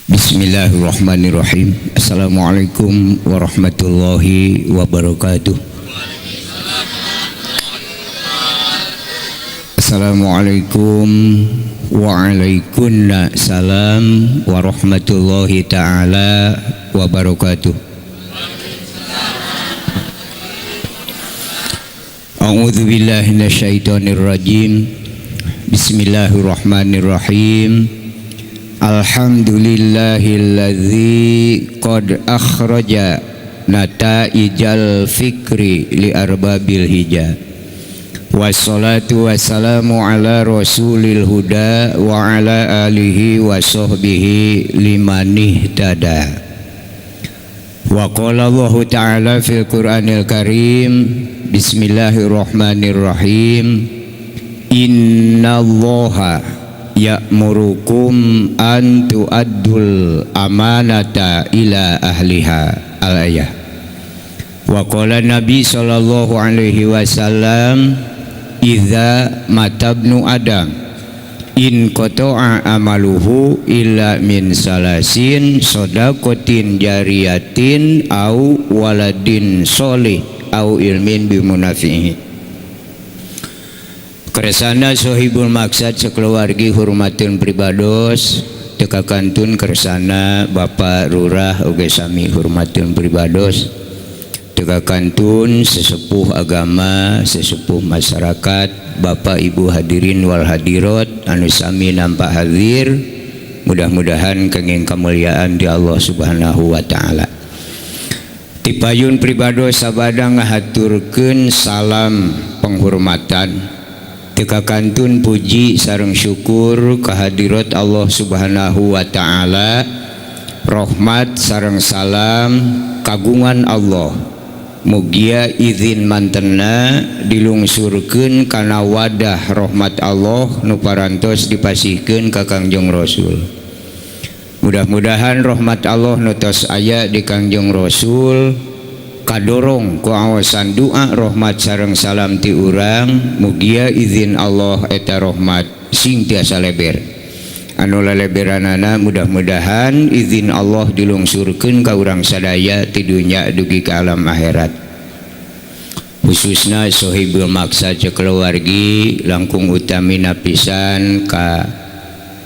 Bismillahirrahmanirrahim. Assalamualaikum warahmatullahi wabarakatuh. Assalamualaikum waalaikumsalam warahmatullahi ta'ala wabarakatuh. A'udzu billahi minasyaitonir rajim. Bismillahirrahmanirrahim. Alhamdulillahilladzi qad akhraja nataijal fikri li arbabil hija. Wassalatu wassalamu ala rasulil huda wa ala alihi wa sahbihi liman ihtada. Wa qala Allah ta'ala fil Qur'anil Karim. Bismillahirrahmanirrahim. Innallaha ya'murukum an tu'addul amanata ila ahliha al-ayah. Wa qala Nabi sallallahu alaihi wasallam, idza matabnu adam in qata'a amaluhu illa min salasin shadaqatin jariyatin au waladin sholih au ilmin bimunafihi. Kersana sohibul maksad sekeluargi hormatin pribados teka kantun kersana Bapak Lurah oge sami hormatin pribados teka kantun sesepuh agama sesepuh masyarakat Bapak Ibu hadirin wal hadirat anu sami nampak hadir, mudah-mudahan kenging kemuliaan di Allah Subhanahu wa taala. Tipayun pribados sabada ngahaturkeun salam penghormatan teka kantun puji sareng syukur kehadirat Allah Subhanahu wa ta'ala, rahmat sareng salam kagungan Allah mugia izin mantenna dilungsurkeun kana wadah rahmat Allah nu parantos dipasihkeun ka Kangjeng Rasul. Mudah-mudahan rahmat Allah nu tos aya di Kangjeng Rasul kadorong ku awasan doa rahmat sareng salam ti urang mugia izin Allah eta rahmat sing tiasa leber anu leleberanana mudah-mudahan izin Allah dilungsurkeun ka urang sadaya ti dunya dugi ka alam akhirat. Khususna sohibul maksad keluargi langkung utamina pisan ka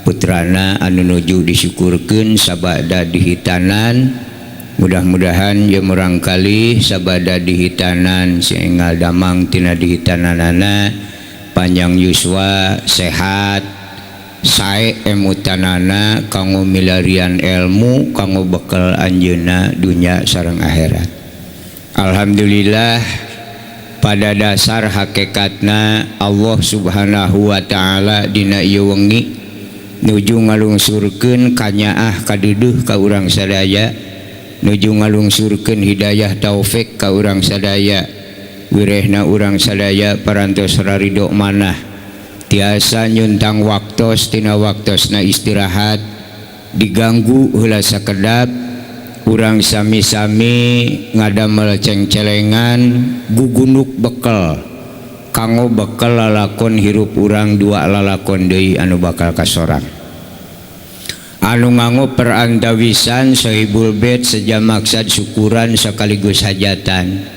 putrana anu nuju disyukurkeun sabada dihitanan. Mudah-mudahan ya murangkali sabada dihitanan sehingga damang tina dihitananana panjang yuswa sehat sae emutanana kanggo milarian ilmu kanggo bekal anjeunna dunya sareng akhirat. Alhamdulillah pada dasar hakikatna Allah Subhanahu wa ta'ala dina ieu wengi nuju ngalungsurkeun kanyaah kaduduh ka urang sadaya, nuju ngalungsurkeun hidayah taufik ka urang sadaya, wirehna urang sadaya parantos raridho manah tiasa nyuntang waktos tina waktosna istirahat diganggu heula sakedap urang sami-sami ngadamel cengcelengan gugunuk bekal kanggo bekal lalakon hirup urang dua lalakon deui anu bakal kasorang anu nganggo perantawisan sahibul bait seja maksad syukuran sekaligus hajatan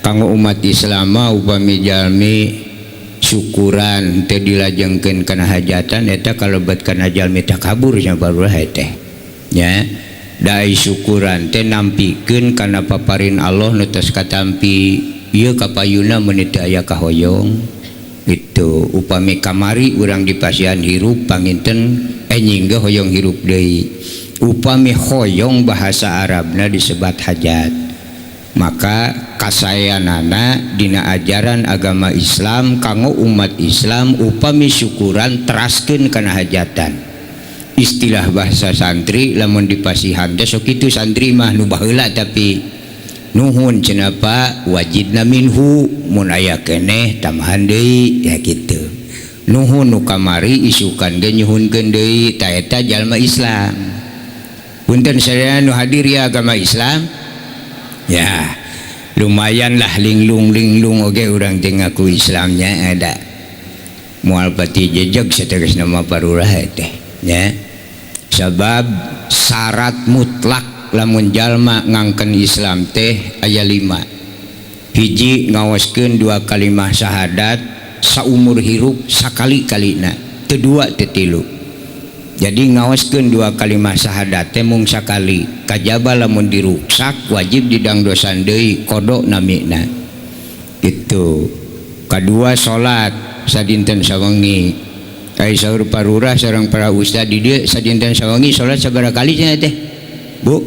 kanggo umat Islam upami jalmi syukuran teu dilajengkeun kana hajatan eta kalebet kana jalmi takabur nya baru teh nya dai syukuran teh nampikeun kana paparin Allah nu tos katampi ieu kapayuna mun teu aya kahoyong itu upami kamari urang dipasihan hirup panginten nyingga hoyong hirup deui upami hoyong bahasa Arabna disebat hajat maka kasayanana dina ajaran agama Islam kanggo umat Islam upami syukuran teraskeun kana hajatan. Istilah bahasa santri lamun dipasihan teh sok kitu santri mah nu baheula tapi nuhun cenah Pak wajidna minhu mun aya keneh tambahan deui ya kitu. Nuhun nu kamari isukan ge nyuhunkeun deui ta eta jalma Islam. Punten sadaya nu hadir ya agama Islam. Ya, lumayan lah linglung oge urang teh ngaku Islamnya ada. Moal pati jejeg sategasna mah parurah teh nya. Sabab syarat mutlak lamun jalma ngangken Islam teh aya 5. Hiji ngawaskeun 2 kalimah syahadat saumur hirup sakali-kalina, teu 2 teu 3. Jadi ngawaskeun 2 kalimah syahadat teh mung sakali, kajaba lamun diruksak wajib didang dosan deui kodok namina. Itu. Kadua salat sadinten sawengi. Ai saur parurah sareng para ustad di dieu sadinten sawengi salat sabaraha kali cenah teh? Bu.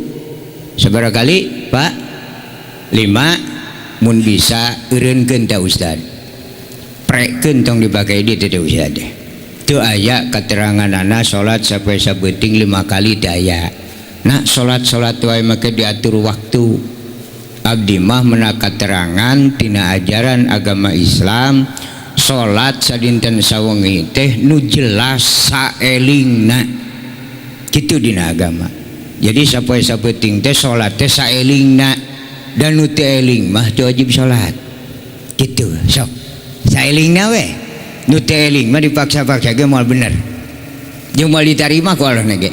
Sabaraha kali, Pak? 5. Mun bisa eureunkeun ta ustad. Prekeun tong dipake di teh ustad. Teu aya kateranganana salat sampai sabeuting 5 kali teu aya. Nah salat-salat wae make diatur waktu. Abdi mah meuna katerangan tina ajaran agama Islam salat sadinten sawengi teh nu jelas saelingna. Kitu dina agama. Jadi sapoe sabeuting teh salat teh saelingna dan nu teu eling mah teu wajib salat. Kitu sok. Saelingna we. Nu teu eling mah dipaksa-paksa ge moal bener. Jeung moal ditarima ku Allah ge.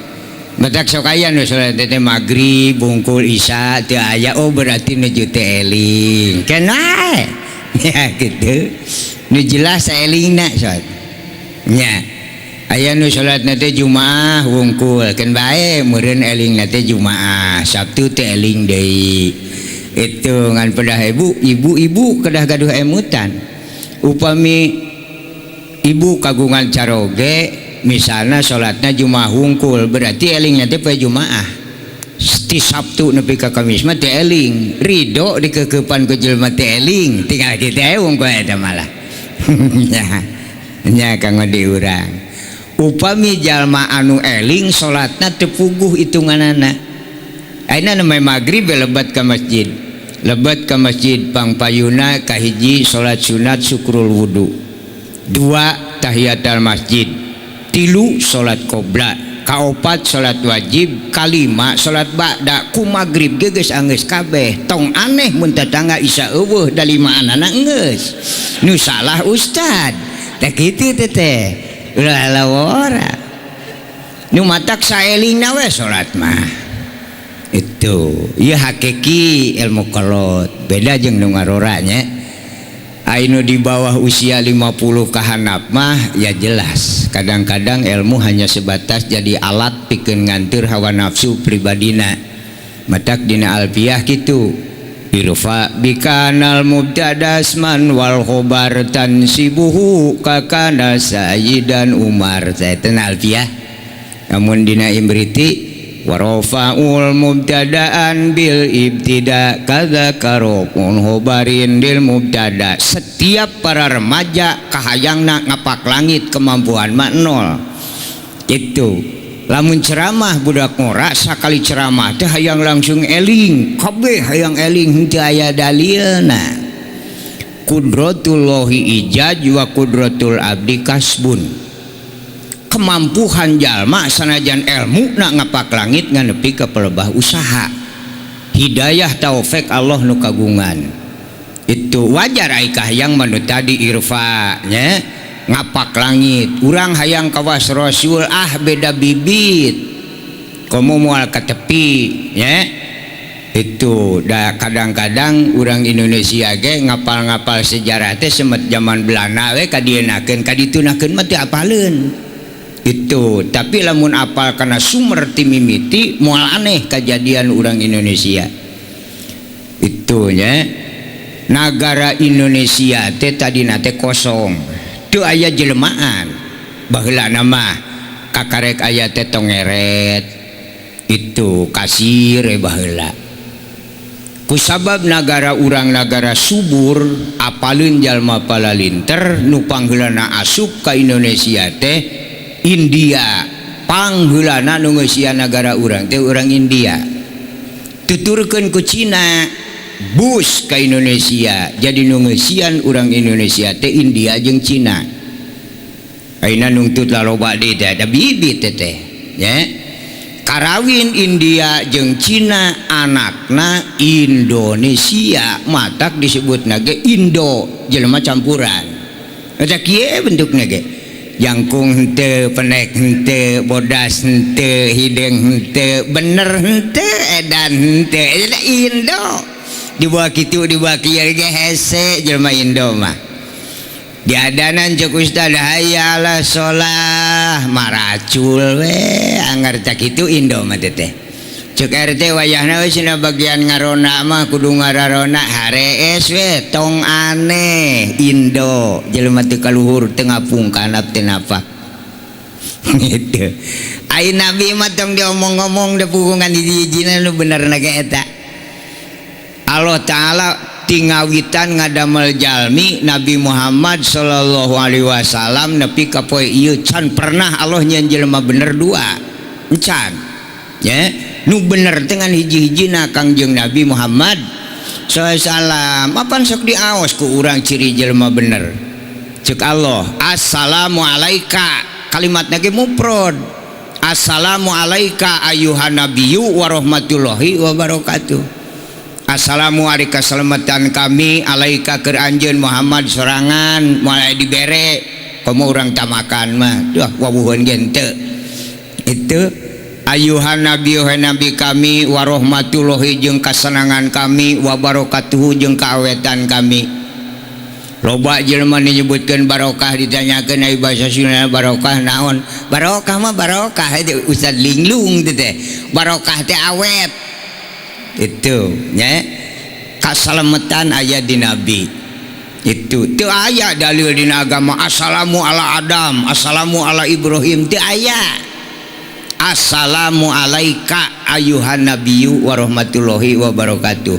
Batak sok aya nu salat teh magrib, bungkul isya teu aya, oh berarti nuju teu eling. Kenal? Ya gitu. Nu jelas saelingna salat. Nya. Aya nu salatna teh Jumaah wungkul, kan bae meureun elingna teh Jumaah, Sabtu teh eling deui. Itu ngan pedah ibu-ibu kedah gaduh emutan. Upami ibu kagungan caroge misalnya sholatnya Jumaah wungkul berarti elingnya teh poe Jumaah ti Sabtu nepi ka Kamis mah teh eling ridho dikekepan ku jelema teh eling tinggal kitu ae wungkul eta malah nya kanggo diurang upami jalma anu eling sholatna teu puguh hitunganana ayeuna namanya magrib lebat ka masjid pangpayuna kahiji sholat sunat syukrul wudu 2 tahiyatul masjid 3 salat qobla kaopat salat wajib 5 salat ba'da ku magrib geus anggeus kabeh tong aneh mun tetangga isya eueuh da 5 anana geus nu salah ustad tah kitu teh ulah lawora nu matak saelingna we salat mah itu ieu hakiki ilmu kolot beda jeung nu ngaroranya. Ainu di bawah usia 50 kahanap mah ya jelas kadang-kadang ilmu hanya sebatas jadi alat pikeun nganteur hawa nafsu pribadina matak dina alfiyah kitu irfa bikanal mubtadasman wal khobar tansibuhu kakana sayyidan Umar saetan alfiyah namun dina imriti warofa'ul mubtada'an bil ibtida kadza karokun hobarin bil mubtada. Setiap para remaja kahayangna ngapak langit kemampuan mak nol. Itu lamun ceramah budak ngora sakali ceramah teh hayang langsung eling kabeh hayang eling henteu aya dalilna. Qudratullahi ijaj wa qudratul abdi kasbun. Kemampuan jalma sanajan ilmu nak ngapak langit nganepi ke pelebah usaha hidayah taufik Allah nu kagungan itu wajar aikah yang manu tadi irfa nya ngapak langit urang hayang kawas rasul beda bibit komo moal ka tepi nya itu da kadang-kadang urang Indonesia ge ngapal-ngapal sejarah teh semet zaman Belanda we kadienakeun kaditunakeun mah teu apaleun itu tapi lamun apal karena sumber timimiti moal aneh kejadian orang Indonesia itunya negara Indonesia teh tadi nate kosong teu aya jelmaan baheula nama kakarek aya teh tongeret itu kasir baheula kusabab negara urang negara subur apaleun jalma palalinter nu pangheulana asup ka Indonesia teh India pangheulana nu ngeusian negara urang teh urang India tuturkeun ku Cina bus ka Indonesia jadi nu ngeusian urang Indonesia teh India jeung Cina ayeuna nungtut laloba deui teh ada bibit teh nya karawin India jeung Cina anakna Indonesia matak disebutna ge Indo jelema campuran eta kieu bentukna ge jangkung henteu, penek henteu, bodas henteu, hideng henteu, bener henteu, edan henteu, Indo dibawa kitu dibawa kieu ge hese jelema Indo mah di adanan cek ustad hayya ala sholah maracul we anggar tak kitu Indo mah teh cek RT wayahna we cenah bagian ngarona mah kudu ngararona harees we tong aneh Indo jelema teu kaluhur teu ngapungkanap teu napa gitu ai nabi mah tong diomong-omong da pukungan hiji-hijina nu benerna ge eta Allah Ta'ala tingawitan ngadamel jalmi Nabi Muhammad sallallahu alaihi wasallam nepi ka poe ieu can pernah Allah nyeun jelema bener dua encan ya nu bener dengan hiji-hijina Kangjeng Nabi Muhammad sallallahu alaihi wasallam apan sok diaos ku urang ciri jelema bener ceuk Allah assalamu alaika kalimatna ge mufrad assalamu alaika ayyuhan nabiyyu wa rahmatullahi wa barakatuh. Assalamu alaika salamatan kami alaika keur anjeun Muhammad sorangan mulai dibere komo urang tamakan mah duh wawuheun ge henteu itu ayuhan nabi nabi kami wa rahmatullahi jeung kasenangan kami wa barakatuh jeung kaawetan kami loba jelema nyebutkeun barokah ditanyakeun ai basa Sunda barokah naon barokah mah barokah itu Ustad linglung teh barokah teh awet itu ya kasalamatan aya di nabi itu teu aya dalil dina agama assalamu ala Adam assalamu ala Ibrahim teu aya assalamu alaika ayuhan nabiyyu wa rahmatullahi wa barakatuh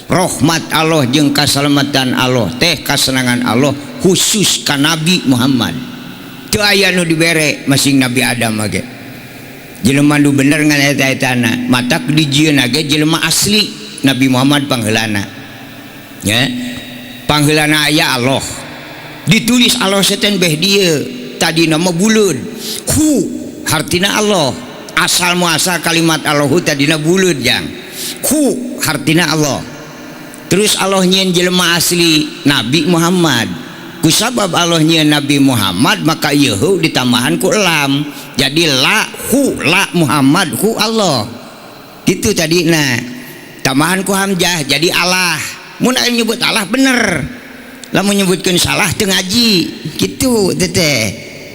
rahmat Allah jeung kasalamatan Allah teh kasenangan Allah khusus ka Nabi Muhammad teu aya nu dibere masing Nabi Adam ge jelema nu bener ngan eta-etana matak dijieun ge jelema asli Nabi Muhammad pangheulana ya pangheulana aya Allah ditulis Allah seten beh dieu tadina mah buleud hu hartina Allah asal muasal kalimat Allahu tadina buleud jang hu hartina Allah terus Allah nyieun jelema asli Nabi Muhammad kusabab Allah nyieun Nabi Muhammad maka ieu ditambahan ku lam jadi la hu la Muhammad hu Allah itu tadi nah tambahan ku hamzah jadi Allah mun aya nyebut Allah bener lamun nyebutkeun salah teu ngaji kitu teh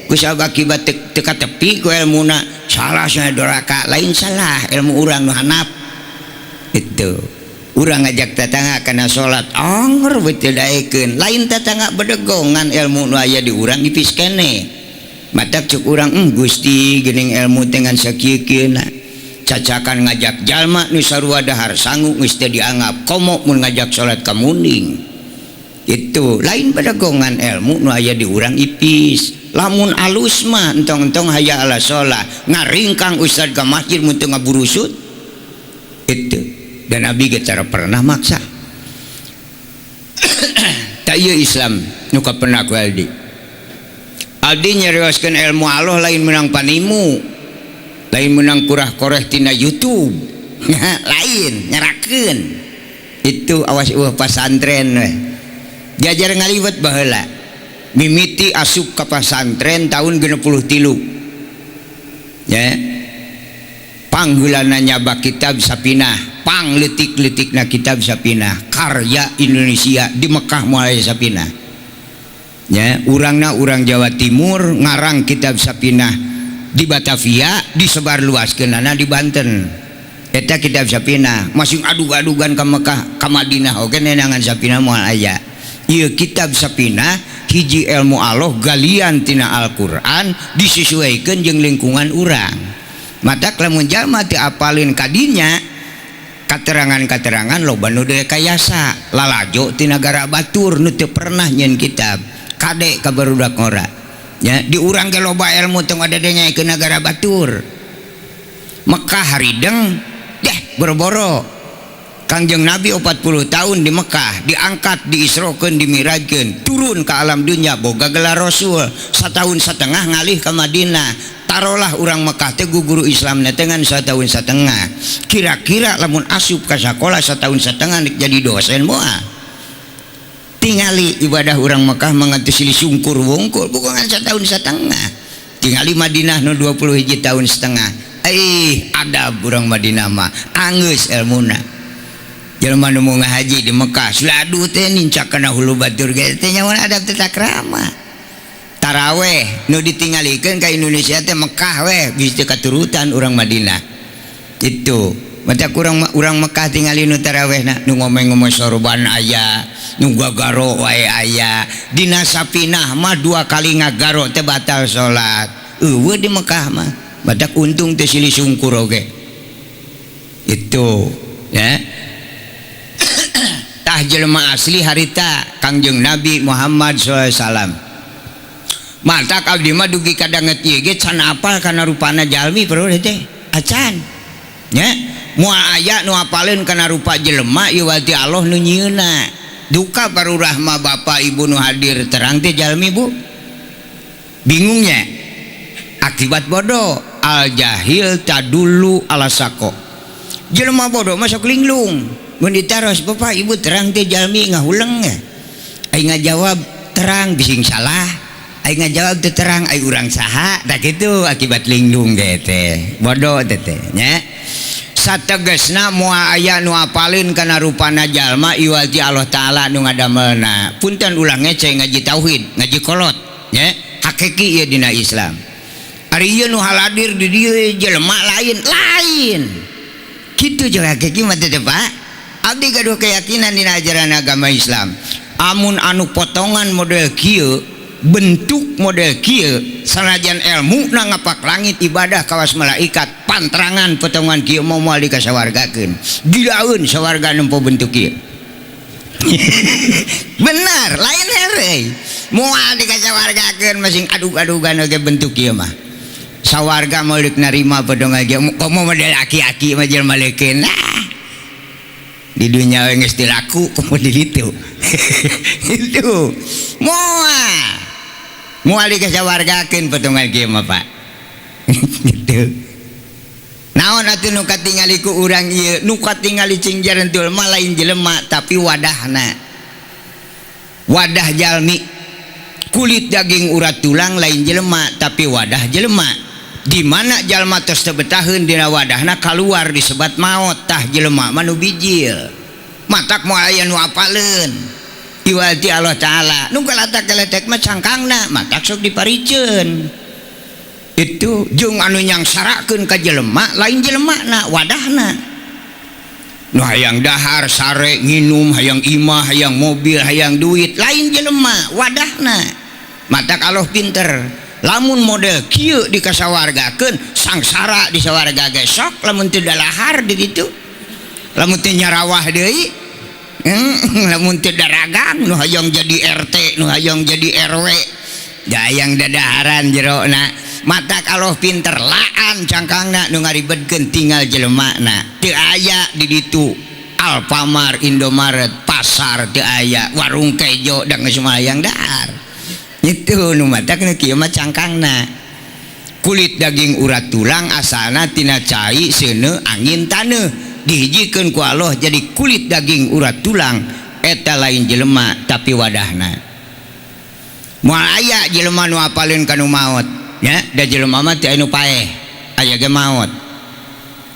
kusabab akibat teu katepi ku ilmuna salah sana doraka lain salah ilmu urang nu hanap itu urang ngajak tatangga kana salat anger betul daekeun lain tatangga bedegongan ilmu nu aya di urang ipis keneh matak cuk urang Gusti geuning ilmu dengan sakieuna cacakan ngajak jalma nu sarua dahar sangu geus teu dianggap komo mun ngajak salat ka muning itu lain bedegongan ilmu nu aya di urang ipis lamun alus mah entong-entong hayya ala sholah ngaringkang ustad ka masjid mun teu ngaburusut itu dan Nabi ge cara pernah maksa tak ieu Islam nu kapena ku Aldi nyarioskeun ilmu Allah lain menang panimu lain menang kurah koreh tina YouTube lain nyarakeun itu awas pasantren we jajar ngaliwat baheula mimiti asup ka pasantren tahun 63 ya pangheulana nyaba kitab Sapinah pangleutik-leutikna kitab Sapinah karya Indonesia di Mekah mulai Sapinah ya urangna urang Jawa Timur ngarang kitab Sapinah di Batavia disebar luaskeunana di Banten eta kitab Sapinah masing adug-adugan ka Mekah ka Madinah oge nenangan Sapinah moal aya ieu kitab Sapinah hiji ilmu Allah galian tina Al-Qur'an disesuaikeun jeung lingkungan urang matak lamun jalma teu apalin kadinya katerangan-katerangan loba nu direkayasa lalajo ti nagara batur nu teu pernah nyeun kitab kade ka barudak ngora ya di urang ge loba ilmu teu ngadadenya ke nagara batur Mekah harideng deh boro-boro Kangjeng Nabi 40 tahun di Mekah diangkat diisrokeun dimirajkeun turun ke alam dunia boga gelar rasul satahun satengah ngalih ke Madinah tarolah urang Mekah teh guru Islam dengan satahun satengah kira-kira lamun asup ka sakola satahun satengah jadi dosen moal tingali ibadah orang Mekah mengantus silih sungkur wungkul bukan setahun setengah tingali Madinah no 21 tahun setengah ada orang Madinah mah anggeus elmuna jelema nu mau ngahaji di Mekah seladu teh nincak kana hulu batur ge teh nyawana adab tata krama taraweh nu ditinggalikeun ka Indonesia teh Mekah we bisa katurutan orang Madinah itu mata kurang Mekah tingali nu tarawehna nu ngomong-ngomong sorban aya nu gagaro wae aya dina sapinah mah 2 kali ngagaro teh batal salat eueuh di Mekah mah badak untung teh silih sungkur oge itu ya tah jelema asli harita Kangjeng Nabi Muhammad SAW mata abdi mah dugi kadanget ieu ge can apal kana rupana jalmi perlu teh acan nya moal aya nu apaleun kana rupa jelema ieu wati Allah nu nyieuna duka parurah mah bapak ibu nu hadir terang teh jalmi bu bingungnya akibat bodoh al jahil tadulu ala sako jelema bodoh masuk linglung mun ditaros bapak ibu terang teh jalmi ngahuleung ya ai ngajawab terang bising salah ai ngajawab teh terang ai urang saha da kitu akibat linglung ge teh bodoh teh nya sategesna moal aya nu apalin kana rupana jalma iwati Allah taala nu ngadamelna punten ulang ngece ngaji tauhid ngaji kolot nya hakiki ieu dina Islam ari ieu nu haladir di dieu jelema lain kitu juga hakiki mah teh Pak abdi gaduh keyakinan dina ajaran agama Islam amun anu potongan model kieu bentuk model kieu sanajan ilmu na ngapak langit ibadah kawas malaikat panterangan potongan kieu moal dikasawargakeun gilaeun sawarga nempo bentuk kieu benar lain heureuy moal dikasawargakeun masing adug-adugan oge bentuk kieu mah sawarga meulik narima potongan kieu komo model aki-aki mah jelema leukeun di dunia geus dilaku komo di ditu itu moal dikasawargakeun potongan kieu mah Pak gitu naon atuh nu katingali ku urang ieu nu katingali cing jarentul mah lain jelema tapi wadahna wadah jalmi kulit daging urat tulang lain jelema tapi wadah jelema di mana jalma tos teu betaheun dina wadahna kaluar disebat maot tah jelema mah nu bijil matak moal aya nu apaleun iwati Allah taala nu kalatak-kalatek mah cangkangna matak sok diparikeun itu jeung anu nyangsarakeun ka jelema lain jelemana wadahna nu hayang dahar sare nginum hayang imah hayang mobil hayang duit lain jelema wadahna matak Allah pinter lamun model kieu dikasawargakeun sangsara disawarga ge sok lamun teu dalahar di ditu lamun teu nyarawah deui lamun teu daragang nu hayang jadi RT nu hayang jadi RW dayang dadaharan jerona mata Allah pinter laan cangkangna nu ngaribetkeun tinggal jelemana teu aya di ditu Alfamart Indomaret pasar teu aya warung kejo da geus hayang dahar itu nu matak nu kieu mah cangkangna kulit daging urat tulang asalna tina cai seuneu angin taneuh dihijikeun ku Allah jadi kulit daging urat tulang eta lain jelema tapi wadahna moal aya jelema nu apaleun kanu maot ya da jelema mah teu anu paeh aya ge maot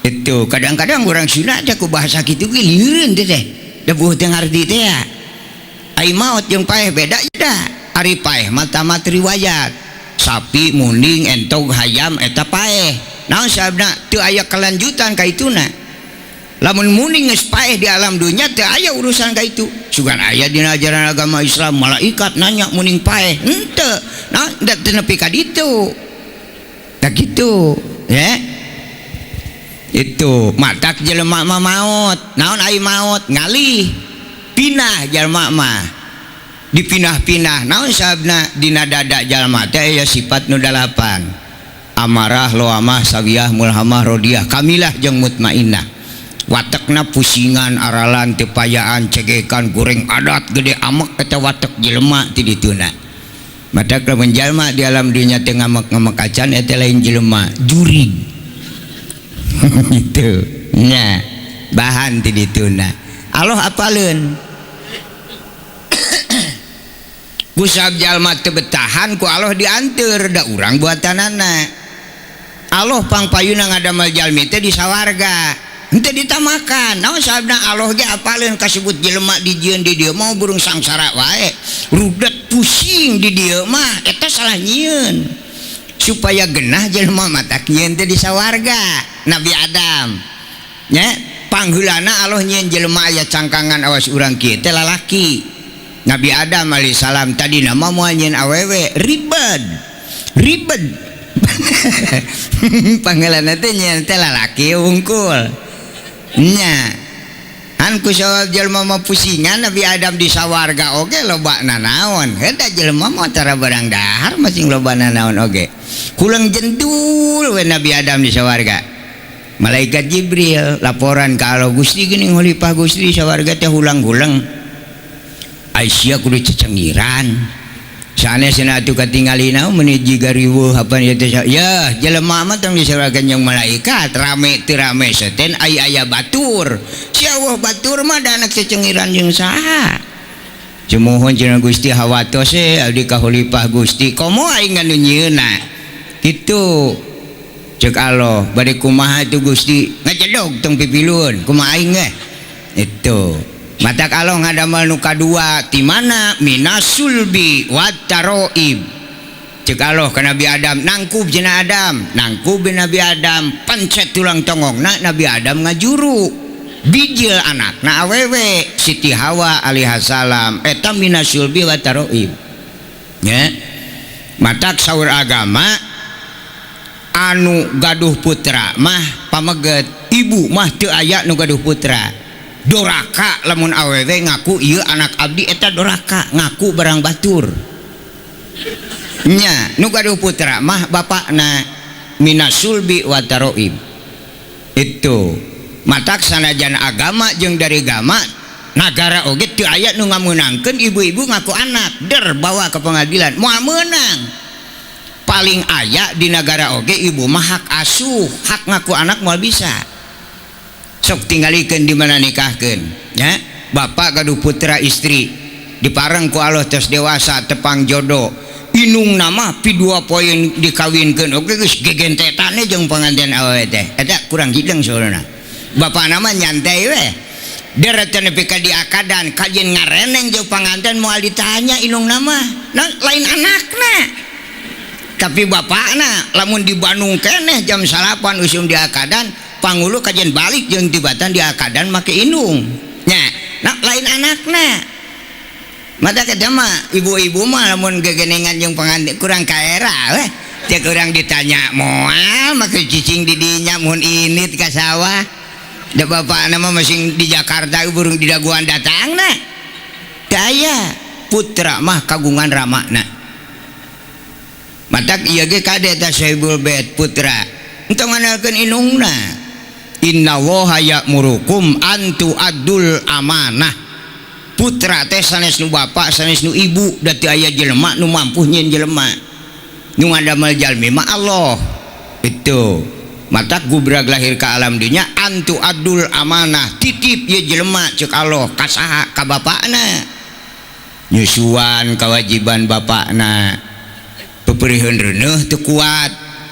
itu kadang-kadang urang Sunda teh ku bahasa kitu ge lieureun teh da bueuh teu ngarti teh ya ai maot jeung paeh beda da ari paeh mah tamat riwayat sapi munding entog hayam eta paeh naon sababna teu aya kelanjutan ka ituna lamun munding geus paeh di alam dunya teu aya urusan ka itu sugan aya dina ajaran agama Islam malaikat nanya munding paeh henteu nah da teu nepi ka ditu da kitu ya itu matak jelema mah maot naon ai maot ngalih pinah jalma mah dipinah-pinah naon sababna dina dada jalma teh aya sifat nu 8 amarah loamah sawiyah mulhamah rodiyah kamilah jeung mutmainnah watekna pusingan aralan tepayaan cegekan goreng adat gede amek eta watek jelema ti dituna matak lamun jalma di alam dunya teh ngamek-ngamek acan eta lain jelema jurig itu nya bahan ti dituna Allah apaleun kusab jalma teu betahan ku Allah dianteur da urang buatanana. Allah pangpayuna ngadamel jalmi teh di sawarga henteu ditamakan. Naon sababna Allah ge apaleun kasebut jelema dijieun di dieu mau burung sangsara wae rudet pusing di dieu mah eta salah nyieun supaya genah jelema matak nyieun teh di sawarga. Nabi Adam nya pangheulana Allah nyieun jelema aya cangkangan awas urang kieu teh lalaki. Nabi Adam alaihissalam tadi nama moal nyieun awewe ribet panggilanna teh nyieun teh lalaki wungkul nya an ku sawab jelema mah pusingan Nabi Adam di sawarga oge loba nanaon heda jelema mah tara barang dahar masing loba nanaon oge kulang jendul we Nabi Adam di sawarga. Malaikat Jibril laporan ka Allah Gusti geuning khalifah Gusti di sawarga teh hulang-hulang Aisyah kudu cecengiran sanesna atuh katingalina menuju gariweuh apa ieu teh ya jelema mah tong disarakeun jeung malaikat rame teu rame seten aya batur sia weuh batur mah da anak cecengiran jeung saha cemohon cenah Gusti hawatos abdi ka khalifah Gusti komo aing anu nyieunna kitu ceuk Allah bade kumaha tuh Gusti ngajedog tong pipilun kumaha aing itu matak Allah ngadamel nu kadua ti mana minasulbi wattaroib ceuk Allah ka Nabi Adam nangkub cenah Adam nangkub Nabi Adam pancet tulang tongongna Nabi Adam ngajuru bijil anakna awewe Siti Hawa alaihissalam eta minasulbi wattaroib nya matak saur agama anu gaduh putra mah pameget ibu mah teu aya nu gaduh putra doraka lamun awewe ngaku ieu anak abdi eta doraka ngaku barang batur nya nu gaduh putra mah bapakna minasulbi wattaroib itu matak sanajan agama jeung dari agama nagara oge teu aya nu ngameunangkeun ibu-ibu ngaku anak der bawa ke pengadilan moal meunang paling aya di negara oge ibu mah hak asuh hak ngaku anak moal bisa sok tinggalikeun di mana nikahkeun nya bapak gaduh putra istri dipareng ku Allah tos dewasa tepang jodoh inung nama pi 2 poin dikawinkeun oge geus gegentetane jeung panganten awewe teh eta kurang hideng saurana bapak nama nyantai we dereten nepi ka diakadan kajen ngareneng jeung panganten moal ditanya inung nama nah, lain anakna tapi bapakna lamun di Bandung keneh jam 8 usum diakadan pangulu kajian balik jeung tibatan diakadan make indung nya nah lain anakna mata kada mah ibu-ibu mah lamun gegenengan jeung pangantin kurang kaera weh teh kurang ditanya moal make cicing di dinya mun init ka sawah da bapakna mah masing di Jakarta burung di daguan datangna daya putra mah kagungan ramakna matak ieu ge kade ta Sahibul Bait putra entong nganalkeun indungna inna woha ya'murukum antu adul amanah putra teh sanes nu bapak sanes nu ibu dati aya jelema nu mampu nyieun jelema nu ngadamel jalmi mah Allah itu matak gubrag lahir ka alam dunya antu adul amanah titip ye jelema ceuk Allah ka saha ka bapakna nyusuan kewajiban bapakna peperihun reuneuh teu kuat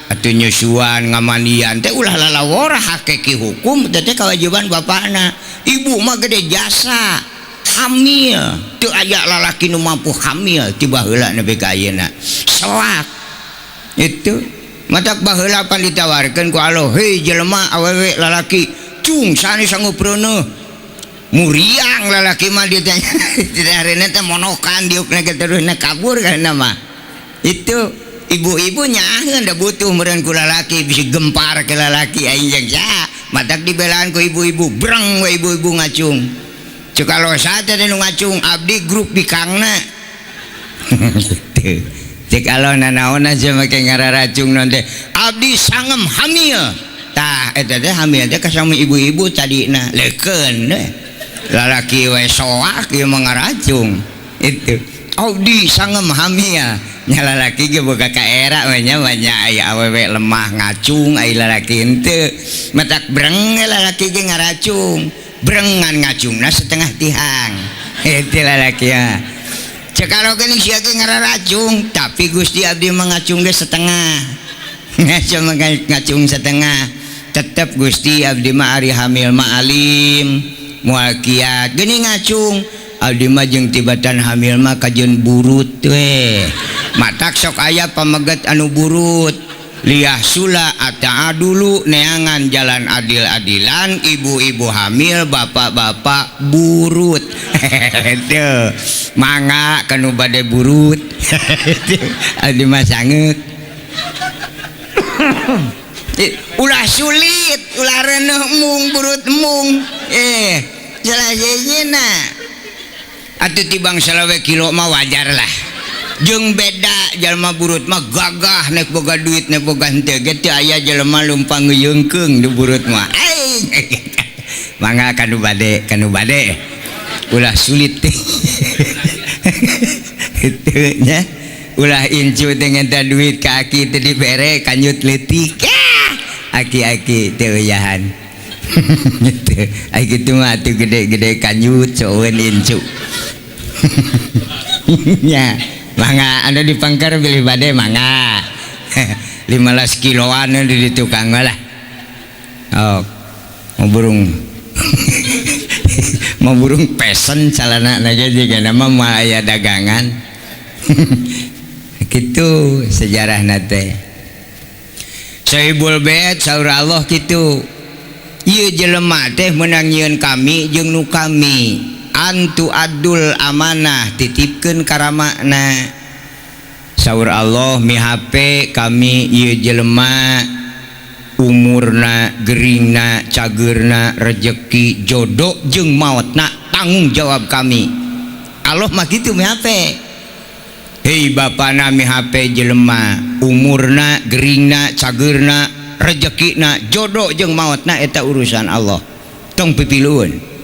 atuh nyusuan ngamandian teh ulah lalawora hakiki hukum teh kewajiban bapakna ibu mah gede jasa hamil teu aya lalaki nu mampu hamil ti baheula nepi ka ayeuna selak itu matak baheula pan ditawarkeun ku Allah hei jelema awewe lalaki cung sanes sanggup reuneuh muriang lalaki mah dia teh hareureuna teh monokan diukna terusna kabur kana mah itu ibu-ibu nyaheun da butuh meureun ku lalaki bisa gempar ke lalaki aing jeung saha matak dibelaan ku ibu-ibu breng we ibu-ibu ngacung ceuk kalau sate nu ngacung abdi grup di kangna ceuk kalau nanaon aja make ngararacung non teh abdi sangem hamil tah eta teh hamil teh ka sami ibu-ibu tadina leukeun lalaki we soak ieu mah ngaracung itu abdi sangem hamil nya lalaki ge boga kaera we nya banyak aya awewe lemah ngacung aya lalaki henteu matak breng lalaki ge ngaracung brengan ngacungna setengah tihang itu lalaki ya cekalo geuning sia ge ngararacung tapi Gusti abdi mangacung ge setengah ngacung setengah tetep Gusti abdi mah ari hamil mah alim moal kiat geuning ngacung abdi mah jeung tibatan hamil mah kajeun burut we matak sok aya pameget anu burut liah sula ata dulu neangan jalan adil-adilan ibu-ibu hamil bapak-bapak burut tuh mangga kanu bade burut abdi mah sangeuk ulah sulit ulah reneuh mung burut mung salasina atuh tibang salawe kilo mah wajar lah jeung beda jalma burut mah gagah nek boga duit nek boga henteu ge teu aya jelema lumpang ngeyeungkeung di burut mah mangga kanu bade ulah sulit itu nya ulah incu dengan ta duit ka aki teu dibere kanyut leutik aki-aki teu yahan gitu aki teh mah atuh gede-gede kanyut soeun incu nya mangga anu dipangker pilih bade mangga 15 kiloan di tukang lah oh mau burung pesen calana aja juga nama mah aya dagangan gitu sejarah nate Sahibul Bait saur Allah gitu ieu jelema teh meunang nyieun kami jeung nu kami antu adul amanah titipkeun karamakna saur Allah mihape kami ieu jelema umurna geringna cageurna rejeki jodoh jeung maotna tanggung jawab kami Allah mah kitu mihape hei bapana mihape jelema umurna geringna cageurna rejekina jodoh jeung maotna eta urusan Allah tong pipilueun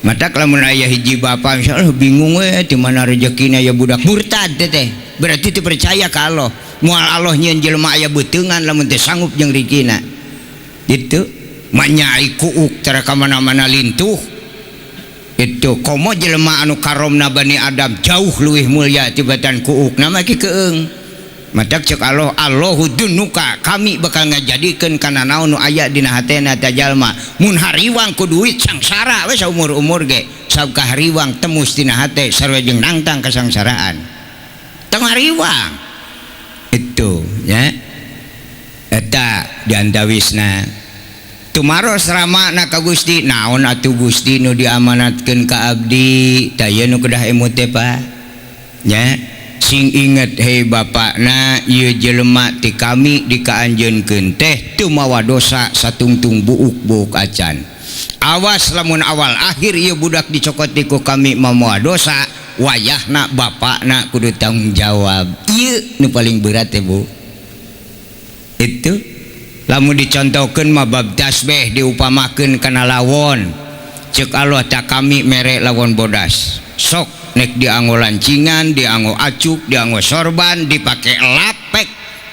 mata lamun aya hiji bapa insyaallah bingung we di mana rezekina ya budak murtad teh berarti teu percaya ka Allah moal Allah nyieun jelema aya beuteungan lamun teu sanggup jeung rezekina itu manyai kuuk tara ka mana-mana lintuh itu komo jelema anu karomna Bani Adam jauh leuwih mulia tibatan kuuk nama ki keung matak cek Allah Allahu dunuka kami bakal ngajadikeun kana naon nu aya dina hatena ta jalma mun hariwang ku duit sangsara we saumur-umur ge sabab hariwang tembus dina hate sarua jeung nangtang kasangsaraan tong hariwang itu nya eta diantawisna tumaros ramana ka Gusti naon atuh Gusti nu diamanatkeun ka abdi taya nu kedah emut teh Pak nya sing inget hei bapakna ieu jelema ti kami dikaanjeunkeun teh teu mawa dosa satungtung buuk-buuk acan awas lamun awal akhir ieu budak dicokoti ku kami mawa dosa wayahna bapakna kudu tanggung jawab ieu nu paling berat teh Bu itu lamun dicontohkeun mah bab tasbih diupamakeun kana lawon ceuk Allah tak kami mere lawon bodas sok nek dianggo lancingan, dianggo acuk, dianggo sorban, dipake lapek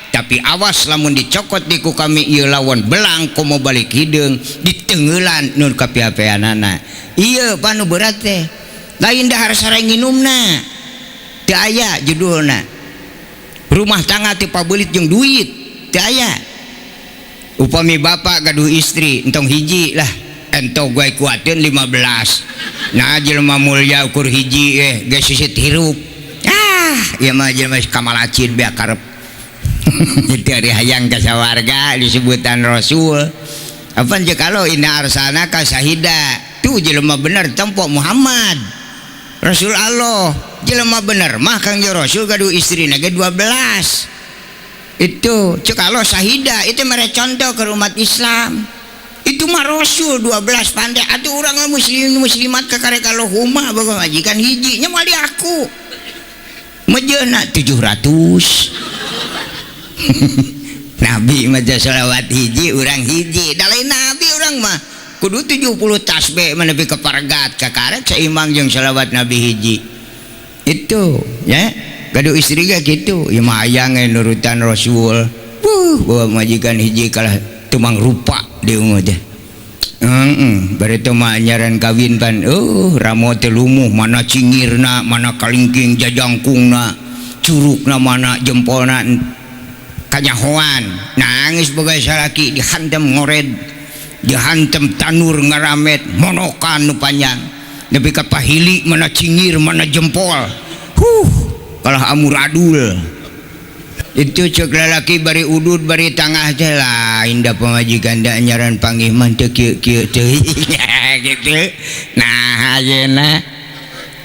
tapi awas lamun dicokot di ku kami ieu lawon belang komo balik hideung ditenggeulan nun kapiapeanana ieu panu berat teh lain dahar sareng nginumna teu aya judulna rumah tangga teu pabelit jeung duit teu aya upami bapak gaduh istri entong hiji lah ento gue kuatin 15 nah jelema mulia ukur hiji geus sisit hirup ieu mah jelema kamalacin bea karep itu ari hayang ka sawarga disebutan Rasul apa je kalau inna arsana ka sahida tuh jelema bener tempo Muhammad Rasul Allah jelema bener mah Kang Rasul gaduh istrina ge 12 itu cek Allah sahida itu mere contoh ke umat Islam itu mah Rasul 12 pandai atuh urang muslim muslimat kakarek Allahumma baga majikan hiji nya mali aku mejeuna 700 Nabi mah selawat hiji urang hiji da lain Nabi urang mah kudu 70 tasbih menepi kepargat kakarek seimbang jeung selawat Nabi hiji itu ya gaduh istri ge kitu ieu mah hayang nurutan Rasul bawa majikan hiji kalah tumang rupa diungu teh bari teu mah nyaran kawin pan ramo teh lumuh mana cingirna mana kalingking jajangkungna curugna mana jempolna kanyahoan nangis boga salaki dihantam ngored dihantam tanur ngaramet monokan nu panjang nepi ka pahili mana cingir mana jempol kalah amuradul itu cek lalaki bari udud bari tangah teh lah indah pamajikan da nyaran panggih man teu kieu teuing gitu nah ayeuna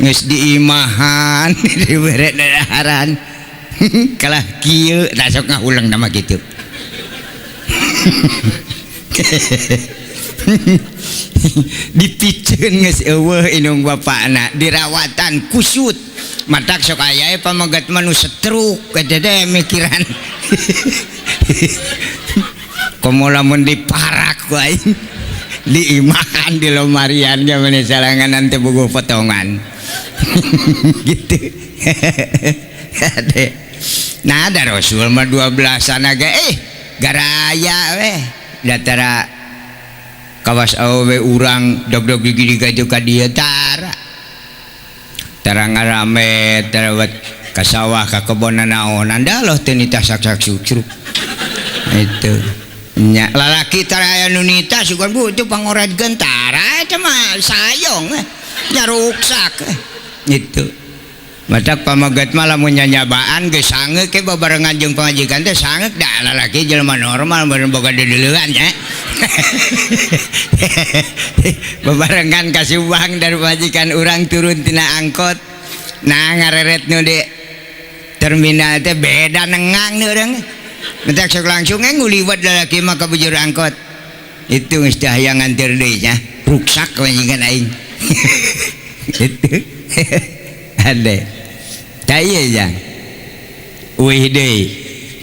geus diimahan dibere dadaharan kalah kieu tah sok ngahulang nama kitu dipiceun geus eueuh inung bapakna dirawatan kusut matak sok aya pamagat manu setruk kata teh mikiran komo lamun diparak ku aing diimahan di lomarian jamane salanganan teh bogoh potongan gitu nah ada Rasul mah 12 ge garaya weh datara kawas awe urang dog-dog gigi ka dieu tara ngaramet terawat ka sawah ka kebon naonan da loh teu nita sak-sak sucruk itu nya lalaki tara aya nu nita sugan butuh pangoredkeun tara eta mah sayong nya ruksak itu matak pamagat mah lamun nyanyabaan geus sangeuk ke babarengan jeung pamajikan teh sangeuk da lalaki jelema normal meureun boga deuleuan nya babarengan kasih uang dari majikan urang turun tina angkot nah ngareret nu di terminal teh beda nengang nu urang mentak sok langsung nguliwat lalaki mah ka bujur angkot itu geus teh hayang nganter deui nya ruksak majikan aing itu ade taya jang wih deui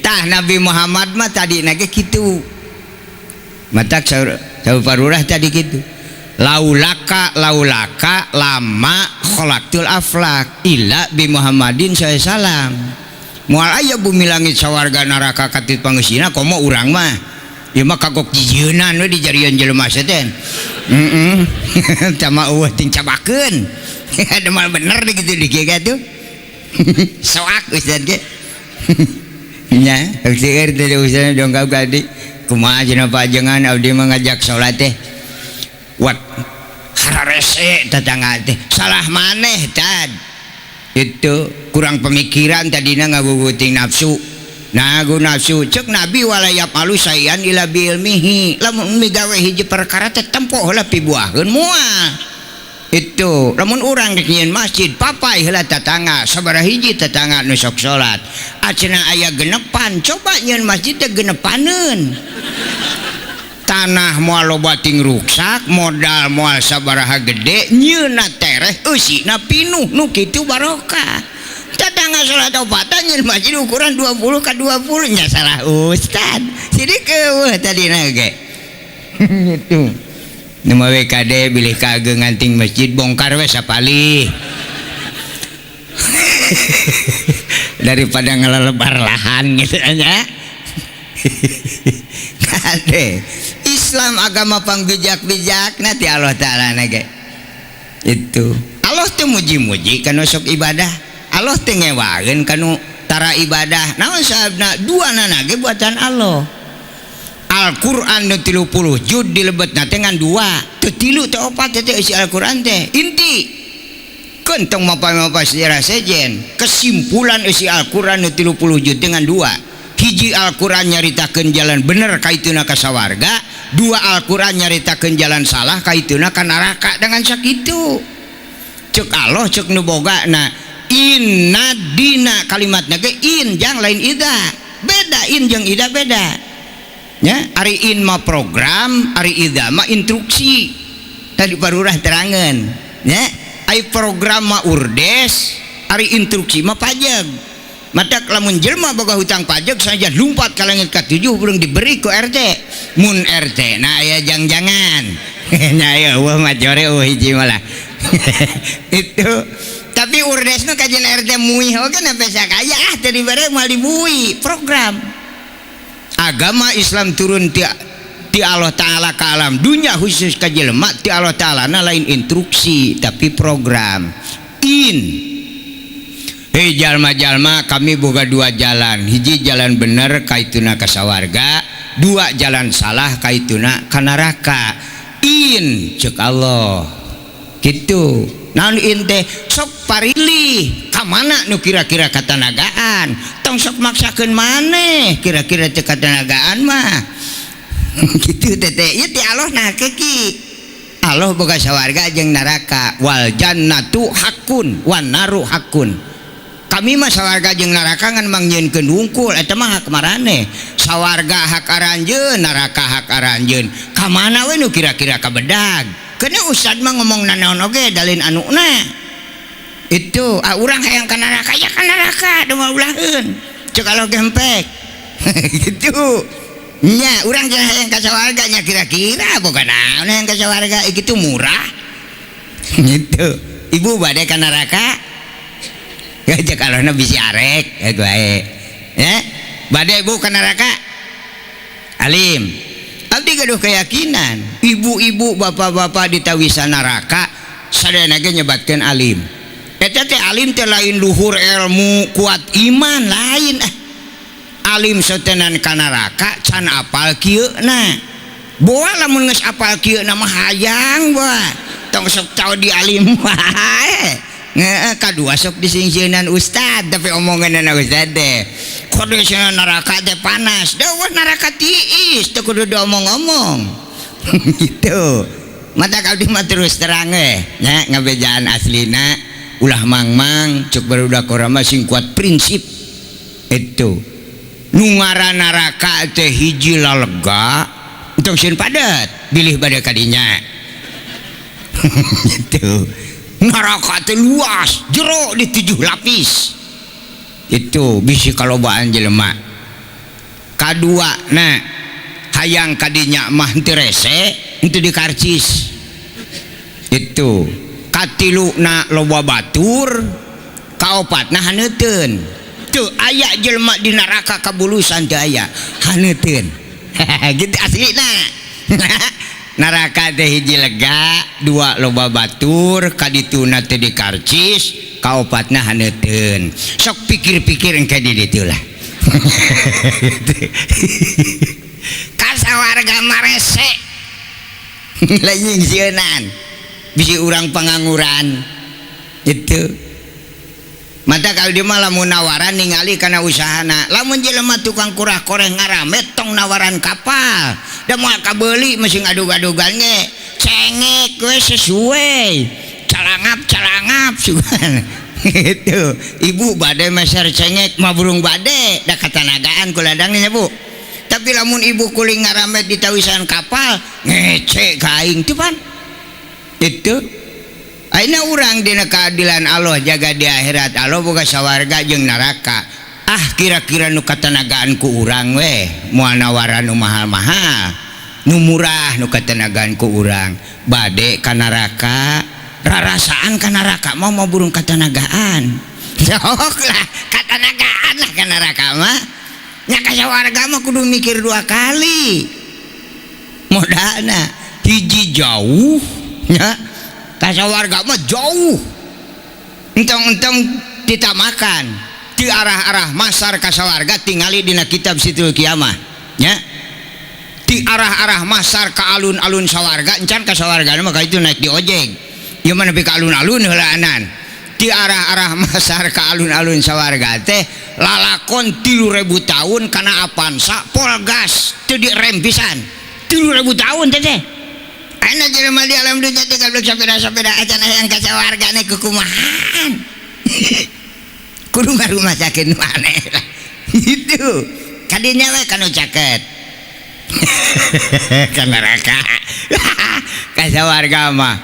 tah Nabi Muhammad mah tadi nage kitu matak saparurah tadi gitu laulaka lama khalaqtul aflak illa bi Muhammadin sallallahu moal aya bumi langit sawarga neraka katit pangeusina komo urang mah ieu mah kagok jijeunan we di jarian jelema teh tama eueuh ting cabakeun ada mal bener gitu di kieu tuh soak ustad ge nya seueur teh ustad dongkap gadi kumaha cenah pajengan abdi mengajak salat teh wat hararese tetangga teh salah maneh tad itu kurang pemikiran tadina ngaguguting nafsu nagu nafsu cek Nabi walayap alu sayan ila bi ilmihi lamun migawe hiji perkara teh tempoh heula pibuaheun moal itu lamun urang nyieun masjid papai heula tetangga sabaraha hiji tetangga nu sok salat acenah aya genepan coba nyieun masjid teh genepaneun tanah moal loba ting ruksak modal moal sabaraha gede nyieunna tereh eusina pinuh nu kitu barokah tetangga salat opatan nyieun masjid ukuran 20 ka 20 nya salah ustad sidik eueuh tadina ge gitu nu mah WKD bilih kageu nganting masjid bongkar we sapalih daripada ngelelebar lahan gitu nya kade Islam agama pangbijak-bijak nanti Allah Ta'ala nage itu Allah teu muji-muji kanu sok ibadah Allah teu ngewaeun kanu tara ibadah naon sababna duana nage buatan Allah Al-Quran nu 30 juz dilebetna teh ngan 2 teu 3 teh 4 teh isi Al-Quran teh inti kentong mapa-mapa sejarah sejen kesimpulan isi Al-Quran nu 30 juz dengan 2 hiji Al-Quran nyaritakeun jalan bener kaituna ka sawarga 2 Al-Quran nyaritakeun jalan salah kaituna ka neraka dengan sakitu cek Allah cek nu boga na inna dina kalimatna ge in jang lain ida beda in jeung ida beda nya ari in mah program ari ida mah instruksi tadi parurah terangan nya ai program mah urdes ari instruksi mah pajak matak lamun jelema boga hutang pajak saja lumpat ka langit ka-7 urang diberi ku RT mun RT nah aya jang-jangan nya aya eueuh mah jore hiji malah itu tapi urdesna kajian RT muih oge nepi sakaya teh dibere moal dibuih program agama Islam turun ti ti Allah Ta'ala ke alam dunia khusus ke jelema ti Allah Ta'ala lain instruksi tapi program hei jalma-jalma kami boga dua jalan hiji jalan bener kaituna ka sawarga dua jalan salah kaituna ka neraka cek Allah gitu naon teh sok parilih ka mana nu kira-kira katanagaan tong sok maksakeun maneh kira-kira teh katanagaan mah gitu teh ieu ti Allah nah keki Allah boga sawarga jeung neraka wal jannatu hakun wan naru hakun kami mah sawarga jeung neraka ngan mangnyeunkeun hungkul eta mah hak maraneh sawarga hak aranjeun neraka hak aranjeun ka mana we nu kira-kira kabedag kena ustad mah ngomong naon oge dalin anuna itu urang hayang ka neraka ya ka neraka da maulaheun ceuk alo gempek gitu nya urang jangan hayang ka sawarga nya kira-kira boga naon hayang ka sawarga kitu murah gitu ibu bade ka neraka ya kalau na bisi arek ya bae ya bade ibu ka neraka alim abdi gaduh keyakinan ibu-ibu bapak-bapak di tawisan neraka sadayana ge nyebatkeun alim eta teh alim teh lain luhur ilmu kuat iman lain alim sotenan ka neraka can apal kieu na boa lamun geus apal kieu na mah hayang boa tong sok cao di alim wae kadua sok disingsieunan ustad tapi omonganna ustad teh kondisinya neraka teh panas dawah neraka tiis teu kudu diomong-omong gitu mata abdi mah terus terang nya ngabejaan aslina ulah mangmang cuk barudak urang mah sing kuat prinsip itu nu ngaran neraka teh hiji lalega entong sieun padet bilih bade kadinya gitu neraka teh luas jero di 7 lapis itu bisi kalobaan jelema kadua nah hayang kadinya mah teu rese henteu dikarcis itu katiluna loba batur kaopatna haneuteun teu aya jelema di neraka kabulusan teu aya haneuteun gitu aslina neraka teh hiji lega dua loba batur kadituna teh dikarcis kaopatna haneuteun sok pikir-pikir engke di ditu lah kasawarga marese lain sieunan bisi urang pangangguran itu mata kalau dia malah mau nawaran ningali karena usahana lamun jelema tukang kurah koreh ngaramet tong nawaran kapal da moal kabeli masih ngadug-adugan ge cengek we sesuai calangap sugan itu ibu bade meser cengek mah burung bade da katanagaan ku ladang nya bu tapi lamun ibu kuling ngaramet di tawisan kapal ngece ka aing teu pan itu aina urang dina keadilan Allah jaga di akhirat Allah boga sawarga jeung neraka kira-kira nu katanagaan ku urang we moal nawaran nu mahal-mahal nu murah nu katanagaan ku urang bade ka neraka rarasaan ka neraka mau burung katanagaan sok lah katanagaan lah ka neraka mah nya ka sawarga mah kudu mikir 2 kali modalna hiji jauh nya kasawarga mah jauh entong-entong ditamakan di arah-arah masar kasawarga tingali dina kitab Situl Kiamah nya di arah-arah masar ka alun-alun sawarga encan kasawarga mah ka itu naik di ojek ieu mah nepi ka alun-alun heulaanan di arah-arah masar ka alun-alun sawarga teh lalakon 3000 tahun kana Avanza polgas teu direm pisan 3000 tahun teh aina jelema di alam dunya teh goblok sapeda-sapeda acan hayang ka sawargane kukumahan kudu ngarumah sakeun maneh lah gitu kadinya we kanu caket ka neraka ka sawarga mah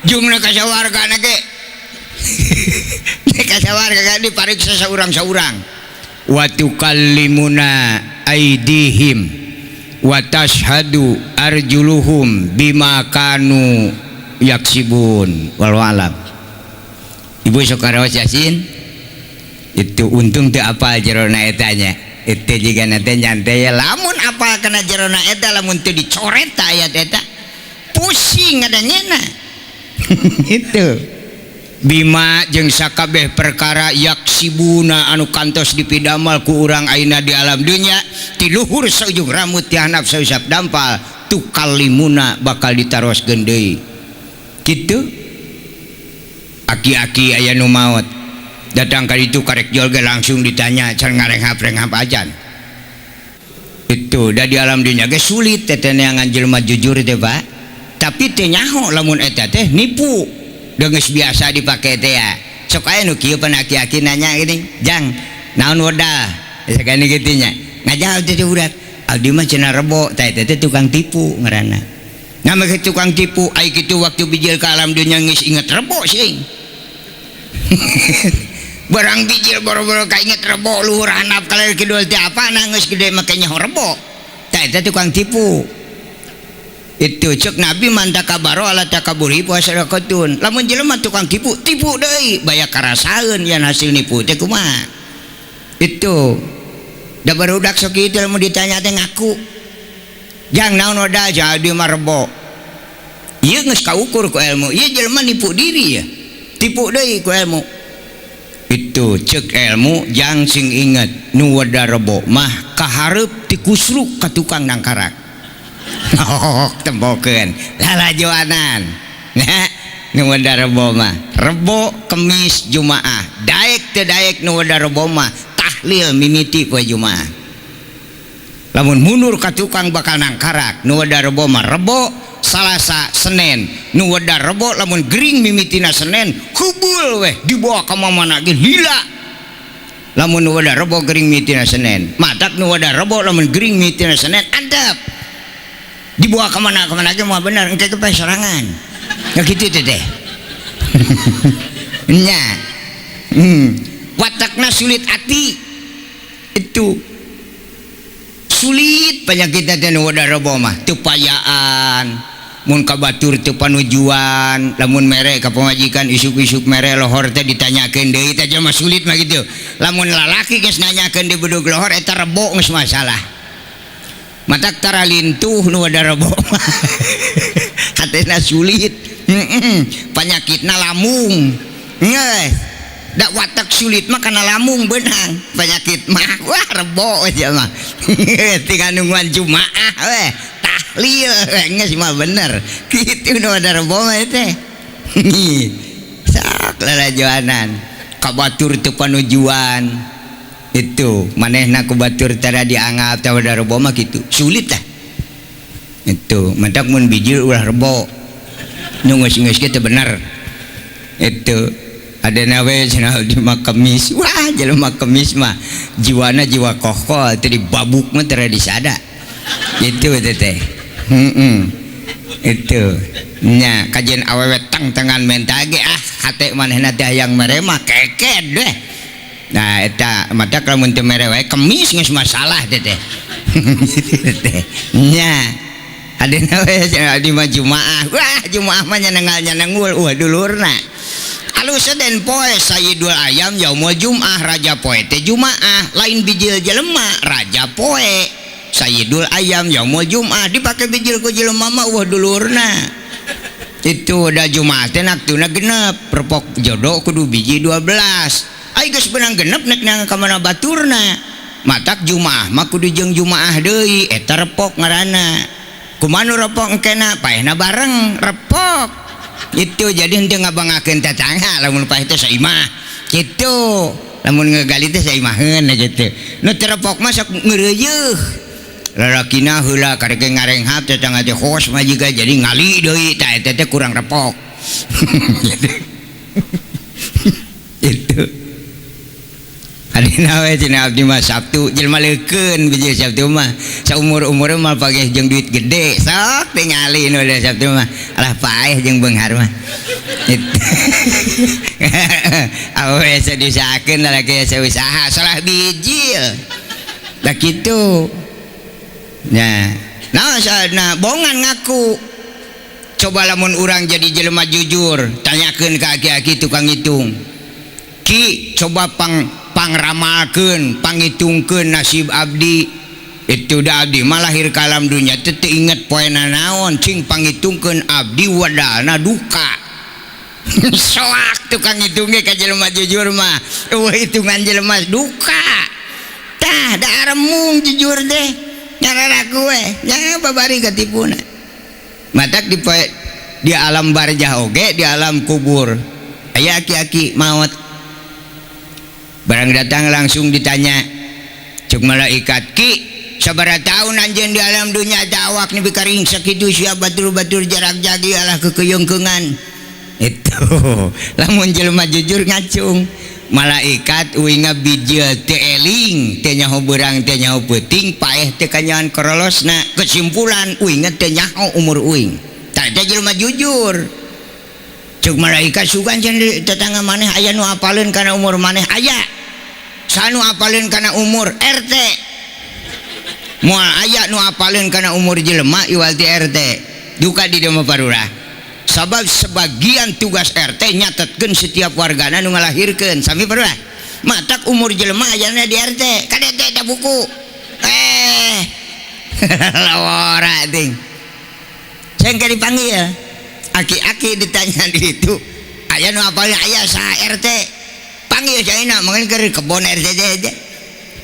jumna ka sawargana ge ka sawarga kan dipariksa saurang-saurang wa tukallimuna aidihim wa tashhadu arjuluhum bima kanu yaksibun wallahu alam. Ibu sok karaos Yasin itu untung teu apal jerona etanya itu juga nanti nyantai ya lamun apa kena jerona eta lamun teu dicoret ayat eta pusing adanya na. Itu Bima jeung sakabeh perkara yaksibuna anu kantos dipidamal ku urang aina di alam dunya ti luhur saujung rambut ti handap sausap dampal tukalimuna bakal ditaroskeun deui kitu. Aki-aki aya nu maot datang ka ditu karek jol ge langsung ditanya can ngarenghap-renghap ajan. Itu da di alam dunya ge sulit teh neangan jelema jujur teh Pak. Tapi teu nyaho lamun eta teh nipu. Geus biasa dipake teh ya. Sok aya nu kieu pan aki-aki nanya gini, "Jang, naon wedal?" Sakane kitu nya. Ngajawab teh urat, "Abdi mah cenah rebo, tah eta teh tukang tipu ngaranna." Nama tukang tipu ai kitu waktu bijil ka alam dunya geus inget rebo sing. Barang bijil boro-boro ka inget rebo luhur handap kaleur kidul teh apa geus gede make nyaho rebo. Tah eta tukang tipu. Itu cek Nabi manta kabaro ala takaburi puasa rakatun lamun jelema tukang tipu tipu deui baya karasaeun yan hasil nipu teh kumaha itu da barudak sok kitu lamun ditanya teh ngaku jang naon wada jadi mah rebo ieu geus kaukur ku ilmu ieu jelema nipu diri ya tipu deui ku ilmu itu cek ilmu jang sing inget nu wada rebo mah kahareup ti kusruk ka tukang nangkarak. Oh, tembokeun lalajoanan. Nu wada rebo mah, rebo kemis Jumaah. Daek teu daek nu wada rebo mah tahlil mimiti poe Jumaah. Lamun mundur ka tukang bakal nangkarak, nu wada rebo mah rebo Salasa Senin. Nu wada rebo lamun gering mimitina Senin, hubul weh dibawa ka mamana ge lila. Lamun nu wada rebo gering mimitina Senin, matak nu wada rebo lamun gering mimitina Senin antep. Dibawa kemana aja mau benar engke ke serangan ya gitu teh nya watakna sulit hati itu sulit penyakit teh nu wada rebo mah teu payaan mun ka batur teu panujuan lamun mere ka pamajikan isuk-isuk mere lohor teh ditanyakeun deui teh mah sulit mah gitu lamun lalaki geus nanyakeun di budug lohor eta rebo geus masalah. Matak tara lintuh nu wada rebo hatena sulit penyakitna lamung ngeus da watak sulit mah kana lamung beunang penyakit mah wah rebo aja mah tinggal nungguan Jumaah weh tahlil geus mah bener kitu nu wada rebo mah teh sak lalajoanan ka batur teu panujuan itu manehna ku batur tara dianggap tah wada rebo mah kitu sulit tah itu matak mun bijil ulah rebo nu geus kitu bener itu adana we cenah di kemis wah jelema kemis mah jiwana jiwa kokoh teh dibabuk mah tara disada itu teh itu nya kajian awewe tang-tangan mentage hate manehna teh hayang mere mah keket deh. Nah eta mata lamun teu mere wae kemis geus masalah teh teh nya adena we di mah Jumaah wah Jumaah mah nyanangul wah dulurna alus den poe Sayyidul Ayam yaumul Jumaah raja poe teh Jumaah lain bijil jelema raja poe Sayyidul Ayam yaumul Jumaah dipake bijil ku jelema mah wah dulurna itu udah Jumaah teh naktuna genep perpok jodoh kudu biji 12 ai geus benang genep nek nang ka mana baturna matak Jumaah mah kudu jeung Jumaah deui eta repok ngaranna kumaha repok engkena paehna bareng repok itu jadi henteu ngabangakeun tetangga lamun paeh teh saimah kitu lamun ngegali teh saimaheun gitu nu teu repok mah sok ngeureuyeuh lalakina heula karek ngarenghap tetangga teh hos mah jiga jadi ngali deui tah eta teh kurang repok itu adina we cenah abdi mah Sabtu jelema leukeun bijil Sabtu mah saumur-umur mah page jeung duit gede sok tingali nu Sabtu mah alah paeh jeung beunghar mah awe sadiusahakeun lalaki usaha salah bijil da kitu nya nah bongan ngaku coba lamun urang jadi jelema jujur tanyakeun ka aki-aki tukang hitung ki coba pangramalkeun pangitungkeun nasib abdi itu da abdi malahir ka alam dunya teu inget poena naon cing pangitungkeun abdi wadana duka soak tukang hitungnya ka jelema jujur mah hitungan jelema duka tah da remung jujur deh nyarara gue jangan babari katipuna matak di alam barzah oge di alam kubur aya aki-aki maut barang datang langsung ditanya cek malaikat ki sabaraha taun anjeun di alam dunya dawak nepi ka ringsek kitu sia batur-batur jarak jagi alah kekeyeungkeungan itu lamun jelema jujur ngacung malaikat uinga bijil teu eling teu nyaho beurang teu nyaho peuting paeh teu kanyahan korolosna kesimpulan uinga teu nyaho umur uing tah eta jelema jujur cek malaikat sugan cenah tetangga maneh aya nu apaleun kana umur maneh aya sanu apaleun kana umur RT moal aya nu apaleun kana umur jelema iwal ti RT duka di dieu parurah sabab sebagian tugas RT nyatetkeun setiap wargana nu ngalahirkeun sami parurah matak umur jelema ayana di RT kadete da buku lawara ting sengke dipanggil aki-aki ditanya di itu aya nu apaleun aya saha RT panggil caina mangin keur kebon RT aja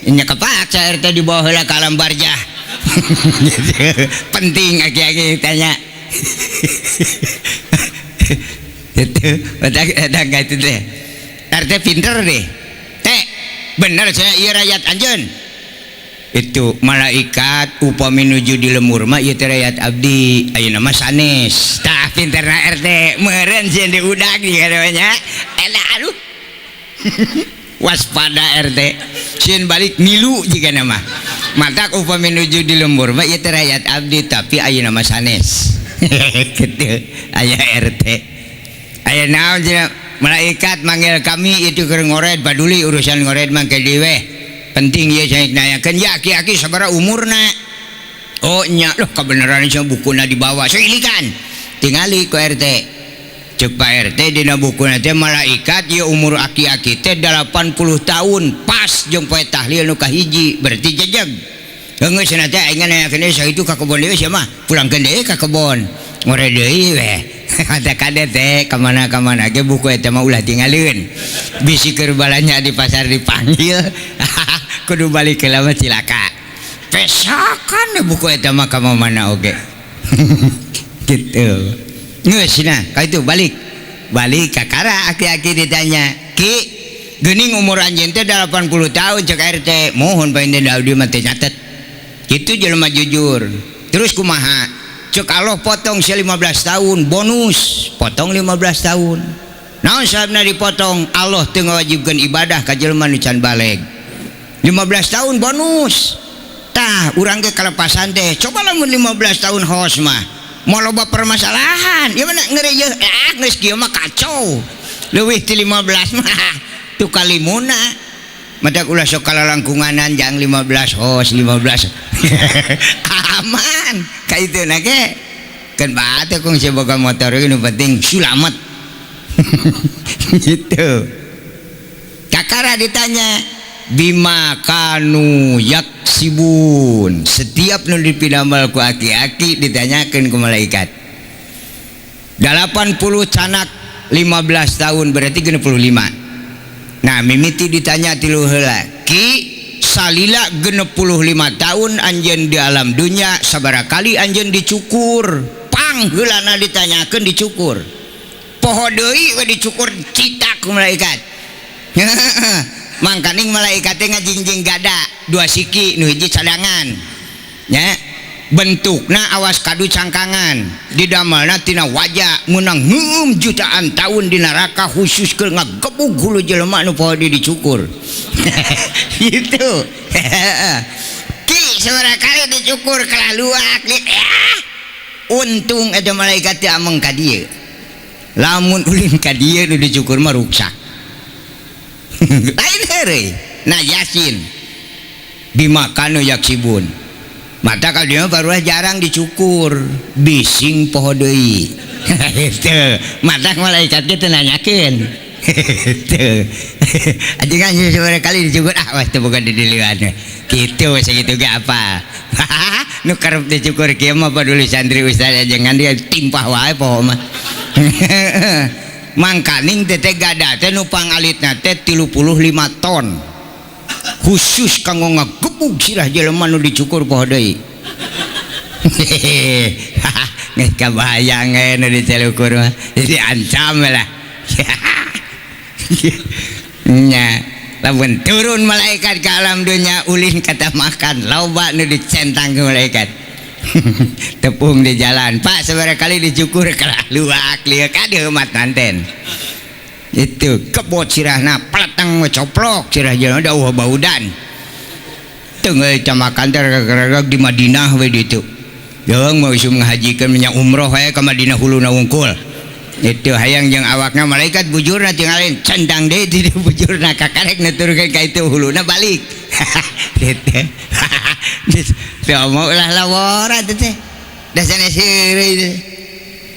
nya kepaksa RT dibawa heula ka alam barzah penting aki-aki tanya itu datang ka itu teh RT pinter deh teh bener saya ieu rakyat anjeun itu malaikat upami nuju di lemur mah ieu teh rakyat abdi ayeuna mah sanes tah pinterna RT meureun sieun diudag di kadeunya elah aduh waspada RT sieun balik milu jika nama matak upami nuju di lembur mah ieu teh rakyat abdi tapi ayeuna mah sanes kitu aya RT aya naon cenah malaikat manggil kami itu keur ngored paduli urusan ngored mah ke dieu penting ieu cenah nanyakeun ya aki-aki sabaraha umurna oh nya loh kabeneran cenah bukuna dibawa sailikan tingali ku RT cek Pak RT dina bukuna teh malaikat ieu umur aki-aki teh 80 tahun pas jeung poe tahlil nu kahiji berarti jejeg geus cenah teh aing nanyakeun saha itu ka kebon deui sia mah pulangkeun deui ka kebon ngore deui we ada kade teh ka mana ge buku eta mah ulah tingalieun bisi keur balanya di pasar dipanggil kudu balik ke lama cilaka pesakan buku eta mah ka mana oge gitu geus cenah ka itu balik ka kara aki-aki ditanya ki geuning umur anjeun teh 80 tahun cek RT mohon painten Daudi mah teh nyatet kitu jelema jujur terus kumaha cek Allah potong 15 tahun bonus potong 15 tahun naon sababna dipotong Allah teu ngawajibkeun ibadah ka jelema nu can baleg 15 tahun bonus tah urang ge kalepasan teh coba lamun 15 tahun hos mah mau loba permasalahan ya mana ngeureuy geus kieu mah kacau leuwih ti 15 mah tu kalimuna madak ulah sok kalalangkunganan jang 15 hos 15 aman ka itu na ge kan bae kong sia boga motor ge nu penting selamat gitu kakara ditanya bima kanu yaksibun setiap nu dipidamel ku aki-aki ditanyakeun ku malaikat 80 canak 15 tahun berarti 65 nah mimiti ditanya tilu heula ki salila 65 tahun anjeun di alam dunya sabaraha kali anjeun dicukur pang heulana ditanyakeun dicukur poho deui we dicukur citak ku malaikat mangkaning malaikat teh ngajingjing gada dua siki nu hiji cadangan nya bentukna awas kadu cangkangan didamelna tina wajah meunang ngeueum jutaan tahun di neraka khusus keur ngagebug hulu jelema nu poho dicukur gitu ki sabaraha kali dicukur kalaluak untung ada malaikat teh ameng ka dieu lamun ulin ka dieu nu dicukur mah ruksak lain heureuy nah Yasin bimakanu yaksibun mata ka dieu barulah jarang dicukur bising poho deui itu mata malaikat teh nanyakeun Itu aja kan seberapa kali dicukur wah itu bukan didilihan gitu segitu gak apa nu karep dicukur kieu mah peduli santri ustaz jangan dia timpah wae poho mah mangkaning teh gada teh nu pangalitna teh 35 ton khusus kanggo ngagebug sirah jelema nu dicukur poho deui geus kabayang nu dicukur mah jadi ancam lah nya lamun turun malaikat ke alam dunia ulin kata makan loba nu dicentang ke malaikat tepung di jalan pak seberapa kali dicukur kalah luak lieu kade umat nanten itu kebot sirahna peleteng coplok sirah jalan dauh baudan tengah camakan tergagak di Madinah we ditu jeung mau isum ngahajikeun nya umroh we ka Madinah huluna wungkul itu hayang jeung awakna malaikat bujurna tinggalin centang deui di bujurna kakarek nuturkeun ka itu huluna balik gitu mau ulah lawora teh dasana seureui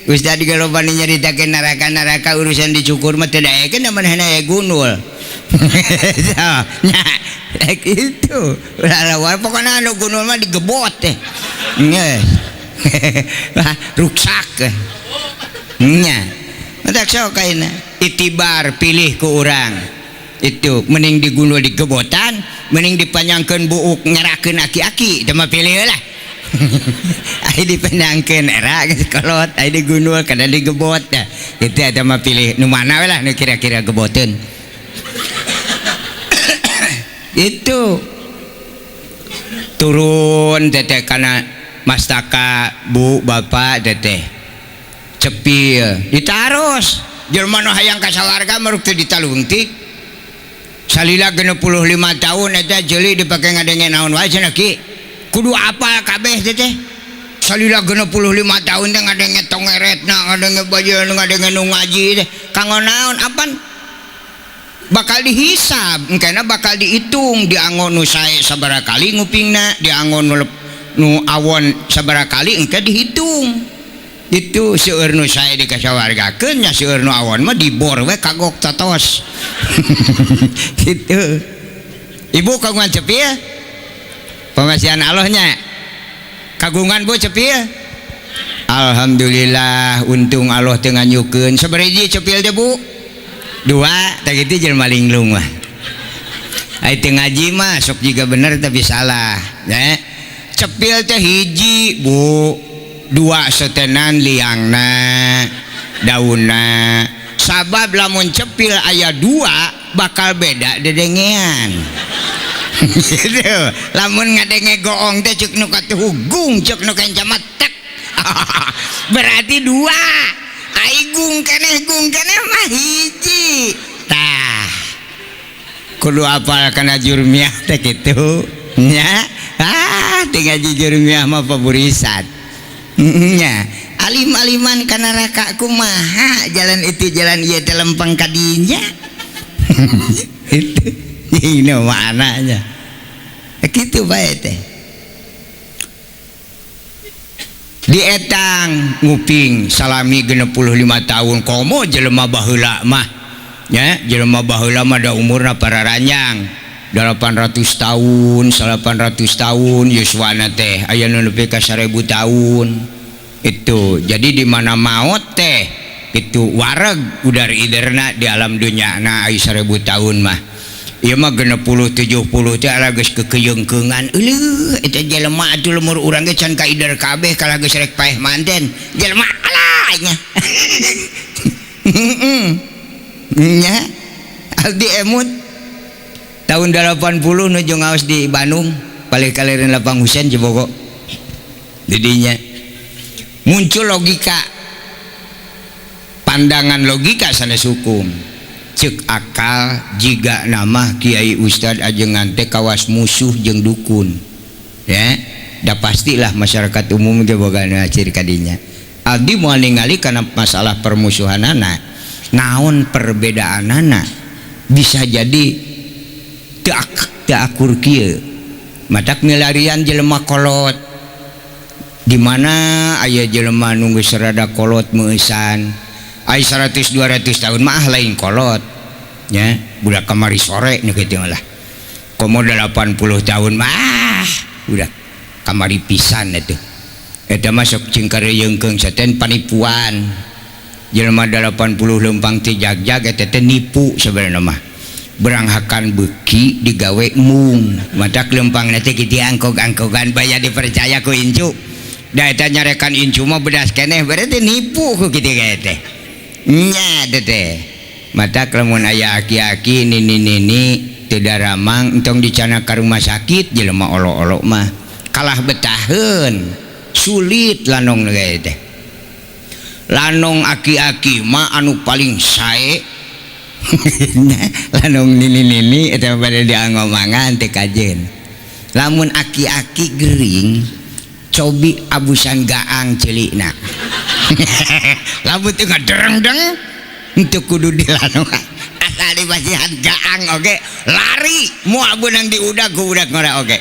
Ustaz digalobani nyaritakeun neraka urusan dicukur mah teu daekeun manehna gunul nya gitu ulah lawora pokona anu gunul mah digebot teh geus ruksak nya tak sok kaina itibar pilih ku urang itu mending digunul di gebotan mending dipanyangkeun buuk ngerakeun aki-aki teu mah pilih lah ai dipanyangkeun era geus kolot ai digunul kada digebot dah kitu eta mah pilih nu mana we lah nu kira-kira geboteun itu turun teteh kana mastaka bu bapak teteh cepil ditaros jelema nu hayang ka sawarga maruk teu ditalungtik salila 65 tahun eta jeuli dipake ngadenge naon wae cenah ki kudu apal kabeh teh salila 65 tahun teh ngadenge tongeretna ngadenge bajeun ngadenge nu ngaji teh kanggo naon apan bakal dihisab engkana bakal dihitung diangon nu sae sabaraha kali ngupingna diangon nu awon sabaraha kali engke dihitung itu seueur nu sae dikasawargakeun nya seueur nu awon mah dibor we kagok totos gitu ibu kagungan cepil pengasihan Allah nya kagungan bu cepil alhamdulillah untung Allah teu nganyukeun sabaraha cepil teh bu 2 tah kitu jelema linglung mah ai teu ngaji mah sok juga bener tapi salah ya cepil teh hiji bu 2 setenan liangna daunna sabab lamun cepil aya 2 bakal beda dedengean gitu lamun ngadenge goong teh ceuk nu katuhugung ceuk nu kencamat tek berarti 2 ai gung keneh mah hiji tah kudu apal kana jurmiah teh kitu nya tinggal jurmiah mah paburisan nya alim-aliman kana neraka kumaha jalan itu jalan ieu teh lempeng ka dinya itu ini maknanya kitu bae teh di etang nguping salami 65 tahun komo jelema baheula mah ya jelema baheula mah da umurna pararanjang 800 tahun 800 tahun yuswana teh aya nu nepi ka 1000 tahun itu jadi di mana maut teh itu wareg udar iderna di alam dunia na ai 1000 tahun mah ieu mah 60 70 teh ala geus kekeyeungkeungan euleuh eta jelema atuh lemur urang ge can ka ider kabeh kala geus rek paeh manten jelema alah nya nya abdi emut tahun 80 nuju ngaos di Bandung balik kalirin lapang Husein Cibogo didinya muncul logika pandangan logika sanes hukum cek akal jiga nama Kiai Ustad ajengan teh kawas musuh jeung dukun ya da pastilah masyarakat umum ge boga ciri kadinya abdi moal ningali kana masalah permusuhanana naon perbedaanana bisa jadi teu akur kieu matak milarian jelema kolot di mana aya jelema nu geus rada kolot meusan ai 100 200 tahun mah lain kolot ya budak kamari sore nih gitu lah komo 80 tahun mah udah kamari pisan itu masuk cingkare yeungkeung saten panipuan jelema 80 lempang ti jagjag eta teh nipu sebenarnya mah beranghakan beki digawe mung matak lempang nanti kitu angkog-angkogan bayar dipercaya ku incu da eta nyarekan incu mah bedas keneh berarti nipu ku kitu teh nya teh matak lamun aya aki-aki nini teu daramang entong dicana ka rumah sakit jelema olo-olo mah kalah betaheun sulit lanong gaya teh lanong aki-aki mah anu paling sae lanong nini eta pada diangomangan teh kajen lamun aki-aki gering cobi abusan gaang celikna lamun teu ngadereng-deng untuk kudu dilanong asal dibasihan gaang oge lari moal beunang diudag ku budak ngora oge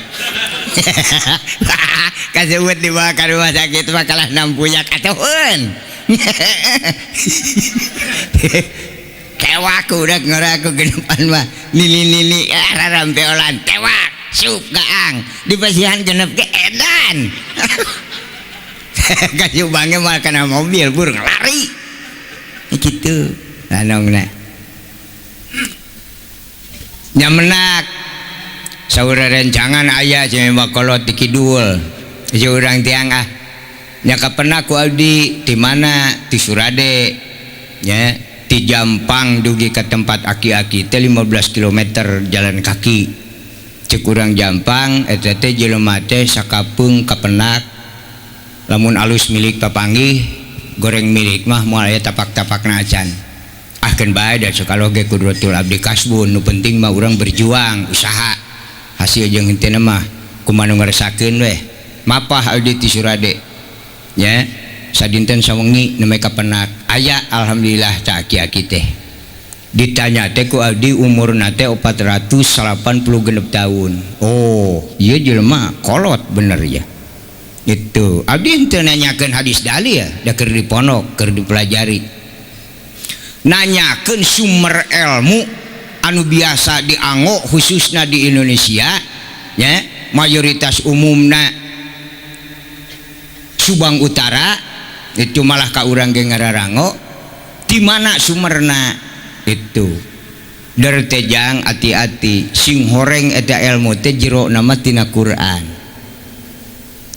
kasebut dibawa ka rumah sakit mah kalah nampuyak atuhun kewak udah ngora aku genepan mah nili rarampeolan kewak sup gaang dibasihan genep ke edan kasih bangnya malah kena mobil burung lari gitu lanongna nyamenak saura rencangan ayah cuma kolot di kidul urang tiang nyaka pernah ku abdi di mana di Surade ya di Jampang dugi ke tempat aki-aki teh 15 km jalan kaki cek urang Jampang eta teh jelema teh sakapeung kapenak lamun alus milik papanggih goreng milik mah moal aya tapak-tapakna acan ahkeun bae da sakaloge kudratul abdi kasbun nu penting mah urang berjuang usaha hasil jeung henteu mah kumaha nu ngarasakeun we mapah abdi ti Surade ya sadinten sawengi nembe kapenak aya alhamdulillah tak aki-aki teh ditanya teh ku abdi umurna teh 486 tahun oh ieu jelema kolot bener ya itu abdi henteu nanyakeun hadis dalil ya da keur dipondok keur dipelajari nanyakeun sumber ilmu anu biasa dianggo khususna di Indonesia ya mayoritas umumna Subang Utara itu malah ka urang ge ngararango di mana sumerna itu dertejang hati-hati sing horeng eta ilmu teh jero nama tina Quran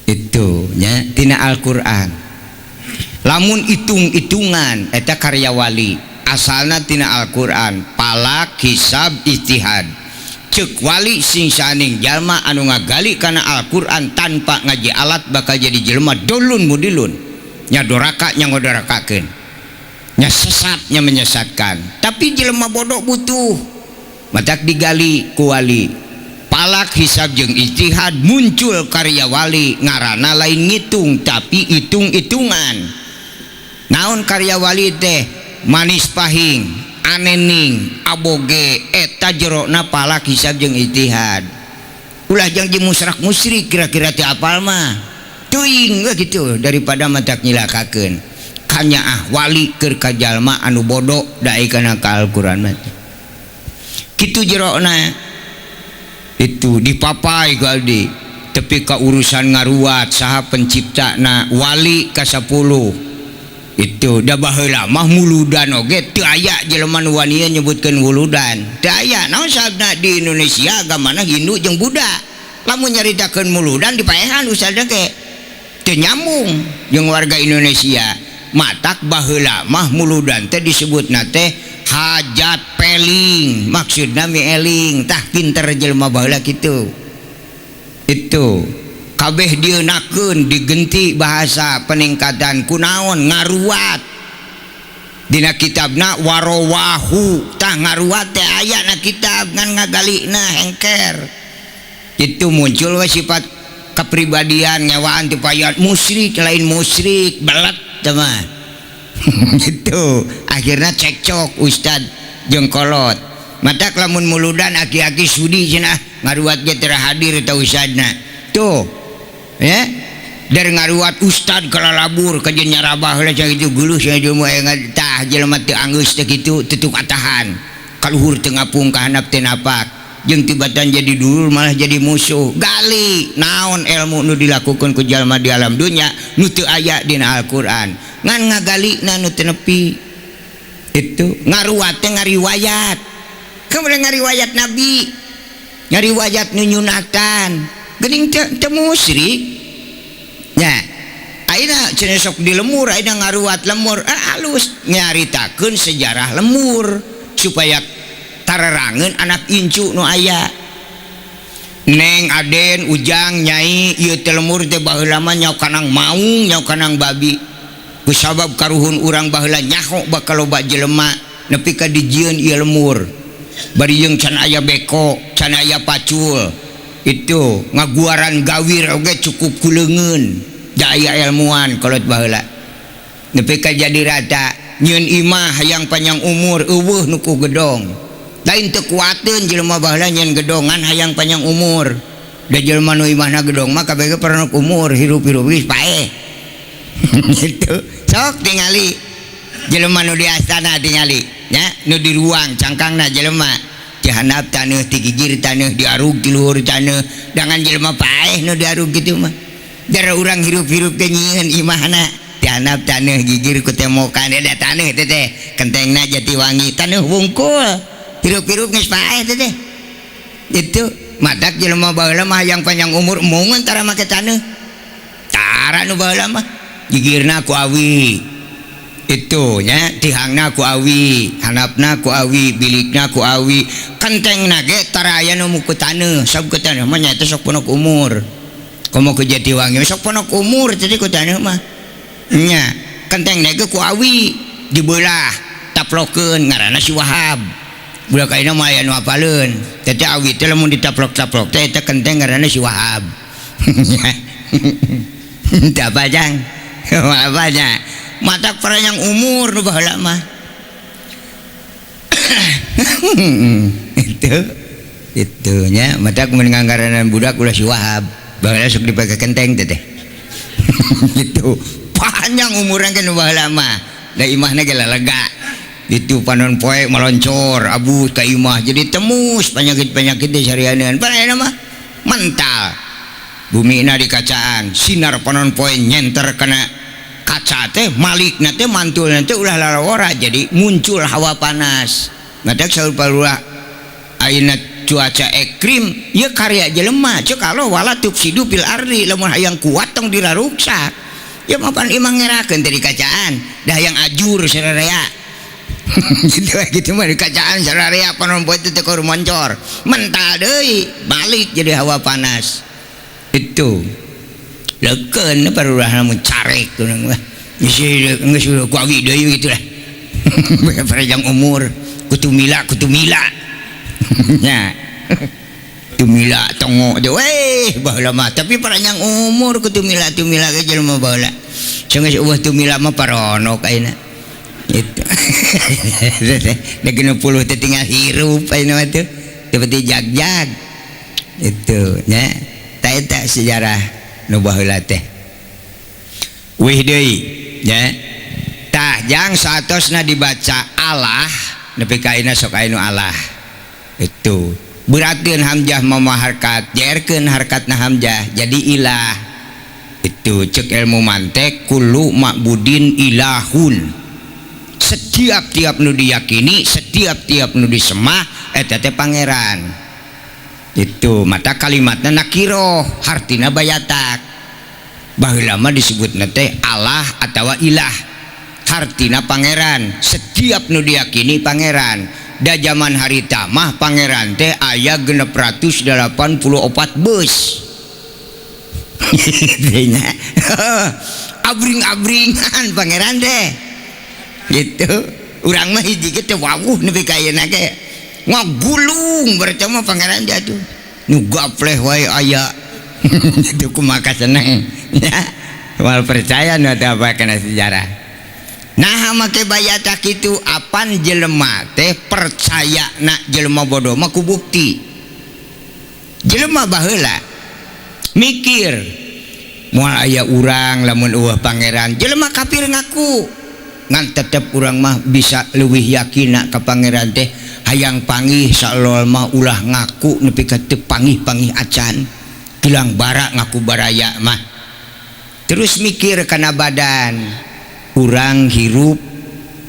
itu nya tina Al-Quran lamun hitung-hitungan eta karya wali asalna tina Al-Quran palak hisab ijtihad cek wali sing saning jalma anu ngagali kana Al-Quran tanpa ngaji alat bakal jadi jelma dolun mudilun nya doraka nya ngodorakakeun nya sesat nya menyesatkan tapi jelma bodoh butuh matak digali ku wali palak hisab jeung ijtihad muncul karya wali ngaranna lain ngitung tapi hitung-hitungan naon karya wali teh manis pahing anening aboge eta jerona palak hisab jeung ijtihad ulah jeung musrak musyrik kira-kira teh apal mah teuing gitu daripada matak nyilakakeun kanya wali keur ka jalma anu bodoh dae kana ka Al-Qur'an mah kitu jerona itu dipapai galdi tepi ka urusan ngaruat saha penciptana wali ka 10 itu da baheula mah muludan oge teu aya jelema nu wani nyebutkeun wuludan teu aya naon sabna di Indonesia agamana Hindu jeung Buddha lamun nyaritakeun muludan dipaehan usaha ge teu nyambung jeung warga Indonesia matak baheula mah muludan teh disebutna teh hajat peling maksudna mieling tah pinter jelema baheula kitu itu kabeh dieunakeun digenti bahasa peningkatan kunaon ngaruat dina kitabna warawahu tah ngaruat teh aya na kitab ngan ngagalina hengker itu muncul we sifat kepribadian nyawaan ti payat musyrik lain musyrik belet teman gitu akhirnya cekcok ustad jeung kolot matak lamun muludan aki-aki sudi cenah ngaruat ge teu hadir eta ustadna tuh ya dari ngaruat ustad kalalabur kajen nyarabah lah cak itu gulus ya cuma tah jelema teu anggeus teh kitu teu katahan kaluhur teu ngapung ka handap teh napak jeung tibatan jadi dulur malah jadi musuh. Gali naon ilmu nu dilakukeun ku jalma di alam dunya nu teu aya dina Al-Qur'an ngan ngagalina nu teu nepi. Itu ngaruat teh ngariwayat, kemudian ngariwayat nabi, ngariwayat nu nyunatan geuning teu musyrik nya. Ayeuna cenah sok di lemur, ayeuna ngaruat lemur alus nyaritakeun sejarah lemur supaya tararangeun anak incu nu aya. Neng Aden Ujang Nyai ieu teh lemur teh baheula mah nyaho kanang maung nyaho kanang babi kusabab karuhun urang baheula nyaho bakal loba jelema nepi ka dijieun ieu lemur. Bari jeung can aya beko can aya pacul itu ngaguaran gawir oge cukup kuleungeun daya ilmuwan kolot baheula nepi ka jadi rata nyieun imah hayang panjang umur eueuh nu ku gedong lain teu kuateun jelema baheula nyieun gedongan hayang panjang umur da jelema nu imahna gedong mah kabeh pernah umur hirup-hirup geus paeh gitu. Sok tingali jelema nu di astana tingali nya nu di ruang cangkangna jelema di handap taneuh ti gigir taneuh diarug di luhur taneuh dengan jelema paeh nu diarug kitu mah dara urang hirup-hirup teh nyieun imahna di handap taneuh gigir ku temokan da taneuh teh teh kentengna Jatiwangi taneuh wungkul hirup-hirup geus paeh teh teh itu madak jelema baheula mah hayang panjang umur moungan tara make taneuh tara nu baheula mah gigirna ku awi itu nya tihangna ku awi handapna ku awi bilikna ku awi kentengna ge tara aya nu muku taneuh sabab ku taneuh mah nyaeta sok ponok umur komo ke Jatiwangi sok ponok umur tadi ku taneuh mah nya kentengna ge ku awi dibelah taplokeun ngaranna si Wahab budak ayeuna mah aya nu apaleun teh awi teh lamun ditaplok-taplok teh eta kenteng ngaranna si Wahab teu apa jang apa nya matak panjang umur nu baheula mah itu nya matak mun ngangaranan budak ulah si Wahab baheula sok dipake kenteng teh gitu panjang umurna ke nu baheula mah da imahna ge lega itu panon poe meloncor abu ka imah jadi temus penyakit-penyakit teh sarianeun panena mah mental bumina di kacaan sinar panon poe nyenter kana kaca teh malikna teh mantulna teh ulah lalawara jadi muncul hawa panas ngadak saur palura ayeuna cuaca ekrim ieu karya jelema ceuk kalau wala tufsidu fil ardi lamun hayang kuat tong diraruksak ya mapan imah ngerakeun teh di kacaan dah hayang ajur sararea gitu mah di kacaan sararea panon poe teh keur moncor mental deui balik jadi hawa panas itu lekeun parurahna mun carek tunang mah geus ku awi deui kitu lah panjang umur kutu mila nya tumila tongo de weh baheula mah tapi panjang umur kutu mila ge jelema baheula geus eueuh tumila mah paronok ayeuna itu da 60 teh tinggal hirup ayeuna mah teh seperti jag-jag itu nya ta eta sejarah nu baheula teh wih deui nya tah jang saatosna dibaca Allah nepi ka ayeuna sok aya nu Allah itu beratkeun hamzah mama harkat jaerkeun harkatna hamzah jadi ilah itu cek ilmu mantek kullu ma'budin ilahun setiap-tiap nu diyakini setiap-tiap nu disembah eta teh pangeran itu mata kalimatna nakiro hartina bayatak baheula mah disebutna teh Allah atawa ilah hartina pangeran setiap nu diyakini pangeran da zaman harita mah pangeran teh aya 684 bus abring-abringan pangeran teh gitu urang mah hiji teh wawuh nepi ka ayeuna ge ngagulung berarti mah pangeran dia tuh nu gapleh wae aya itu kumaha seneng ya wal percaya nu teh apa kana sejarah. Nah make bayatak itu apan jelema teh percaya nak jelema bodoh mah ku bukti jelema baheula mikir moal aya urang lamun eueuh pangeran jelema kafir ngaku ngan tetep urang mah bisa leuwih yakin ka pangeran teh hayang panggih salol mah ulah ngaku nepi ka teu panggih-panggih acan kilang bara ngaku baraya mah terus mikir kana badan urang hirup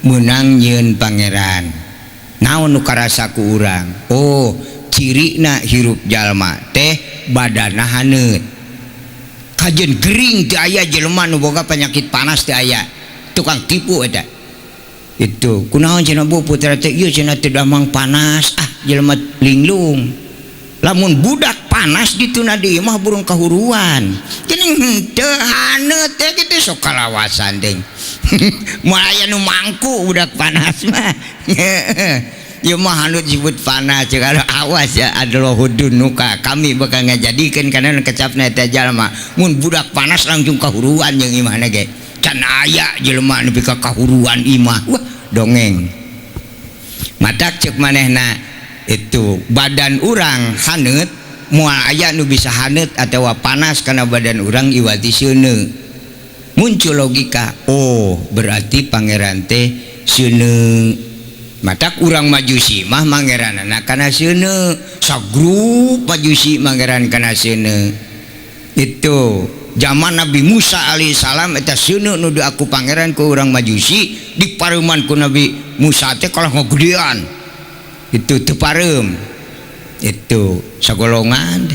menang nyieun pangeran naon nu karasa ku urang oh cirina hirup jalma teh badanna haneut kajen gering teu aya jelema nu boga penyakit panas teu aya tukang tipu eta itu kunaon cenah Bu putra teh ieu cenah teu damang panas jelema linglung lamun budak panas dituna deui mah burung kahuruan geuning teu haneut teh kitu sok kalawasan deng moal aya nu mangku budak panas mah ieu mah haneut disebut panas kalau awas ya adalah hudun nuka kami bakal ngajadikeun kana kecapna eta jalma mun budak panas langsung kahuruan jeung imahna ge can aya jelema nepi ka kahuruan imah wah dongeng matak cek manehna itu badan urang haneut moal aya nu bisa haneut atawa panas karena badan urang iwati seuneu muncul logika oh berarti pangeran teh seuneu matak urang majusi mah mangeranana kana seuneu sagrup majusi mangeran kana seuneu itu zaman Nabi Musa alaihissalam eta seuneu nu aku pangeran ku urang majusi dipareuman ku Nabi Musa teh kalah ngagedean itu teu pareum itu sagolongan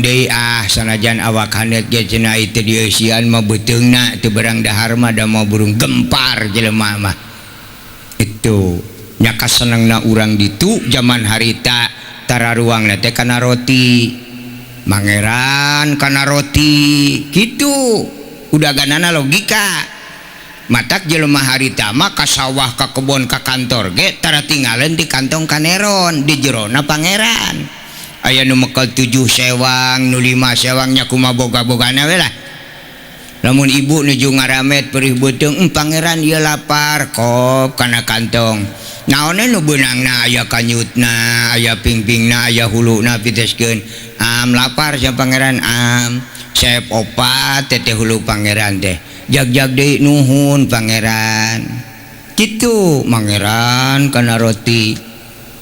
deui sanajan awak haneut ge cenah itu dieusian mah beuteungna teu barang dahar mah da mah burung gempar jelema mah itu nya kasenengna urang ditu zaman harita tararuangna teh kana roti mangeran kana roti gitu udah ganana logika matak jelema harita mah ka sawah ka kebon ka kantor ge tara tinggalin di kantong kaneron di jerona pangeran aya nu mekel 7 sewang nu 5 sewangnya kumaha boga-bogana we lah lamun ibu nuju ngaramet perih beuteung pangeran ieu lapar kop kana kantong naonnya nu beunangna aya kanyutna aya pingpingna aya huluna piteskeun lapar sia pangeran sep opat teteh hulu pangeran teh jag-jag deui nuhun pangeran kitu mangeran kana roti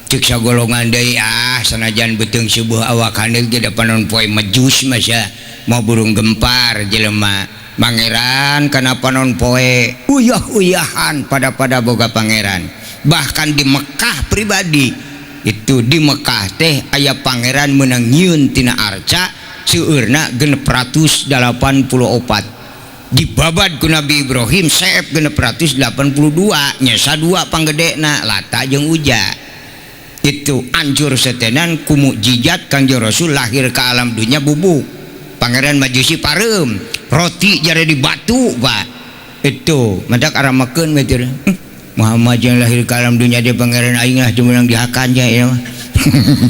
ceuk sagolongan deui sanajan beuteung subuh awak haneut ge da panon poe majus mah sia mau burung gempar jelema mangeran kana panon poe uyah-uyahan pada boga pangeran bahkan di Mekah pribadi itu di Mekah teh aya pangeran meunang nyieun tina arca seueurna 684 dibabad ku Nabi Ibrahim seep 682 nya sadua panggedena Lata jeung Uja itu anjur setenan ku mukjizat Kangjeng Rasul lahir ke alam dunia bubuk pangeran majusi pareum roti jare di batu Pak itu madak aramakeun mitir Muhammad yang lahir ke alam dunia dia pangeran aing lah cuma yang dihakan ya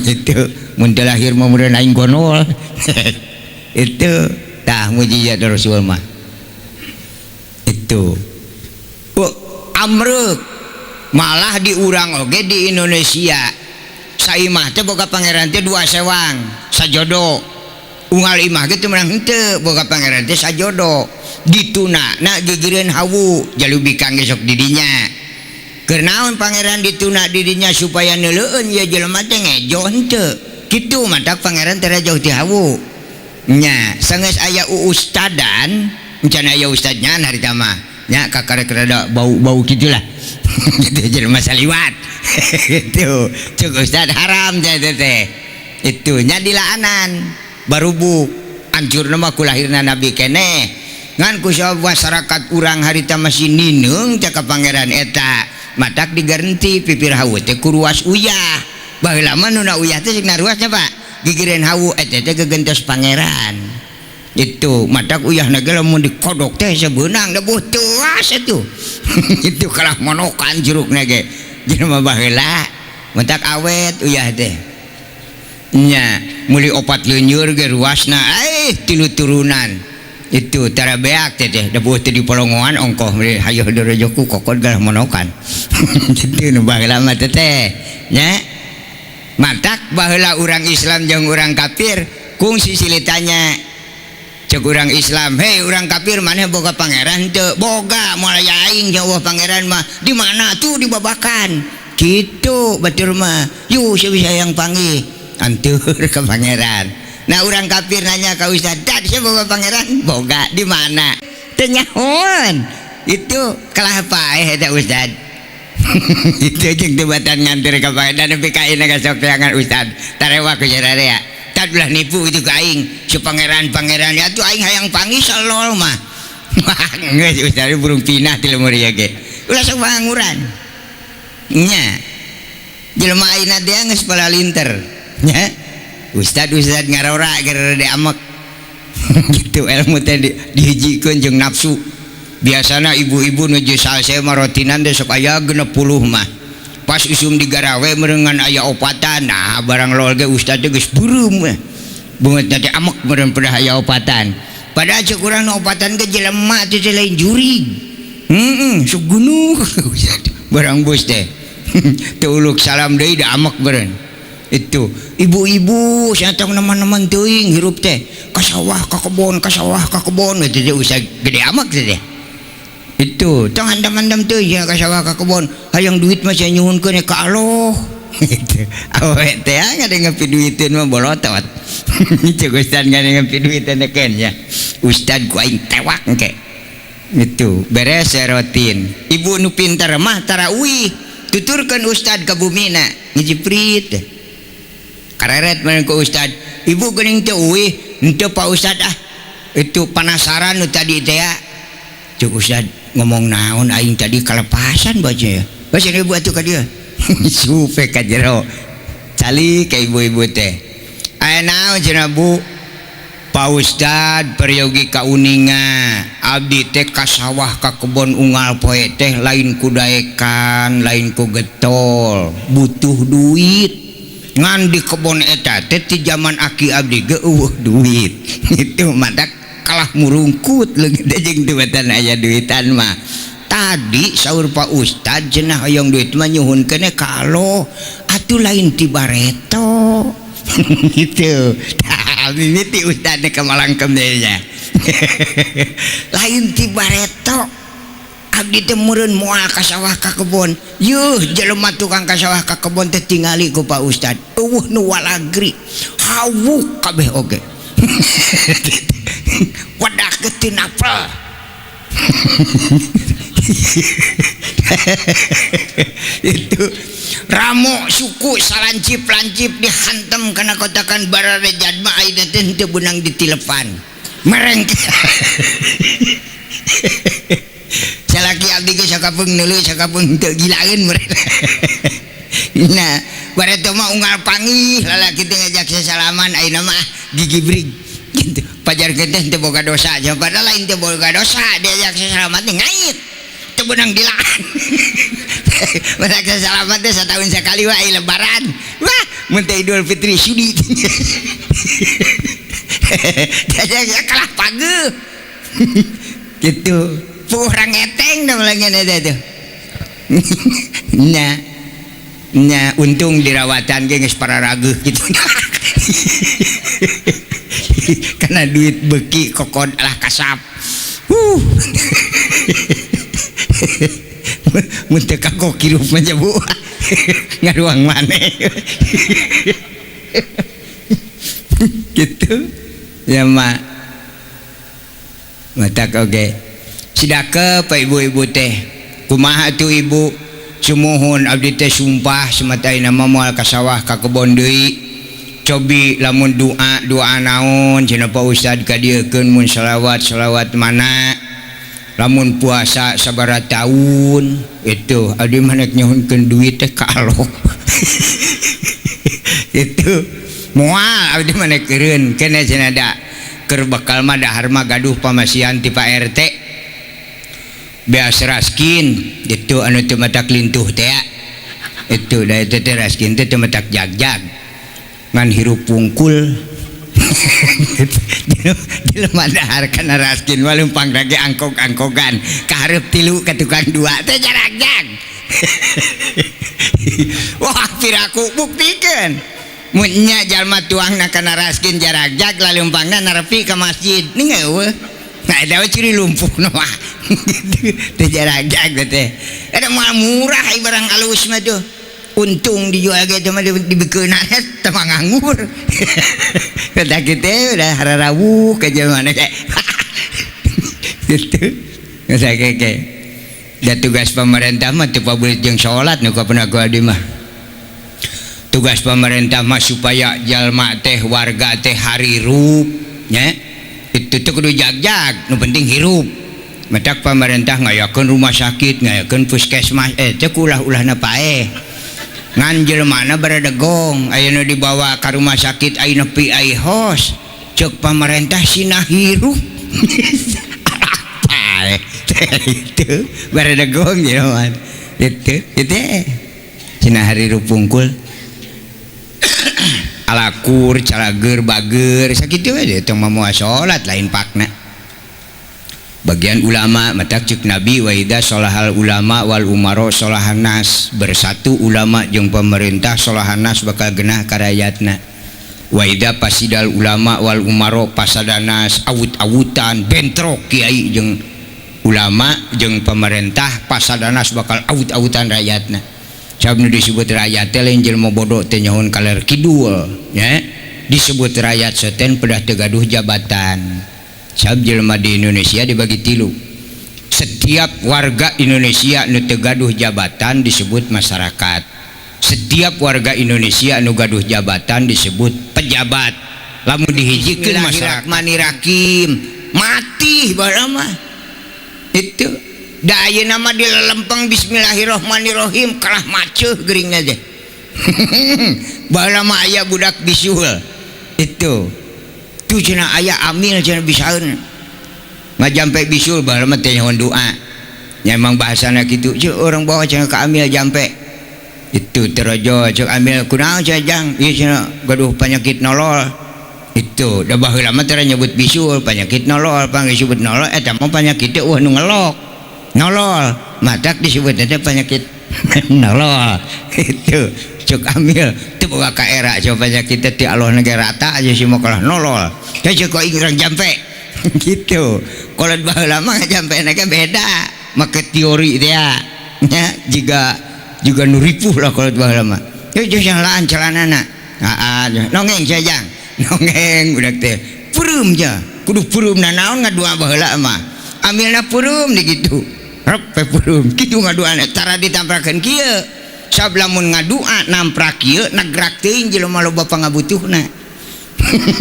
itu mun teu lahir mah mureun aing gonol itu tah mujizat Rasul mah itu amruk malah diurang oge di Indonesia saimah teh boga pangeran teh 2 sewang sajodo unggal imah gitu menang henteu boga pangeran teh sajodo ditunana gegereun hawu jalubi kangge sok didinya keur naon pangeran dituna didinya supaya neuleueun ya jelema teh ngejo henteu kitu matak pangeran teh jauh ti hawu nya sanes aya ustadan encan aya ustadnya harita mah nya kakarek rada bau-bau kitu lah gitu jelema saliwat itu cuk ustad haram teh itu nya dilaanan barubuk anjurna mah ku lahirna nabi keneh ngan ku masyarakat urang harita masih nineung cak ka pangeran eta matak diganti pipir hawu teh ku ruas uyah baheula mah nu uyah teh signa ruasnya Pak gigireun hawu eta teh gegentos pangeran itu matak uyahna ge lamun dikodok teh sebeunang da buh tuas atuh itu kalah monokan jerukna ge jelema baheula matak awet uyah teh nya muli opat leunyeur ge ruasna 3 turunan itu tara beak teh da buh teh dipolongoan ongkoh hayeuh dorojoku kokod galah monokan kitu nu baheula mah teh nya matak baheula urang Islam jeung urang kafir kungsi silitanya cek urang Islam, hei urang kafir maneh boga pangeran teu? Boga, mulai aing jauh pangeran mah di mana tuh di babakan gitu batur mah yu bisa yang panggil antur ke pangeran. Nah urang kafir nanya ke ustad, "Dad, saya boga pangeran?" "Boga, di mana?" "Teu nyahoan." Itu kalah paeh eta ustad. Itu jeung debatan nganter ka pangeran nepi ka ayeuna gasok teangan ustad. Tarewa ku jararea. Tad ulah nipu itu ke aing, si pangeran ya tuh aing hayang panggil salol mah. Geus ustad burung pinah ti lemur ieu ge. Ulah sok panguran. Nya. Jelema ayeuna teh geus palalinter. Nya. Ustad ngarora gara de amek. Gitu ilmu teh dihijikeun jeung nafsu. Biasana ibu-ibu nuju salse marotinan teh sok aya 60 mah. Pas usum digarawe merengan aya opatan. Nah barang lol ge ustad teh geus beureum we. Beungeut teh amek meureun pedah aya opatan. Padahal cek urang nu opatan ge jelema teh lain jurig. Sok gunung. Barang bos teh. Teu uluk salam deui da amek meureun. Itu ibu-ibu satong neman-neman teuing hirup teh ka sawah ka kebon itu teh usah gede amak teh. Itu tong handam-handam teuing ya ka sawah ka kebon hayang duit mah sia nyuhunkeun ka Allah. Gitu. Awe teh ngadengepi duiteun mah bolotot. Cek ustad ngadengepi duiteun ken ya. Ustad ku aing tewak engke. Itu beres rutin. Ibu nu pinter mah tarawih tuturkeun ustad ka bumina ngijiprit. Kareret mana ke ustad, ibu gening teh uih, ente pak ustad itu penasaran nu tadi teh ya. Cuk ustad ngomong naon aing tadi kelepasan baca ya. Baca ibu atuh ka dieu. Supe ka jero. Cali ka ibu-ibu teh. Aya naon cenah Bu? Pak ustad peryogi ka uninga. Abdi teh ka sawah ka kebon unggal poe teh lain ku daekan, lain ku getol, butuh duit. Ngan di kebon eta teh ti zaman aki abdi ge duit. Itu madak kalah murungkut leungit jeung duitan aya duitan mah. Tadi saur Pak Ustad cenah hoyong duit mah nyuhunkeun ka Allah atuh lain ti bareto. Gitu. Ini ti Ustad ke Malangkem deui nya. Lain ti bareto. Abdi teh meureun moal ka sawah ka kebon. Yuh jelema tukang ka sawah ka kebon teh tingali ku Pak Ustad. Eueuh nu walagri. Hawuk kabeh oge. Wadah geutin apel. Itu ramo suku salancip-lancip dihantem kana kotakan bararejad mah ayeuna teh teu beunang ditilepan. Mereng. Salaki abdi ge sakapeung neuleuh sakapeung teu gilaeun mereka. Nah, bareto mah unggal panggih lalaki teh ngajak sasalaman ayeuna mah gigibrig. Gitu. Pajar teh teu boga dosa, jeung padahal lain teu boga dosa, diajak sasalaman teh ngait. Teu beunang dilaan. Barak sasalaman teh satahun sakali wae lebaran. Wah, mun teh Idul Fitri sudi. Diajak kalah pageuh. Gitu. Purang eteng dah melanggan ada tu. Nya untung dirawatan ge geus pararaguh gitu. Karena duit beki kokod lah kasap. Mun teu kagok kirup mah Bu. Ngaruang maneh. Gitu. Ya mah. Matak oge. Sidake Pak ibu-ibu teh kumaha tuh ibu sumuhun abdi teh sumpah semataina mah moal ka sawah ka kebon deui cobi lamun doa naon cenah Pak Ustad ka dieukeun mun selawat mana lamun puasa sabaraha taun itu abdi manek nyohonkeun duit teh ka Allah. Itu moal abdi manek keureun keneh cenah da keur bakal mah dahar mah gaduh pamasian ti Pak RT beas raskin itu anu teu matak lintuh teh itu da teh raskin teh teu matak jagjag ngan hirup pungkul. Jelema dahar kana raskin waleumpang dage angkog-angkogan kahareup tilu ka tukang dua teh jaragjag. Wah piraku buktikeun munnya jalma tuangna kana raskin jarak jak lalumpangna narepi ka masjid ning eueuh nah ada ciri lumpuh mah teh jarak jak teh ada mah murah barang alus mah tuh untung dijual ge teh mah dibikeuna teh mah nganggur kata kita udah hararawuh ka jaman teh gitu ngasa keke da tugas pemerintah mah teu pabelit jeung salat nu ka penaga di mah tugas pemerintah mah supaya jalma teh warga teh harirup nya itu teh kudu jag-jag nu penting hirup matak pemerintah ngayakeun rumah sakit ngayakeun puskesmas teh ulah-ulahna paeh ngan jelmana baradegong ayeuna dibawa ka rumah sakit aya nepi aya hos ceuk pemerintah sina hirup apa itu baradegong jelema itu sina harirup pungkul alakur calager bager sakitu we tong mamoal salat lain pakna bagian ulama matak cek nabi wa idza sholahal ulama wal umaro sholahan nas bersatu ulama jeung pemerintah sholahan nas bakal genah ka rakyatna wa idza pasidal ulama wal umaro pasadanas awut-awutan bentrok kiai jeung ulama jeung pemerintah pasadanas bakal awut-awutan rakyatna sabnu disebut rakyat teh lain jelema bodoh teh nyahoon kaler kidul nya disebut rakyat seten pedah teu gaduh jabatan sab jelema di Indonesia dibagi tilu setiap warga Indonesia nu teu gaduh jabatan disebut masyarakat setiap warga Indonesia nu gaduh jabatan disebut pejabat lamun dihijikeun masyarakat manirakim mati bae mah itu da ayeuna mah dilelempeng bismillahirrahmanirrahim kalah maceuh geuring aja baheula mah aya budak bisul itu tuh cenah aya amil cenah bisaeun ngajampe bisul baheula mah teh nyahoon doa nya emang bahasana kitu ceuk urang bawa cenah ka amil jampe itu terojo ceuk amil kunaon cenah jang ieu cenah gaduh penyakit nolol itu da baheula mah teh nyebut bisul penyakit nolol panggil disebut nolol eta mah penyakit teh nu ngelok nolol matak disebut ada penyakit nolol itu cuk amil itu bawa ka era coba penyakit ti Allah negara rata aja sih mau kalah nolol ya cuk kok ingurang jampe gitu kalau baheula mah jampe na beda make teori dia nya juga nuripuh lah kalau baheula mah ya jangan laan celanana nongeng sajang nongeng budak teh pureum ja kudu pureumna naon ngadua baheula mah amilna pureum dikitu rep pureum kitu ngaduana tara ditamprakeun kieu sablamun ngadua namprak kieu nagrak teuing jelema loba pangabutuhna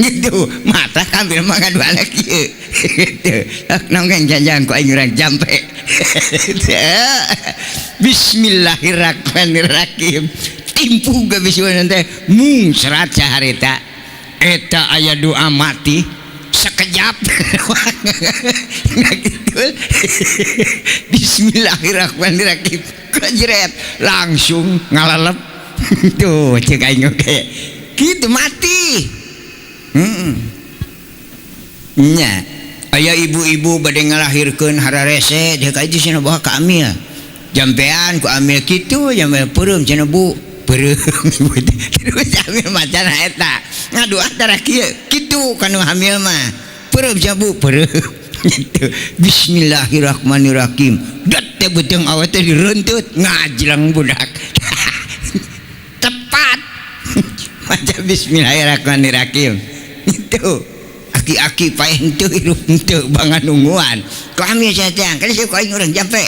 gitu mata ambil mah ngaduana kieu gitu nongeng janjang ku aing urang jampe bismillahirrahmanirrahim timpu ge bisueun teh mung serat saharita eta aya doa mati sekejap gitu bismillahirrahmanirrahim kejeret langsung ngalalep tuh cek aing oke gitu mati nya aya ibu-ibu bade ngalahirkeun hararese deuk itu cenah bawa ka amil jampean ku amil kitu jampe peureum cenah bu peureum terus amil macan eta ngadu antara kieu kitu kanu hamil mah peureum jabu peureum gitu bismillahirrahmanirrahim dat teh beuteung awet teh direunteut ngajlang budak tepat maca bismillahirrahmanirrahim itu aki-aki paeh henteu hirup henteu bangan nungguan kami saja kan saya kau orang jampe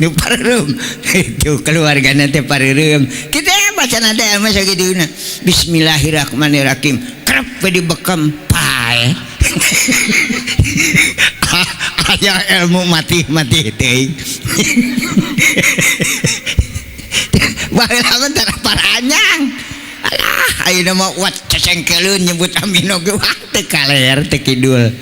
nu pareureum itu keluargana teh pareureum kita baca nada masa kideuna bismillahirrahmanirrahim krep dibekam pae aya ilmu mati teuing baheula mah tara paranyang alah ayeuna mah wat cecengkeulun nyebut amino ge wah teu kaler teu kidul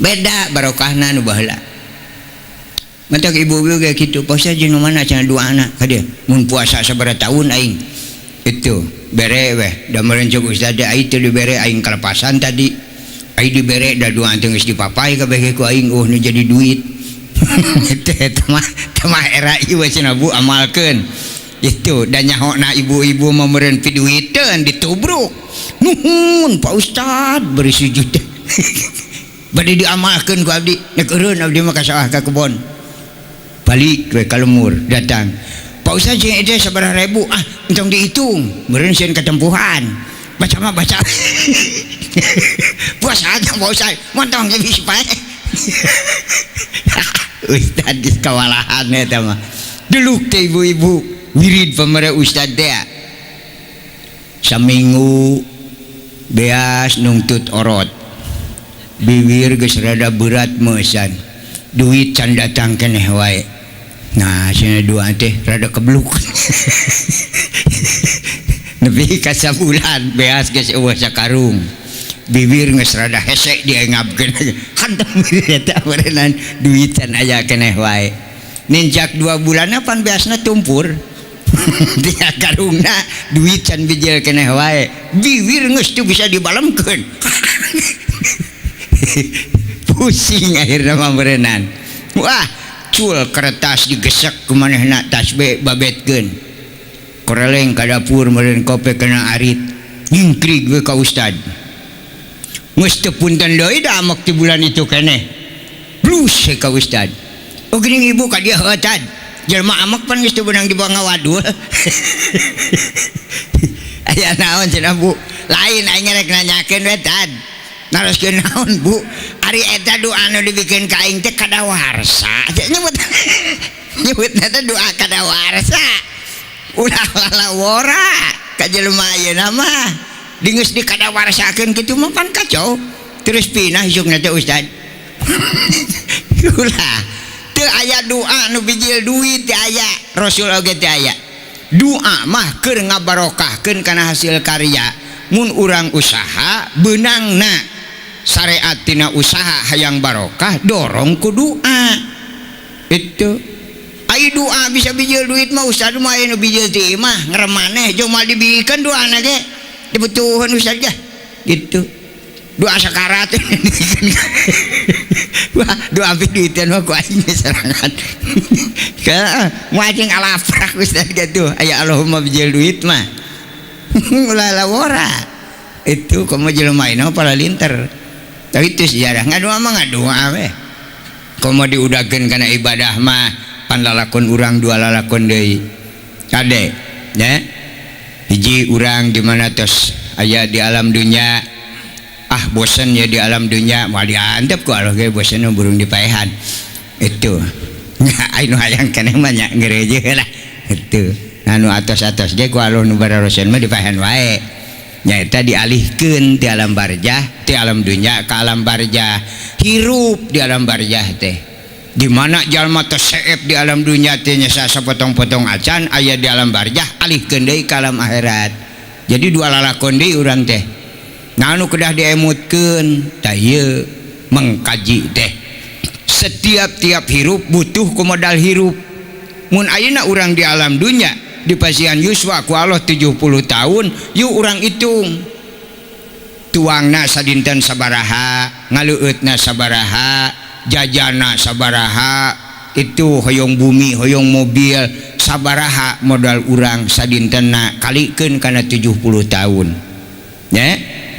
beda barokahna nu baheula mantak ibu-ibu kayak gitu puasa jeung mana cenah dua anak ka dieu mun puasa sabaraha tahun aing itu bere weh da merencok ustaz aing teu dibere aing kalepasan tadi aing dibere da dua teu geus dipapai kabeh ku aing nu jadi duit Temah era ieu cenah Bu amalkeun itu dan nyahona ibu-ibu memberen piduiteun ditubruk nuhun Pak Ustad beri sujud bade diamalkeun ku abdi nek eureun abdi mah kasaah ka kebon balik we ka lemur datang Pak Ustad jeung ide sabaraha ribu entong dihitung meureun sieun katempuhan baca mah baca puasa aja Pak Ustad montong ge bisi pae Ustad geus kawalahan eta mah deluk teh ibu-ibu wirid pamere Ustad teh saminggu beas nungtut orot bibir geus rada berat meusan duit can datang keneh wae nah cenah dua teh rada kebluk nepi ka sabulan beas geus eueuh sakarung bibir geus rada hese diengapkeun hantam eta berenang duit can aya keneh wae ninjak 2 bulan pan beasna tumpur dia karungna duit can bijil keneh wae bibir geus teu bisa dibalemkeun pusing akhirna mah berenang wah cul kertas digesek kumanehna tasbih babetkeun koreleng ka dapur meureun kope kena arit ngingkrig we ka Ustad geus teu punten deui da amek ti bulan itu keneh blus ka Ustad oh geuning ibu ka dieu heutan jelema amek pan geus teu beunang dibawa ngawadul aya naon cenah Bu lain aing rek nanyakeun we tad naroskeun naon Bu ari eta doa anu dibikeun ka aing teh kadawarsa nyebutna teh doa kadawarsa ulah lalawora ka jelema ayeuna mah dingeus dikadawarsakeun kitu mah pan kacau terus pinah isukna teh Ustad ulah teu aya doa nu bijil duit teh aya Rasul oge teh aya doa mah keur ngabarokahkeun kana hasil karya mun urang usaha beunangna syariat tina usaha hayang barokah dorong ku doa itu ai doa bisa bijil duit mah Ustad mah aya nu bijil teh mah ngremaneh jeung mal dibikeun doana ge dibutuhan Ustad ya gitu doa sakarat wah doa piduitan mah ku aing serangan ka moal jeung alafrak Ustad gitu aya Allahumma bijil duit mah ulah lawora itu komo jelema ieu pala linter tapi itu sejarah ngadoa mah ngadoa we komo diudageun kana ibadah mah pan lalakon urang dua lalakon deui kade nya hiji urang di mana tos aya di alam dunya bosan ya di alam dunya mau diantep ku Allah ge bosan burung dipaehan itu anu hayang keneh mah nya gereje lah itu anu atos-atos ge ku Allah nu bararosan mah dipaehan wae nyaeta dialihkeun ti alam barzah ti alam dunya ka alam barzah hirup di alam barzah teh di mana jalma teh seep di alam dunya teh nya sapotong-potong acan aya di alam barzah alihkeun deui ka alam akhirat jadi dua lalakon deui urang teh nah anu kedah diemutkeun tah ieu mengkaji teh setiap hirup butuh ku modal hirup mun ayeuna urang di alam dunya di pasian yuswa ku Allah 70 tahun yuk urang hitung tuangna sadinten sabaraha ngaleueutna sabaraha jajana sabaraha itu hoyong bumi hoyong mobil sabaraha modal urang sadintenna kalikeun kana 70 tahun ya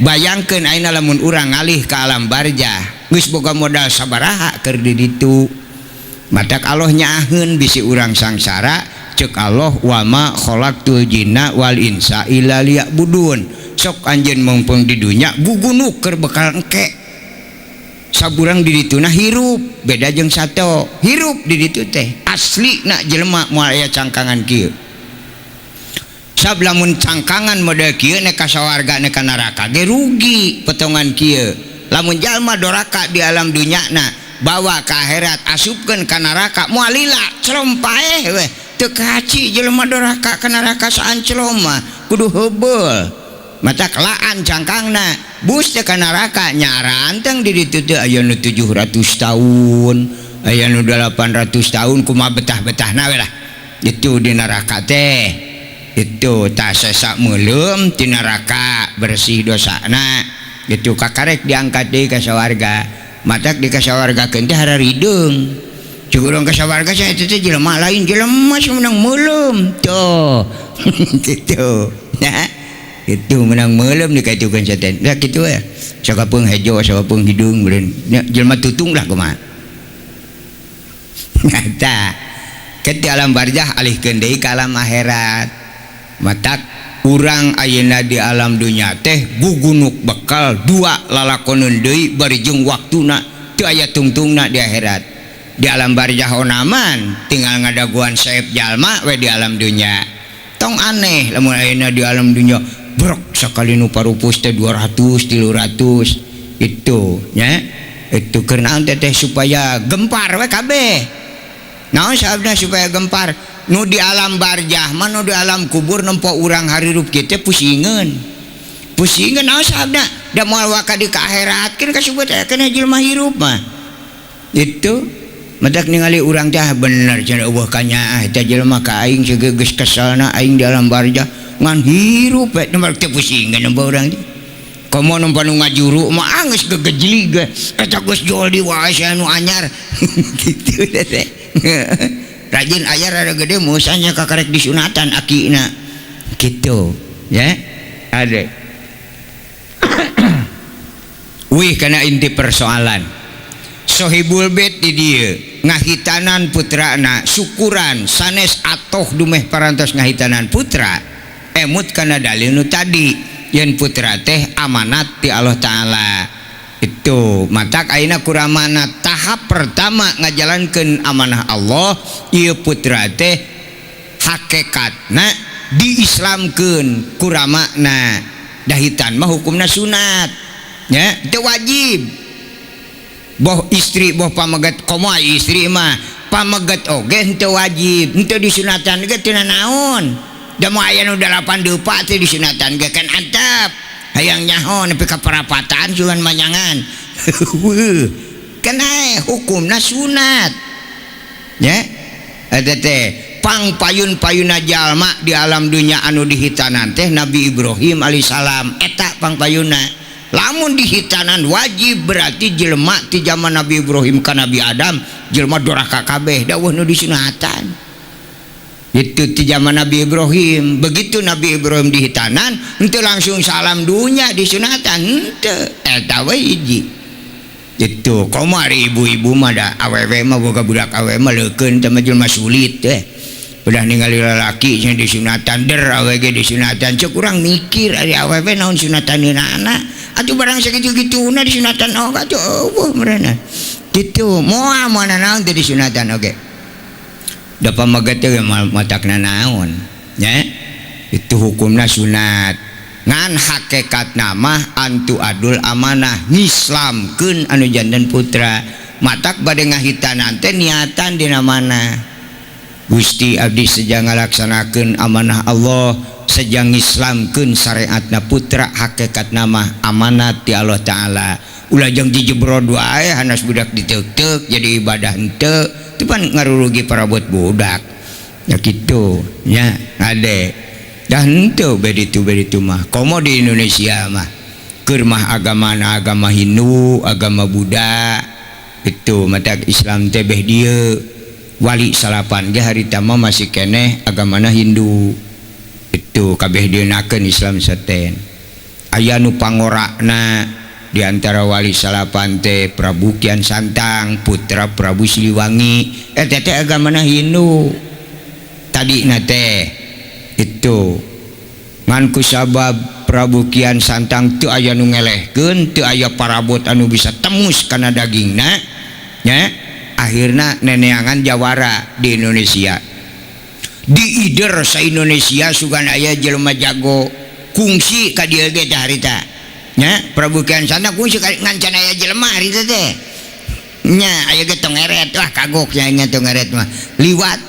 bayangkeun ayeuna lamun urang ngalih ka alam barzah geus boga modal sabaraha keur di ditu matak Allah nyaaheun bisi urang sangsara cek Allah wa ma khalaqtul jinna wal insa illa liya'budun sok anjeun mumpung di dunya gugunuk keur bekal engke saburang di dituna hirup beda jeung sato hirup di ditu teh aslina jelema moal aya cangkangan kieu sablamun cangkangan model kieu nek ka sawarga nek ka neraka ge rugi potongan kieu lamun jalma doraka di alam dunyana bawa ka akhirat asupkeun ka neraka moal lila celom paeh we teu kaci jelema doraka ka neraka saanclom mah kudu heubeul mata kelaan cangkangna bus teh ka neraka nyaranteng di ditu teh aya nu 700 tahun aya nu 800 tahun kumaha betah-betahna we lah itu di neraka teh itu tak sesak meulem ti neraka bersih dosana itu kakarek diangkat deui ka sawarga matak di ka sawargakeun teh hararideung cukup orang kasawarga saya itu jelema lain jelema menang meulem tuh gitu nah itu menang meulem dikaitukan setan dah gitu ya sakapung hejo sakapung hidung beureun jelema tutung lah kumaha nyata ke alam barzah alihkeun deui ka alam akhirat matak urang ayeuna di alam dunya teh gugunuk bekal dua lalakoneun deui bari jeung waktuna teu aya tungtungna di akhirat di alam barzah onaman tinggal ngadaguan saeb jalma we di alam dunya tong aneh lamun ayeuna di alam dunya brok sakali nu parupus teh 200 300 itu nya itu keur naon teh supaya gempar we kabeh naon sabda supaya gempar nu di alam barzah mah nu di alam kubur nempo urang harirup kieu teh pusingeun naon sabda da moal waka di akhiratkeun kasebut aya kana jelema hirup mah itu madak ningali urang teh bener cenah eueuh kanya eta jelema ka aing geus kesalna aing di alam barzah ngan hirup we nembe teu pusingeun nembe urang teh komo nu panu ngajuru mah geus gegejlig eta geus joli wae anu anyar kitu teh rajin ayar ada gede musanya kakarek disunatan akina gitu ya ada wih kana inti persoalan sohibul bait di dieu ngahitanan putrana syukuran sanes atoh dumeh parantos ngahitanan putra emut kana dalil nu tadi yen putra teh amanat ti Allah taala itu matak ayeuna kuramana tahap pertama ngajalankeun amanah Allah ieu putra teh hakikatna diislamkeun kuramana dahitan mah hukumna sunat nya teu wajib boh istri boh pamegat komo istri mah pamegat oge teu wajib teu disunatan ge teu naon da moal aya nu 8 deupa teh disunatan ge kan antep hayang nyaho nepi ka perapatan cuman manyangan kena hukumna sunat ya eta teh pangpayun-payunna jalma di alam dunya anu dihitanan teh Nabi Ibrahim alaihissalam eta pangpayunna lamun dihitanan wajib berarti jelema ti zaman Nabi Ibrahim ka Nabi Adam jelema doraka kabeh dawuh nu disunatan itu di zaman Nabi Ibrahim begitu Nabi Ibrahim dihitanan ente langsung salam dunya disunatan ente eta we hiji itu komari ibu-ibu mah da awewe mah boga budak awewe mah leukeun teh mah jelema sulit teh udah ningali lalaki cenah disunatan der awewe ge disunatan cek urang mikir ari awewe naon sunataneuna anak atuh barang sakitu-kituna disunatan oge atuh eueuh meureunan kitu moal moal naon teh disunatan oge da pamagat teh matakna naon nya itu hukumna sunat ngan hakikatna mah antu adul amanah ngislamkeun anu janten putra matak bade ngahitanan teh niatan dina mana Gusti abdi sedang ngalaksanakeun amanah Allah sedang ngislamkeun syariatna putra hakikatna mah amanat ti Allah taala ulah jeung dijebrod wae hanas budak diteuk-teuk jadi ibadah henteu itu pan ngarurugi parabot budak ya gitu ya ade dah henteu beditu mah komo di Indonesia mah keur mah agamana agama Hindu agama Buddha itu mata Islam teh beh dieu wali salapan ge harita mah masih keneh agamana Hindu itu kabeh deunakeun Islam saten aya nu pangorakna di antara wali salapan teh Prabu Kian Santang putra Prabu Siliwangi eta teh agamana Hindu tadi teh itu ngan kusabab Prabu Kian Santang teu aya nu ngelehkeun teu aya parabot anu bisa tembus kana dagingna nya akhirna neneangan jawara di Indonesia di ider sa Indonesia sugan aya jelema jago kungsi ka dieu ge teh harita nya Prabu Kian Santang kungsi ngancan aya jelema harita teh nya aya ge tongeret wah kagok nya tongeret mah liwat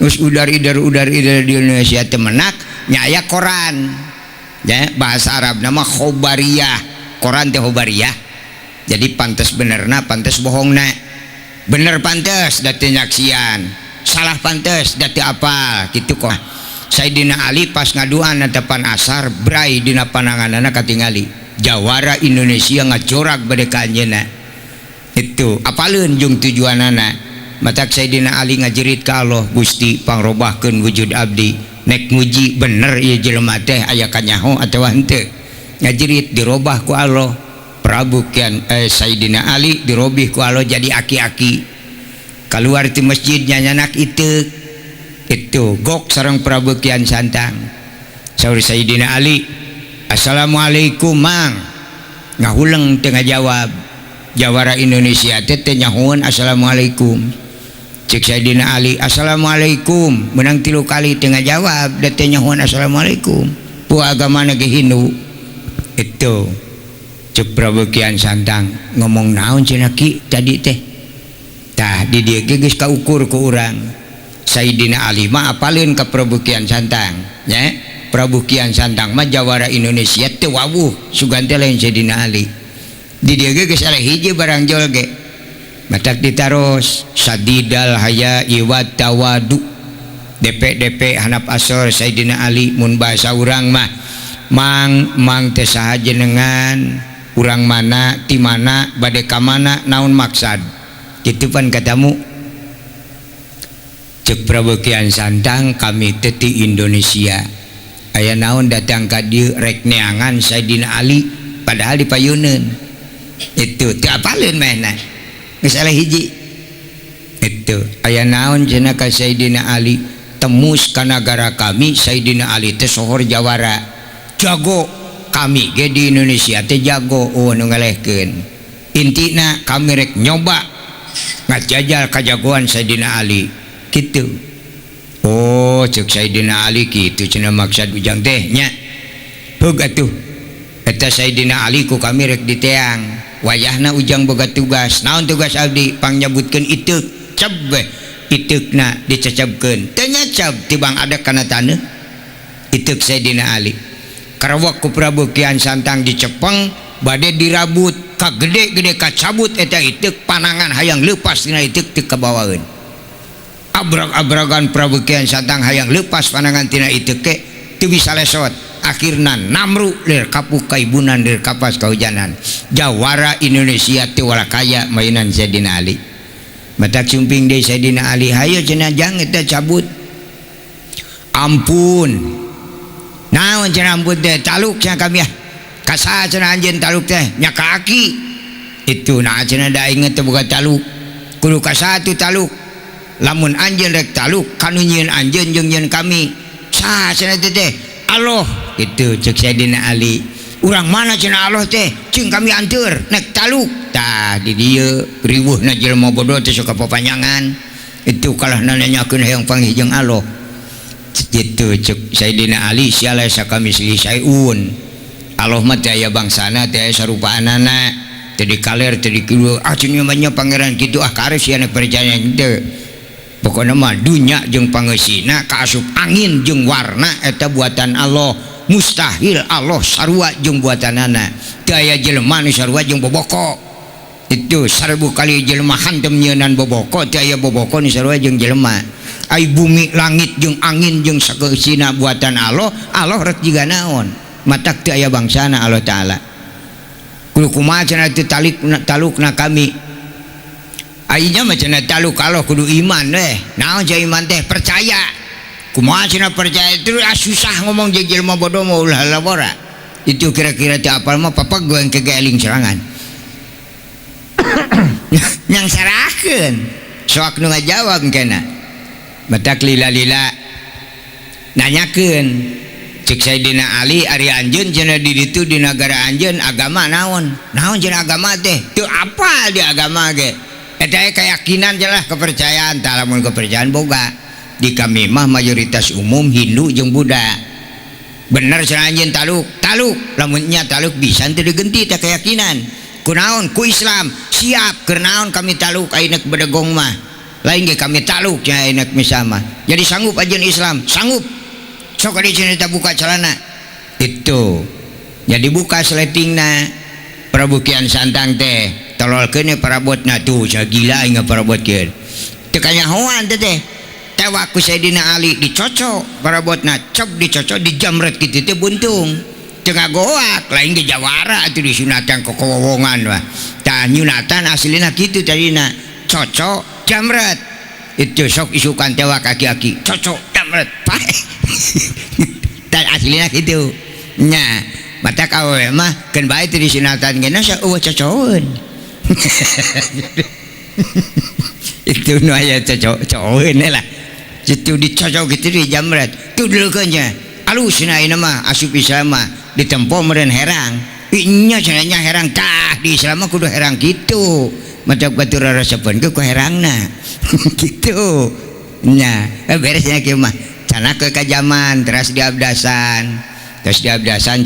terus udar idar di Indonesia teh menak nya aya koran ya bahasa Arab nama khobariyah koran teh khobariyah jadi pantes benerna pantes bohongna bener pantes dati nyaksian salah pantes dati apal gitu kok Sayyidina Ali pas ngaduan tepan asar brai dina pananganana katingali jawara Indonesia ngacorak bade ka anjeunna itu apaleun jeung tujuanana matak Sayyidina Ali ngajerit ka Allah, Gusti pangrobahkeun wujud abdi nek muji bener ieu jelema teh aya kanyaho atawa henteu. Ngajerit dirobah ku Allah. Prabu Kian Sayyidina Ali dirobih ku Allah jadi aki-aki. Keluar ti masjid nyanyanak itu gok sareng Prabu Kian Santang. Saur Sayyidina Ali, assalamualaikum mang. Ngahuleng tengah jawab. Jawara Indonesia teh nyahoeun assalamualaikum. Cek Sayyidina Ali, assalamualaikum. Menang 3 kali tengah jawab da teh nyahoeun assalamualaikum. Pu agamana ge Hindu. Itu cek Prabu Kian Santang ngomong naon cenah ki tadi teh. Tah di dieu ge geus kaukur ku urang. Sayyidina Ali mah apaleun ka Prabu Kian Santang nya. Prabu Kian Santang mah jawara Indonesia teu wawuh sugan teh lain Sayyidina Ali. Di dieu ge geus aya hiji barang jol ge. Matak ditaros sadidal haya iwat tawadu. DP hanap asor Sayyidina Ali mun bahasa urang mah mang teh saha jenengan urang mana ti mana bade ka mana naon maksad kitu pan katamu. Cek Prabu Kian Santang kami teh ti Indonesia aya naon datang ka dieu rek neangan Sayyidina Ali padahal dipayeuneun itu teu apaleun mehna geus aya hiji itu aya naon cenah ka Sayyidina Ali temus ka nagara kami Sayyidina Ali teh sohor jawara jago kami ge di Indonesia teh jago nu ngalehkeun intina kami rek nyoba ngajajal kajagoan Sayyidina Ali kitu. Oh cek Sayyidina Ali kitu cenah maksud ujang teh nya. Heug atuh eta Sayyidina Ali ku kami rek diteang wayahna ujang boga tugas naon tugas abdi pangyabutkeun iteuk ceb we iteukna dicecebkeun teu nyacab tibang ada kana taneuh iteuk Sayyidina Ali. Karawak ku Prabu Kian Santang dicepeng bade dirabut ka gede-gede kacabut eta iteuk panangan hayang leupas tina iteuk teu kabawaeun. Abrag-abragan Prabu Kian Santang hayang leupas panangan tina iteuk ke teu bisa lesot. Akhirna namru lir kapuk kaibunan lir kapas kahujanan. Jawara Indonesia teu walakaya mainan Sayyidina Ali. Matak sumping deui Sayyidina Ali hayo cenah jang eta cabut. Ampun. Naon cenah ampun teh taluk cenah kami ah. Kasaha cenah anjeun taluk teh nya kaki. Itu nah cenah da inget teh boga taluk. Kudu kasaha tu taluk. Lamun anjeun rek taluk kanu nyieun anjeun jeung nyieun kami. Saha cenah teh? Allah itu cek Sayyidina Ali. Urang mana cenah Allah teh? Cing kami anteur nek taluk. Tah di dieu riweuhna jelema bodoh teh suka papanjangan. Itu kalah nanyakeun hayang panggih jeung Allah. Itu cek Sayyidina Ali siala sakami sayun. Allah mah teh aya bangsana teh aya sarupaanana. Teu dikaler teu dikieu ah cenah mah pangeran kitu ah kares sia percaya teu. Pokoknya mah dunya jeung pangeusina kaasup angin jeung warna eta buatan Allah. Mustahil Allah sarua jeung buatanana. Teu aya jelema nu sarua jeung boboko. Itu 1000 kali jelema hantem nyeunan boboko teu aya boboko nu sarua jeung jelema. Ai bumi langit jeung angin jeung sakeusina buatan Allah. Allah rek jiga naon? Matak teu aya bangsana Allah taala. Kudu kumaha cenah teu talukna kami. Ayinya mah cenah taluk Allah kudu iman weh. Naon cenah iman teh? Percaya. Kumaha cenah percaya itu susah ngomong jeung jelema bodoh mah ulah labora. Itu kira-kira teu apal mah papa gue yang kegeling serangan. Yang sarahkeun. Soak nu ngajawab kenna. Batak lila-lila nanyakeun cek Sayyidina Ali ari anjeun cenah di ditu di nagara anjeun agama naon? Naon cenah agama teh? Teu apal di agama ge. Eta keyakinan jelas kepercayaan, tah lamun kepercayaan boga. Di kami mah mayoritas umum Hindu jeung Buddha. Bener cenah anjeun taluk, lamun nya taluk bisa teu digenti teh keyakinan. Kunaon? Ku Islam. Siap keur naon kami taluk ainek bedegong mah. Lain ge kami taluk nya ainek misa mah. Jadi sanggup anjeun Islam? Sanggup. Sok adi cenah kita buka celana. Itu. Jadi buka sletingna Prabu Kian Santang teh. Tololkeun parabotna tuh gila ingat parabotkeun teu kanyahoan teh tewak ku Sayyidina Ali dicocok parabotna cep dicocok dijamret kitu teh buntung teu ngagoak lain ge jawara atuh disunatan kokowongan wah tah nyunatan aslina kitu tadina cocok jamret itu sok isukan tewa kaki-kaki cocok tamret pak dan aslinya gitu nya mata kau mah kan baik di sunatan gana sa cocokun itu nu aya cocokun lah itu dicocok gitu di jamret tu dulu kanya alus na ina mah asup Islam mah ditempo meureun herang inya cenanya herang tah di Islam mah kudu herang gitu macam batur rasapan ke ku herangna gitu nya beresnya kieu mah cana ke kajaman terus diabdasan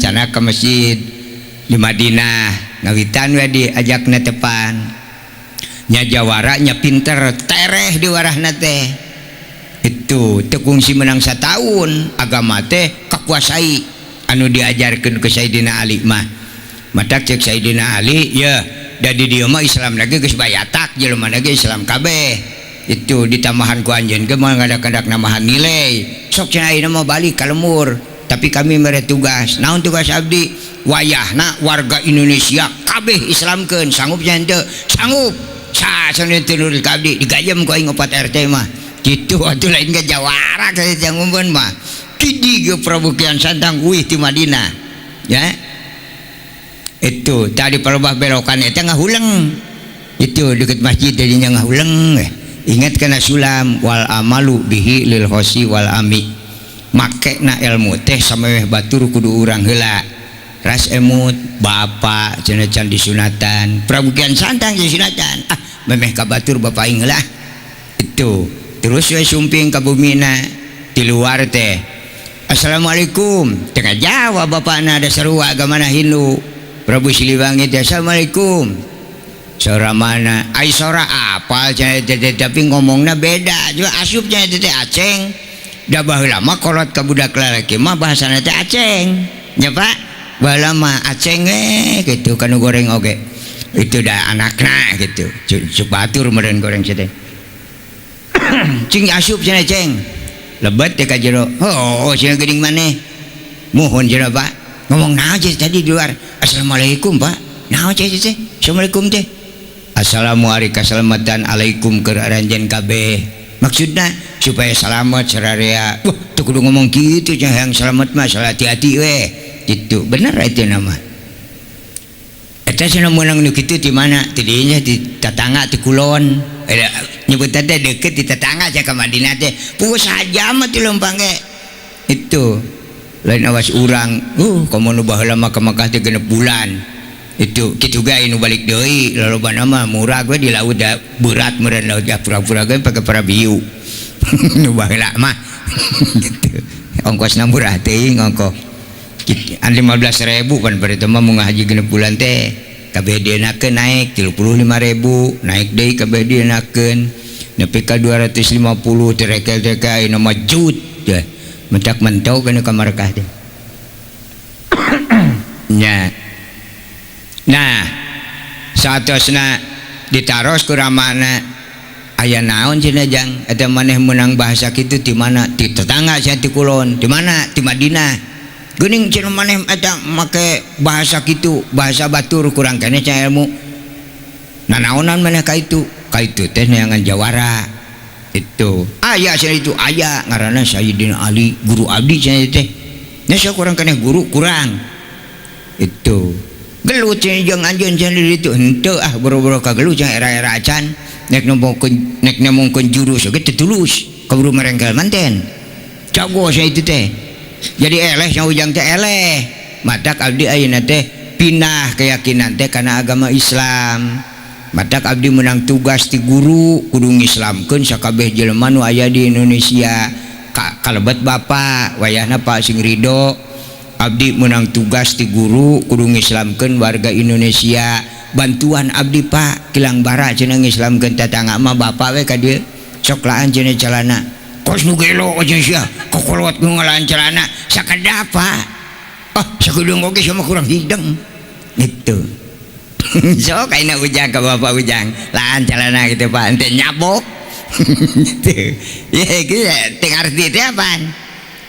cana ke masjid di Madinah ngawitan we diajakna tepan nya jawara nya pinter tereh di warahna teh itu tekungsi menang satahun agama teh kakuasai anu diajarkeun ke Sayyidina Ali mah matak cek Sayyidina Ali ya dari dia mah Islam lagi geus bayatak jelema lagi Islam kabeh itu ditambahan ku anjeun ge moal ngadak-ngadak namahan nilai sok cenah ayeuna mah balik ka lembur tapi kami mere tugas naon tugas abdi wayahna warga Indonesia kabeh Islamkeun sanggup nya henteu sanggup saeun teu ka abdi digayem ku aing 4 RT mah kitu atuh lain ke jawara ka jangumpun mah kidi ge Prabu Kian Santang uih ti Madinah ya itu tadi perubah belokan itu ngahuleng itu dekat masjid jadinya ngahuleng ingat kena sulam wal amalu bihi lil khosi wal ami make na ilmu teh sameweh batur kudu urang heula ras emut bapak cenah can disunatan Prabu Kian Santang disunatan memeh ka batur bapak aing heula itu terus we sumping ka bumina di luar teh assalamualaikum tengah jawab bapakna ada sarua agamana Hindu Prabu Siliwangi assalamualaikum sora mana ai sora apal tapi ngomongna beda juga asupnya teh aceng da baheula mah kolot ka budak lalaki mah bahasana teh aceng nya Pak baheula mah aceng gitu kanu goreng oge itu da anakna gitu cuk batur meureun goreng teh cing asup cenah ceng lebet teh ka jero oh cenah geuning maneh mohon cenah Pak ngomong naon aja tadi di luar assalamualaikum Pak naon aja teh assalamualaikum teh assalamualaikum keselamatan alaikum keur aranjeun kabeh maksudna supaya selamat sararea teu kudu ngomong kitu cenah yang selamat mah asal hati-hati we gitu bener itu nama eta cenah meunang nu kitu di mana di dinya di tetangga di kulon nyebut teh deket di tetangga aja ke Madinah teh pukul saja mah ti lempang ge itu lain awas urang komo nu baheula mah ka Mekah teh 6 bulan itu kitu gae nu balik deui lolobana mah murah gue di laut da berat meureun laut da pura-pura gue pake parabiu nu baheula mah gitu ongkosna murah teuing ongkos an 15.000 pan bari teh mah mun ngahaji 6 bulan teh kabeh dienakeun naik 35.000 naik deui kabeh dienakeun nepi ka 250 terekel teh ka anu mah jut teh mentak mentau kana kamar kah teh nya nah saatosna ditaros ku ramana aya naon cenah jang eta maneh menang bahasa kitu di mana di tetangga sia ti kulon di mana di Madinah geuning cenah maneh eta make bahasa kitu bahasa batur kurang keneh cenah ilmu nanaonan maneh ka itu teh neangan jawara itu aya cenah itu aya ngaranna Sayyidina Ali guru abdi cenah teh nya sia kurang keneh guru kurang itu gelut cenah jeung anjeun cenah di ditu henteu boro-boro ka gelut cenah era-era acan nek nemongkeun jurus ge teu tulus kaburu merengkel manten jago cenah itu teh jadi eleh nya ujang teh eleh matak abdi ayeuna teh pindah keyakinan teh kana agama Islam matak abdi menang tugas ti guru kudu ngislamkeun sakabeh jelema nu aya di Indonesia kalebet bapak wayahna Pak Sing Ridho abdi menang tugas ti guru kudu ngislamkeun warga Indonesia bantuan abdi Pak kilang bara cenah ngislamkeun tetangga mah bapak we ka dieu sok laan cenah calana kos nu gelo aja sia kokolot nu ngalaan calana sakedah Pak sakedeung oge sama kurang hideng gitu so kaina ujang ke bapak ujang laan calana gitu Pak ente nyabok gitu ya gitu teu arti teh apaan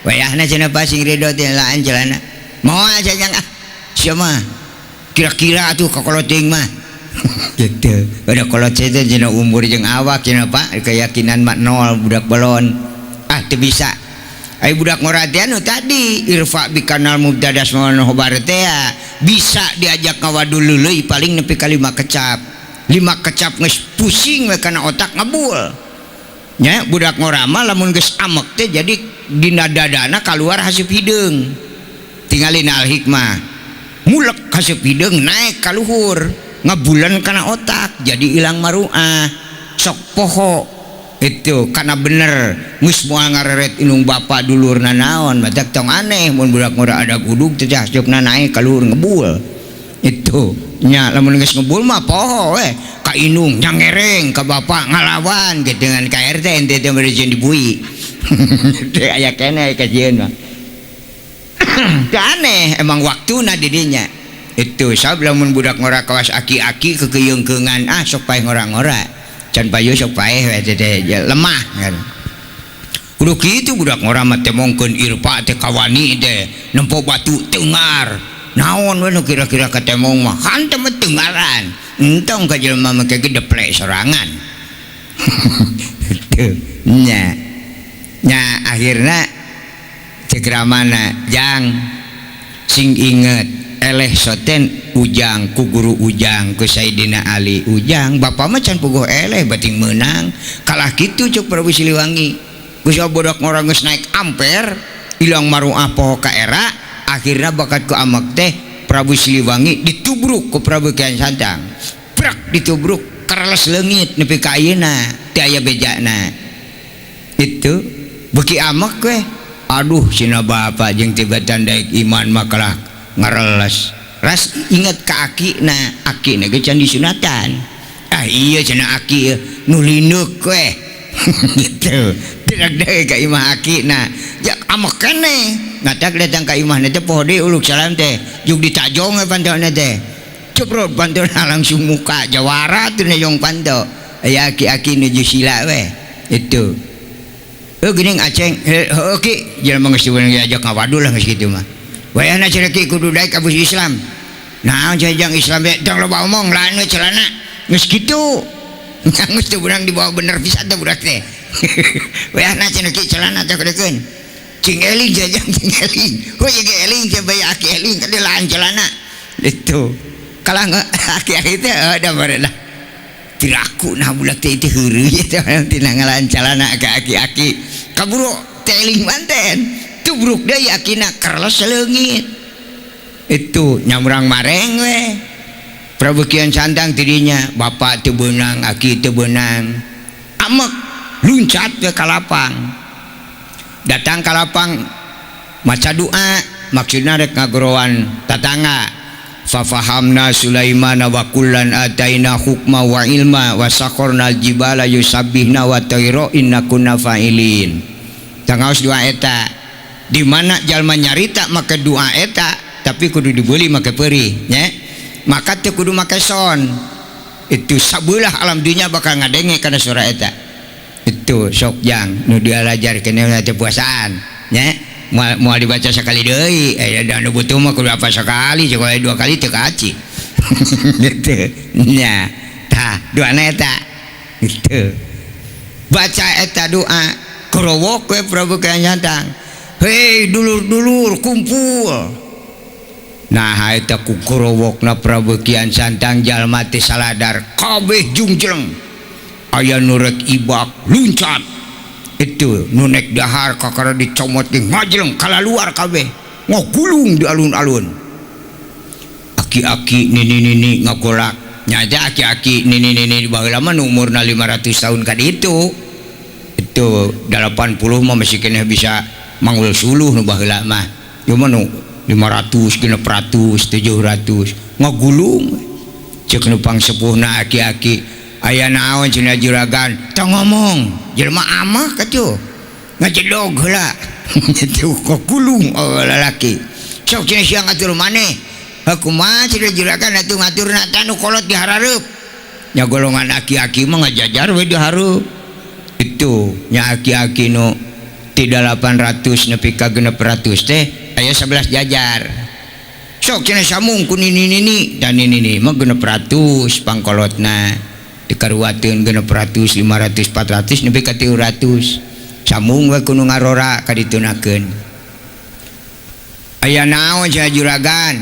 wayahna cenah Pak Sing Ridho teh laan calana moal aja jang sia mah kira-kira atuh kakoloting mah gitu. Udah kalau cerita jena umur jeung awak cenah Pak, keyakinan mak nol budak balon. Teu bisa. Ai budak ngoratian tadi irfa bi kanal mubtadas mawan khobar teh bisa diajak ngawadu leuleuy paling nepi ka 5 kecap. 5 kecap geus pusing we kana otak ngabul. Nya budak ngorama lamun geus amek teh jadi dina dadana kaluar haseup hideung. Tingalin al hikmah. Mulek haseup hideung naik ka luhur. Ngabulan kana otak jadi ilang maruah sok poho itu karena bener geus moal ngareret inung bapak dulurna naon badak tong aneh mun budak ngora ada gudug teh hasupna naik ka luhur ngebul itu nya lamun geus ngebul mah poho we ka inung nyangereng ka bapak ngalawan gitu dengan KRT ente teh berejeun dibui teh aya keneh kajian mah teh aneh emang waktuna di dinya itu sabab lamun budak ngora kawas aki-aki kekeyeungkeungan sok paeh ngora-ngora can payu sok paeh we teh lemah kan kudu kitu budak ngora mah teh mongkeun irpa teh kawani teh nempo batu teungar naon we nu kira-kira katemong mah hantem teungaran entong ka jelema mah kege deplek sorangan nya akhirna cekramana jang sing inget eleh soten ujang ku guru ujang ku Sayyidina Ali ujang bapak mah can puguh eleh bating menang kalah kitu cuk Prabu Siliwangi geus bodak ngora geus naik amper ilang maruah poho ka era akhirna bakat ku amek teh Prabu Siliwangi ditubruk ku Prabu Kian Santang brak ditubruk kareles leungit nepi ka ayeuna teu aya bejana itu beuki amek we aduh cenah bapak jeung tiba tandaik iman mah kalah ngareles ras inget ka aki ge can disunatan iya cenah aki nu lineuk we gitu tidak deui ka imah aki ya amek keneh ngadak datang ka imahna teh poho deui uluk salam teh jug ditajong we pantona teh ceprot pantona langsung muka jawara teh nyong panto aya aki-aki nuju sila we itu geuning aceng oke jelema geus diajak ngawadu lah geus kitu mah wayahna cereki kudu daek abus Islam nah jajang Islam dang loba omong lain we celana geus kitu geus teu urang dibawa bener pisan teh budak teh wayahna cereki celana teh kudekeun cing eling jajang cing eling hoye ge eling teh bae aki eling kada lain celana itu kalah aki-aki teh ada barena tiraku nah budak teh itu heureuy teh tina ngalahan celana ka aki-aki kaburu teh eling manten tubruk deui akina kereles leungit itu nyamurang mareng we Prabu Kian Santang tidinya bapak teu beunang aki teu beunang amek luncat ke kalapang datang ka lapang maca doa maksudna rek ngagorowan tatangga fa fahamna Sulaiman wa kullan ataina hukma wa ilma wa sakharna jibala yusabbihna wa tayra inna kunna fa'ilin tangaos doa eta di mana jalma nyarita make doa eta tapi kudu dibeli make peurih nya maka teu kudu make son itu sabelah alam dunya bakal ngadenge kana surah eta itu sok jang nu dialajar keneh teh puasaan nya moal dibaca sakali deui da nu butuh mah kudu apa sakali coba 2 kali teu kaaci gitu nya tah doana eta gitu baca eta doa korowok we Prabu Kian Santang hei dulur-dulur kumpul nah eta ku korowokna Prabu Kian Santang jalma teh saladar kabeh jungjleng aya nu rek ibak luncat itu nu nek dahar kakara dicomot ge ngajleng kalaluar kabeh ngogulung di alun-alun aki-aki nini ngagolak nyaja aki-aki nini baheula mah umurna 500 tahun ka ditu itu 80 mah masih keneh bisa manggul suluh nu baheula mah cuma nu 500 600 700 ngagulung ceuk nu pangsepuhna aki-aki aya naon cenah juragan tong ngomong jelema amah katuh ngajedog heula itu ngagulung lalaki sok cenah sia ngatur maneh kumaha cenah juragan atuh ngaturna tanu kolot diharareup nya golongan aki-aki mah ngajajar we dihareup itu nya aki-aki nu ti 800 nepi ka 600 teh aya 11 jajar sok cenah samung ku nini dan ini mah 600 pangkolotna dikaruateun 600 500 400 nepi ka 300 samung we kudu ngarora kaditunakeun aya naon sia juragan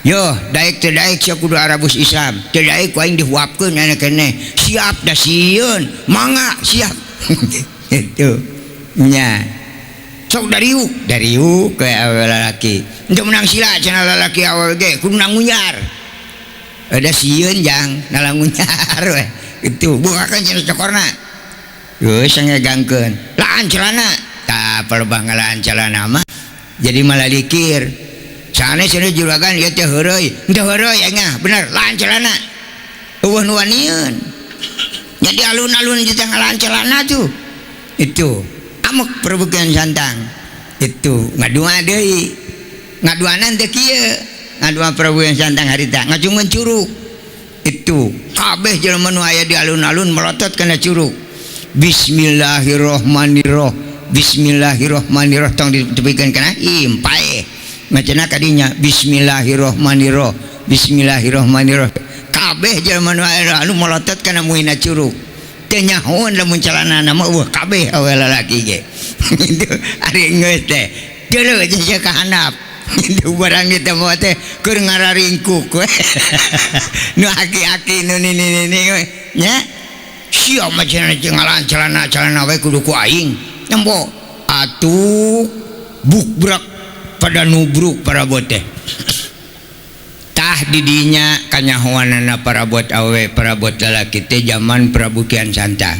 yo daek teu daek sia kudu arabus Islam teu daek ku aing dihuapkeun aya keneh siap da sieun mangga siap itu nya sok dariu ke awal lalaki untuk menang sila cenah lalaki awal ge kudu nang ngunyar ada sieun jang nalang ngunyar we itu bukakan cenah cokorna geus ngegangkeun laan celana tah pelebah ngalaan celana mah jadi malah dikir sanes cenah juragan ieu teh heureuy henteu heureuy nya bener laan celana eueuh nu wanieun jadi alun-alun di tengah laan celana tuh itu amuk perbukian santang itu ngadua deui ngaduanan teh kieu ngadua perbukian santang harita ngacungeun curug itu kabeh jelema nu aya di alun-alun melotot kana curug bismillahirrahmanirrahim tong ditepikeun kana impae macana kadinya bismillahirrahmanirrahim kabeh jelema nu aya anu melotot kana muina curug teu nyahoan lamun calanana mah eueuh kabeh awe lalaki ge itu ari geus teh deuleuh sia ka handap itu barang eta mah teh keur ngararingkuk we nu aki-aki nu nini nya sia mah cenah celana we kudu ku aing nempo atuh bukbrak pada nubruk para boteh didinya kanyahoanana para bot awe para bot lalaki teh zaman Prabu Kian Santang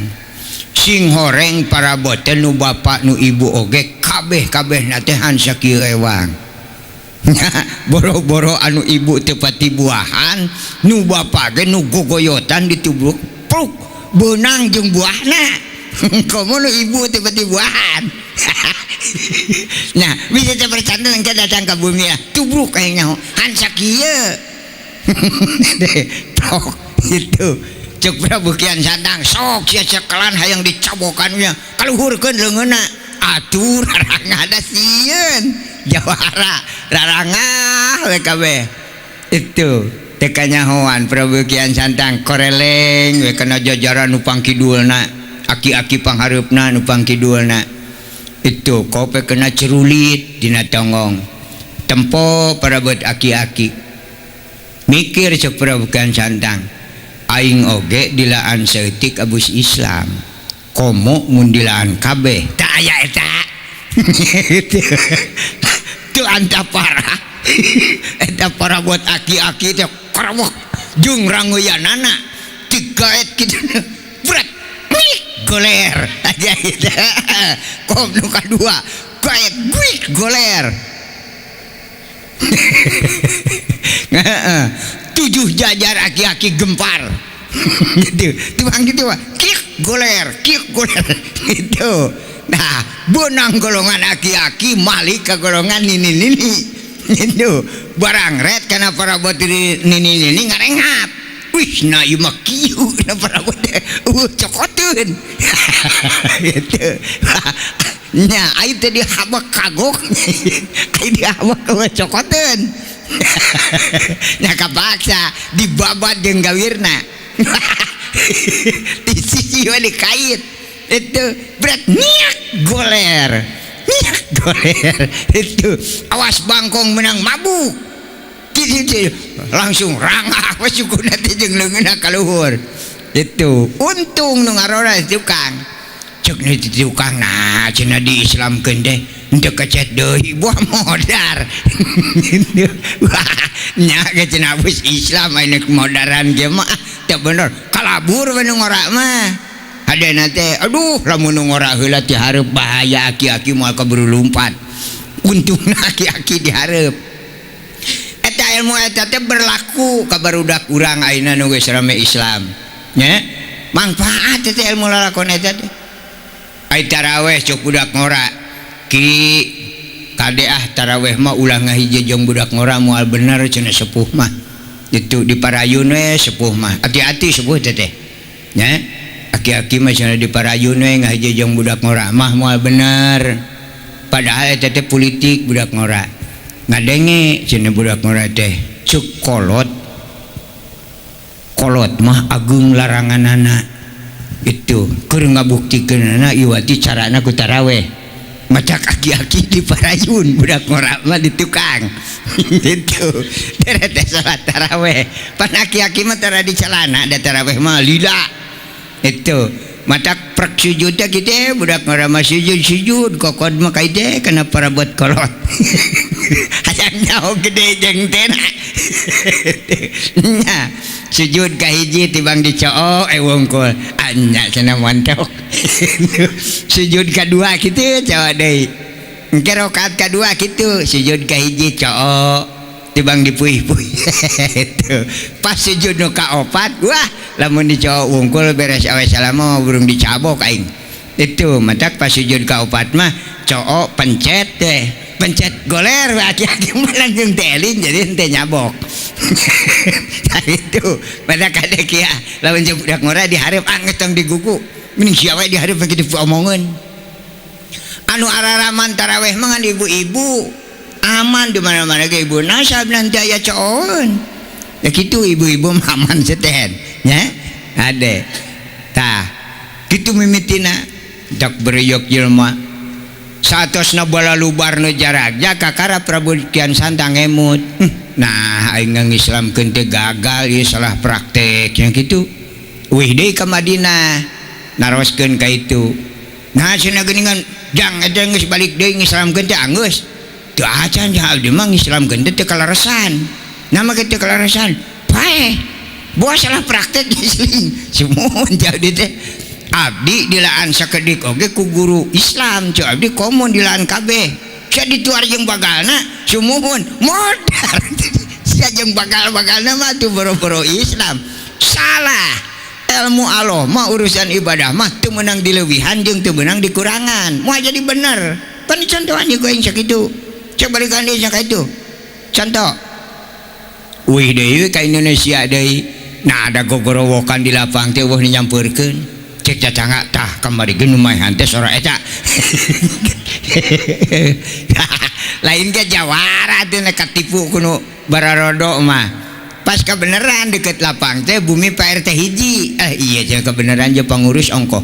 sing horeng para bot teh nu bapak nu ibu oge kabeh teh hansa kieu ewang boro-boro anu ibu teu pati buahan nu bapak ge nu gogoyotan ditubruk pruk beunang jeung buahna komo nu ibu teu pati buahan nah bisa teh bercanda engke datang ka bumi ya tubruk kayaknya hansa kieu itu cek Prabu Kian Santang sok sia cekelan hayang dicabokannya kaluhurkeun leungeunna atuh rarangah da sieun jawara rarangah we kabeh itu teh kanyahoan Prabu Kian Santang koreleng we kana jajaran nu pangkidulna aki-aki panghareupna nu pangkidulna itu kope kena cerulit dina tonggong tempo para buat aki-aki mikir cek Prabu Kian Santang aing oge dilaan seeutik abus Islam komo mun dilaan kabeh tah aya eta teu anta parah eta para buat aki-aki teh karawak jeung rangoyanana digaet kitu berat goler aja itu kom nu kadua gaet guik goler 7 jajar aki-aki gempar gitu tuang gitu kiek goler gitu nah bonang golongan aki-aki malik ke golongan nini itu barang red karena para buat nini ngarengap wih nah ieu mah kieu na para buat cokoteun gitu nya aing teh dihabak kagok aing dihabak cokoteun nya kapaksa dibabat jeung gawirna di sisi we dikait itu berat niak goler itu awas bangkong menang mabuk gitu langsung rangah we sukuna teh jeung leungeunna ka luhur itu untung nu ngarora tukang cek nu tukang nah cenah diislamkeun teh henteu kecet deui buah modar nya ge cenah bus Islam aya modaran ge mah teu bener kalabur we nu ngora mah hadena teh aduh lamun nu ngora heula ti hareup bahaya aki-aki moal kaburu lumpat untungna aki-aki di hareup eta ilmu eta teh berlaku ka barudak urang ayeuna nu geus rame Islam nya manfaat eta ilmu lalakon eta teh ai taraweh cuk budak ngora ki kade taraweh mah ulah ngahiji jeung budak ngora moal bener cenah sepuh mah itu di parayun we sepuh mah hati-hati sepuh teh nya aki-aki mah cenah di parayun we ngahiji jeung budak ngora mah moal bener padahal eta teh politik budak ngora ngadenge cenah budak ngora teh cuk kolot mah agung laranganana itu keur ngabuktikeunana iwati carana ku taraweh maca aki-aki di parayun budak ngora mah di tukang itu deret salat taraweh pan aki-aki mah tara di calana da taraweh mah lila itu matak prak sujud teh kitu budak ngora mah sujud kokod mah kaide kana parabot kolot hayang nyaho gede jeung tena nya sujud ka hiji tibang dicoo wungkul anya cenah montok sujud kadua kitu cawa deui engke rakaat kadua kitu sujud ka hiji coo tibang dipuih-puih itu pas sujud nu kaopat wah lamun dicoo wungkul beres awe salam burung dicabok aing itu matak pas sujud kaopat mah coo pencet goler aki-aki mah langsung teling jadi henteu nyabok itu pada kadek ya lawan budak ngora dihareup geus tong digugu mending sia we dihareup kitu omongeun anu araraman taraweh mah ngan ibu-ibu aman di mana-mana ge ibu nasab nanti aya coon ya kitu ibu-ibu aman seten nya ade tah kitu mimitina dak bereuyok jelema satosna bala lubarna jaraknya kakara Prabu Kian Santang emut nah aing ngislamkeun teh gagal ieu salah praktek nya kitu wih deui ka Madinah naroskeun ka itu nah cenah geuningan jang eta geus balik deui ngislamkeun teh anggeus teu acan jah abdi mah ngislamkeun teh kalarasan nama teh kalarasan paeh boa salah praktek isling sumuhun jah abdi teh abdi dilaan sakedik oge ku guru Islam cu abdi komun dilaan kabeh sia dituar jeung bagalna sumuhun modar sia jeung bagal-bagalna mah teu boro-boro Islam salah ilmu Allah mah urusan ibadah mah teu meunang dileuwihan jeung teu meunang dikurangan moal jadi bener pan contohan ieu aing sakitu cek balikan deui sakitu contoh wih deui ka Indonesia deui nah ada gogorowokan di lapang teh eueuh nyampeurkeun cek cacanga tah kamari geun lumayan teh sora eta lain ke jawara teh katipu kuno bararodo mah pas kebenaran deket lapang teh bumi Pak RT hiji iya cenah kebenaran je pangurus ongko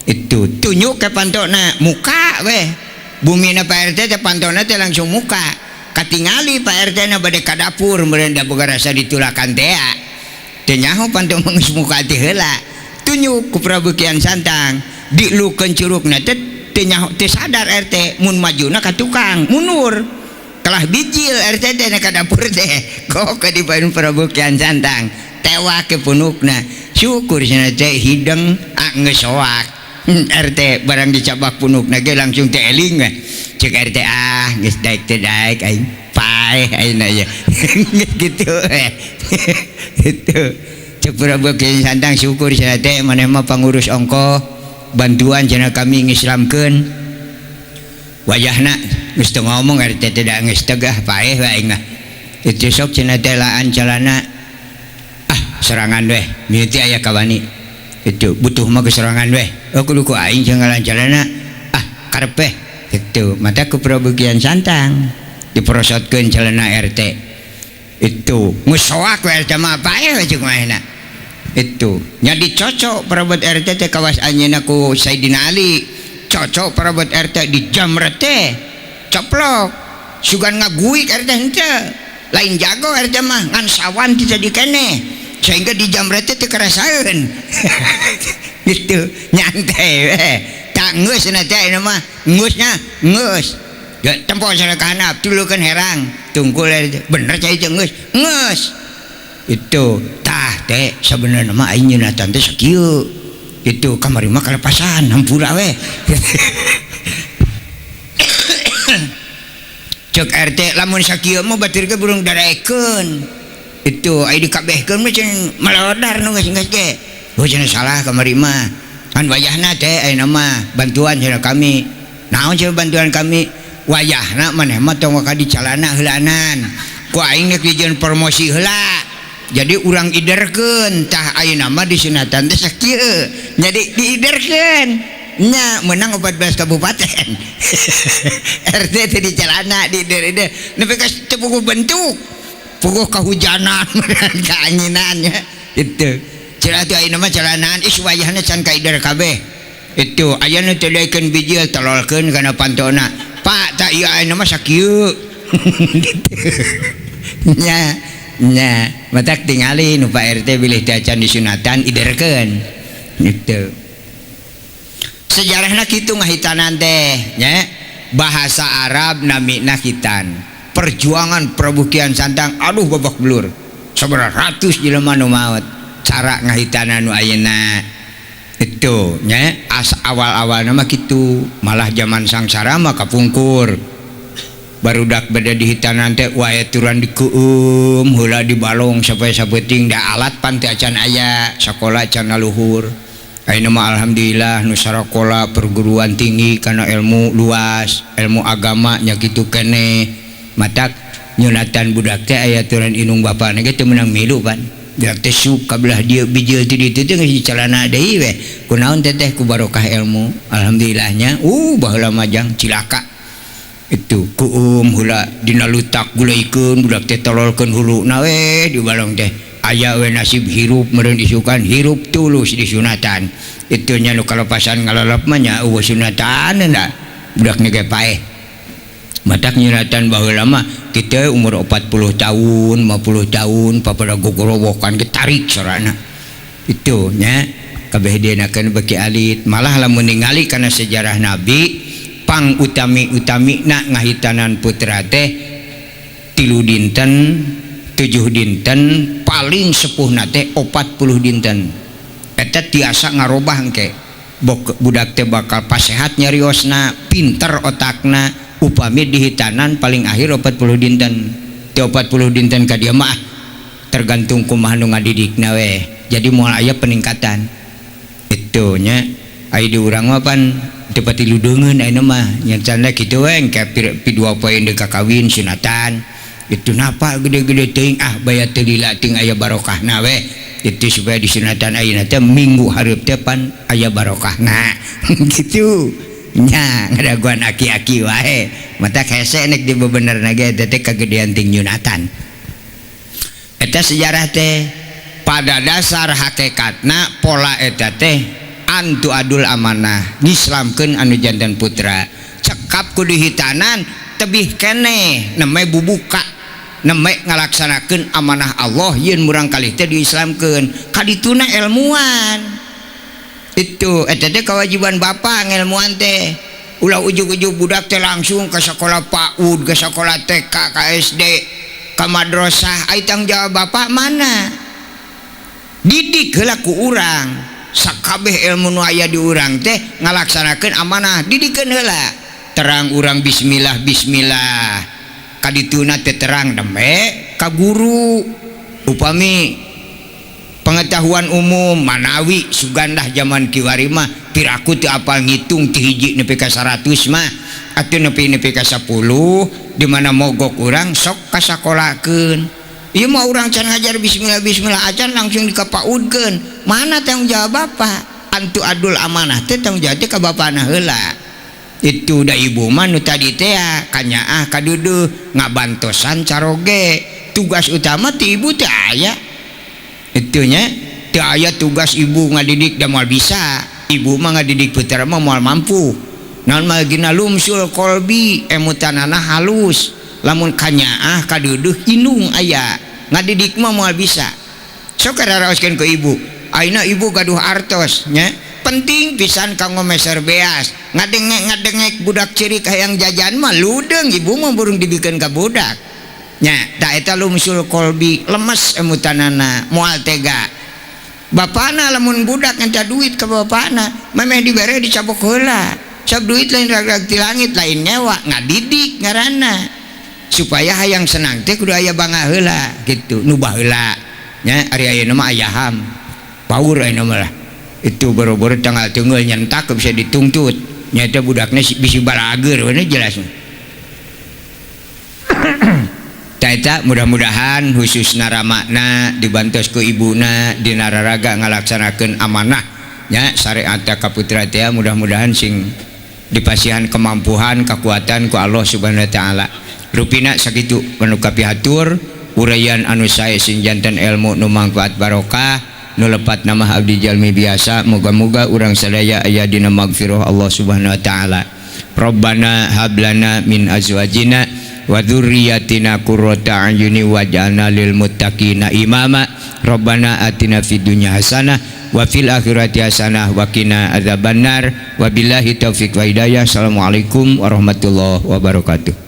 itu tunjuk ke pantona muka weh bumi na Pak RT teh pantona teh langsung muka katingali Pak RT na bade ka dapur meureun da boga rasa ditulakan teh teh nyaho panto geus muka teh heula tunjuk ku Prabu Kian Santang dilukeun curugna teh teu sadar RT mun majuna ka tukang mundur kalah bijil RT teh ka dapur teh kok ka dipaeun Prabu Kian Santang tewa ke punukna syukur cenah teh hideng geus soak RT barang dicabak punukna ge langsung teh eling we ceuk RT geus daek teh daek aing paeh ayeuna ye gitu itu Prabu Kian Santang syukur cenah teh maneh mah pangurus ongko bantuan cenah kami ngislamkeun wajahna geus teu ngomong RT teh da geus tegah paeh wae aing mah itu sok cenah teh laan calana serangan weh mieu teh aya kawani itu butuh mah serangan weh kudu ku aing jeung ngalan calana karepeh itu mata ku Prabu Kian Santang diprosotkeun calana RT itu musoak we RT mah paeh we ceuk mahna itu nya dicocok perabot RT teh kawas anjeunna ku Sayyidina Ali cocok perabot RT di jamret teh coplok sugan ngaguik RT henteu lain jago RT mah ngan sawan teh di keneh sehingga di jamret teh teu karasaeun gitu nyantai we tak geus cenah teh anu mah geusnya geus tempo sana ka handap tulukeun herang tungkul bener cai teh geus itu tah teh sebenarnya mah aing nyeunatan teh sakieu itu kamari mah kalepasan hampura we cek RT lamun sakieu mah batur ge burung daraekeun itu aya dikabehkeun mah cenah malodar nu geus ge cenah salah kamari mah kan wayahna teh ayeuna mah bantuan cenah kami naon cenah bantuan kami wayahna maneh mah tong ka dicalana heulanan ku aing geus dijieun promosi heula jadi urang iderkeun tah ayeuna mah disunatan teh sakieu jadi diiderkeun nya menang 14 kabupaten. RT teh di celana di nepi ka puguh bentuk puguh kahujanan keanginannya itu celana teh ayeuna mah celanaan wayahna can kaider kabeh itu aya nu teu daekeun bijil tololkeun kana pantona Pak tak ieu ayeuna mah sakieu nya matak tingali nu Pak RT bilih teh acan disunatan iderkeun itu sejarahna kitu ngahitanan teh nya bahasa Arab namina hitan perjuangan Prabu Kian Santang aduh babak belur sabaraha ratus jelema nu maot cara ngahitanan nu ayeuna itu nya awal-awalna mah kitu malah zaman sangsara mah kapungkur barudak beda dihitanan teh wae turan dikueum heula dibalong sampai sabeting da alat pan teh acan aya sakola can luhur ayeuna mah alhamdulillah nu sakola perguruan tinggi kana ilmu luas ilmu agama nya kitu keneh matak nyunatan budak teh aya turun inung bapana ge teu meunang milu pan budak teh suka belah dieu bijil ti ditu teh geus calana deui we kunaon teh ku barokah ilmu alhamdulillahnya baheula majang cilaka itu kuum heula dina lutak gulaikeun budak teh tololkeun huluna we di balong teh aya we nasib hirup meureun disukan hirup tulus disunatan itu nya nu kalepasan ngalalap mah nya eueuh sunatan da budak ge paeh matak nyunatan baheula mah kitu umur 40 tahun 50 tahun papada gogorowokan ge tarik sorana itu nya kabeh dienakeun beki alit malah lamun ningali kana sejarah nabi pang utami-utamina ngahitanan putra teh 3 dinten 7 dinten paling sepuh nate 40 dinten eta tiasa ngarobah engke budak teh bakal pasehat nyariosna pinter otakna upami dihitanan paling akhir 40 dinten ti 40 dinten ka dia mah tergantung kumaha nu ngadidikna we jadi moal aya peningkatan itu nya ai di urang mah pan teu pati ludeungeun ayeuna mah nya canda kitu we engke pi 2 poe deuk kakawin sunatan itu napa gede-gede teuing bayat teu lila ting aya barokahna we itu supaya disunatan ayeuna teh minggu hareup teh pan aya barokahna gitu nya ngadaguan aki-aki wae matak hese nek dibebenerna ge teh kagedean ting nyunatan eta sejarah teh pada dasar hakikatna pola eta teh antu adul amanah ngislamkeun anu jantan putra cekap ku dihitanan tebih keneh nemeh bubuka nemeh ngalaksanakeun amanah Allah yen murang kalih teh diislamkeun kadituna ilmuwan itu eta teh kewajiban bapa ngilmuan teh ulah ujug-ujug budak teh langsung ke sekolah PAUD ke sekolah TK ke SD ke madrasah ai tanggung jawab bapa mana didik heula ku urang sakabeh ilmu nu aya di urang teh ngalaksanakeun amanah didikeun heula terang urang bismillah bismillah kadituna teh terang dembe ka guru upami pengetahuan umum manawi sugandah zaman kiwari mah piraku teu apal ngitung ti hiji nepi ka 100 mah atuh nepi ka 10 di mana mogok urang sok kasakolahkeun ieu mah urang can ngajar bismillah bismillah acan langsung dikapaudkeun mana tanggung jawab bapa antu adul amanah teh tanggung jawab teh ka bapana heula itu da ibu mah nu tadi teh kanyaah kaduduh ngabantosan caroge tugas utama ti ibu teh aya itunya teu aya tugas ibu ngadidik da moal bisa ibu mah ngadidik putra mah moal mampu naon mah gina lumsul kolbi emutanana halus lamun kanyaah kaduduh inung aya ngadidik mah moal bisa sok kararaoskeun ku ibu ayeuna ibu gaduh artos nya penting pisan kanggo meser beas ngadengek budak cirik hayang jajan mah ludeung ibu mah burung dibikeun ka budak nya da eta lumsul kolbi lemes emutanana moal tega bapana lamun budak ngenta duit ka bapana memeh dibere dicabok heula sok duit lain rag-rag ti langit lain nyewa ngadidik ngaranna supaya hayang senang teh kudu aya bangga heula gitu nu baheula nya ari ayeuna mah aya ham paur ayeuna mah lah itu boro-boro tanggal teungeul nyentak bisa dituntut nyata budakna bisi balager we jelas Taita mudah-mudahan khususna ramakna dibantos ku ibuna dina raraga ngalaksanakeun amanah nya syariat ka putra teh mudah-mudahan sing dipasihan kemampuan kekuatan ku Allah Subhanahu wa taala. Rupina sakitu panu kapihatur uraian anu sae sing janten ilmu nu mangfaat barokah nu lepat nama abdi jalmi biasa. Moga-moga urang sadaya aya dina magfirah Allah Subhanahu wa taala. Rabbana hablana min azwajina wa dzurriyyatina qurrata a'yuni waj'alna lil muttaqina imama. Rabbana atina fid dunya hasanah wa fil akhirati hasanah wa qina adzabannar. Wabillahi taufik wa hidayah. Assalamualaikum warahmatullahi wabarakatuh.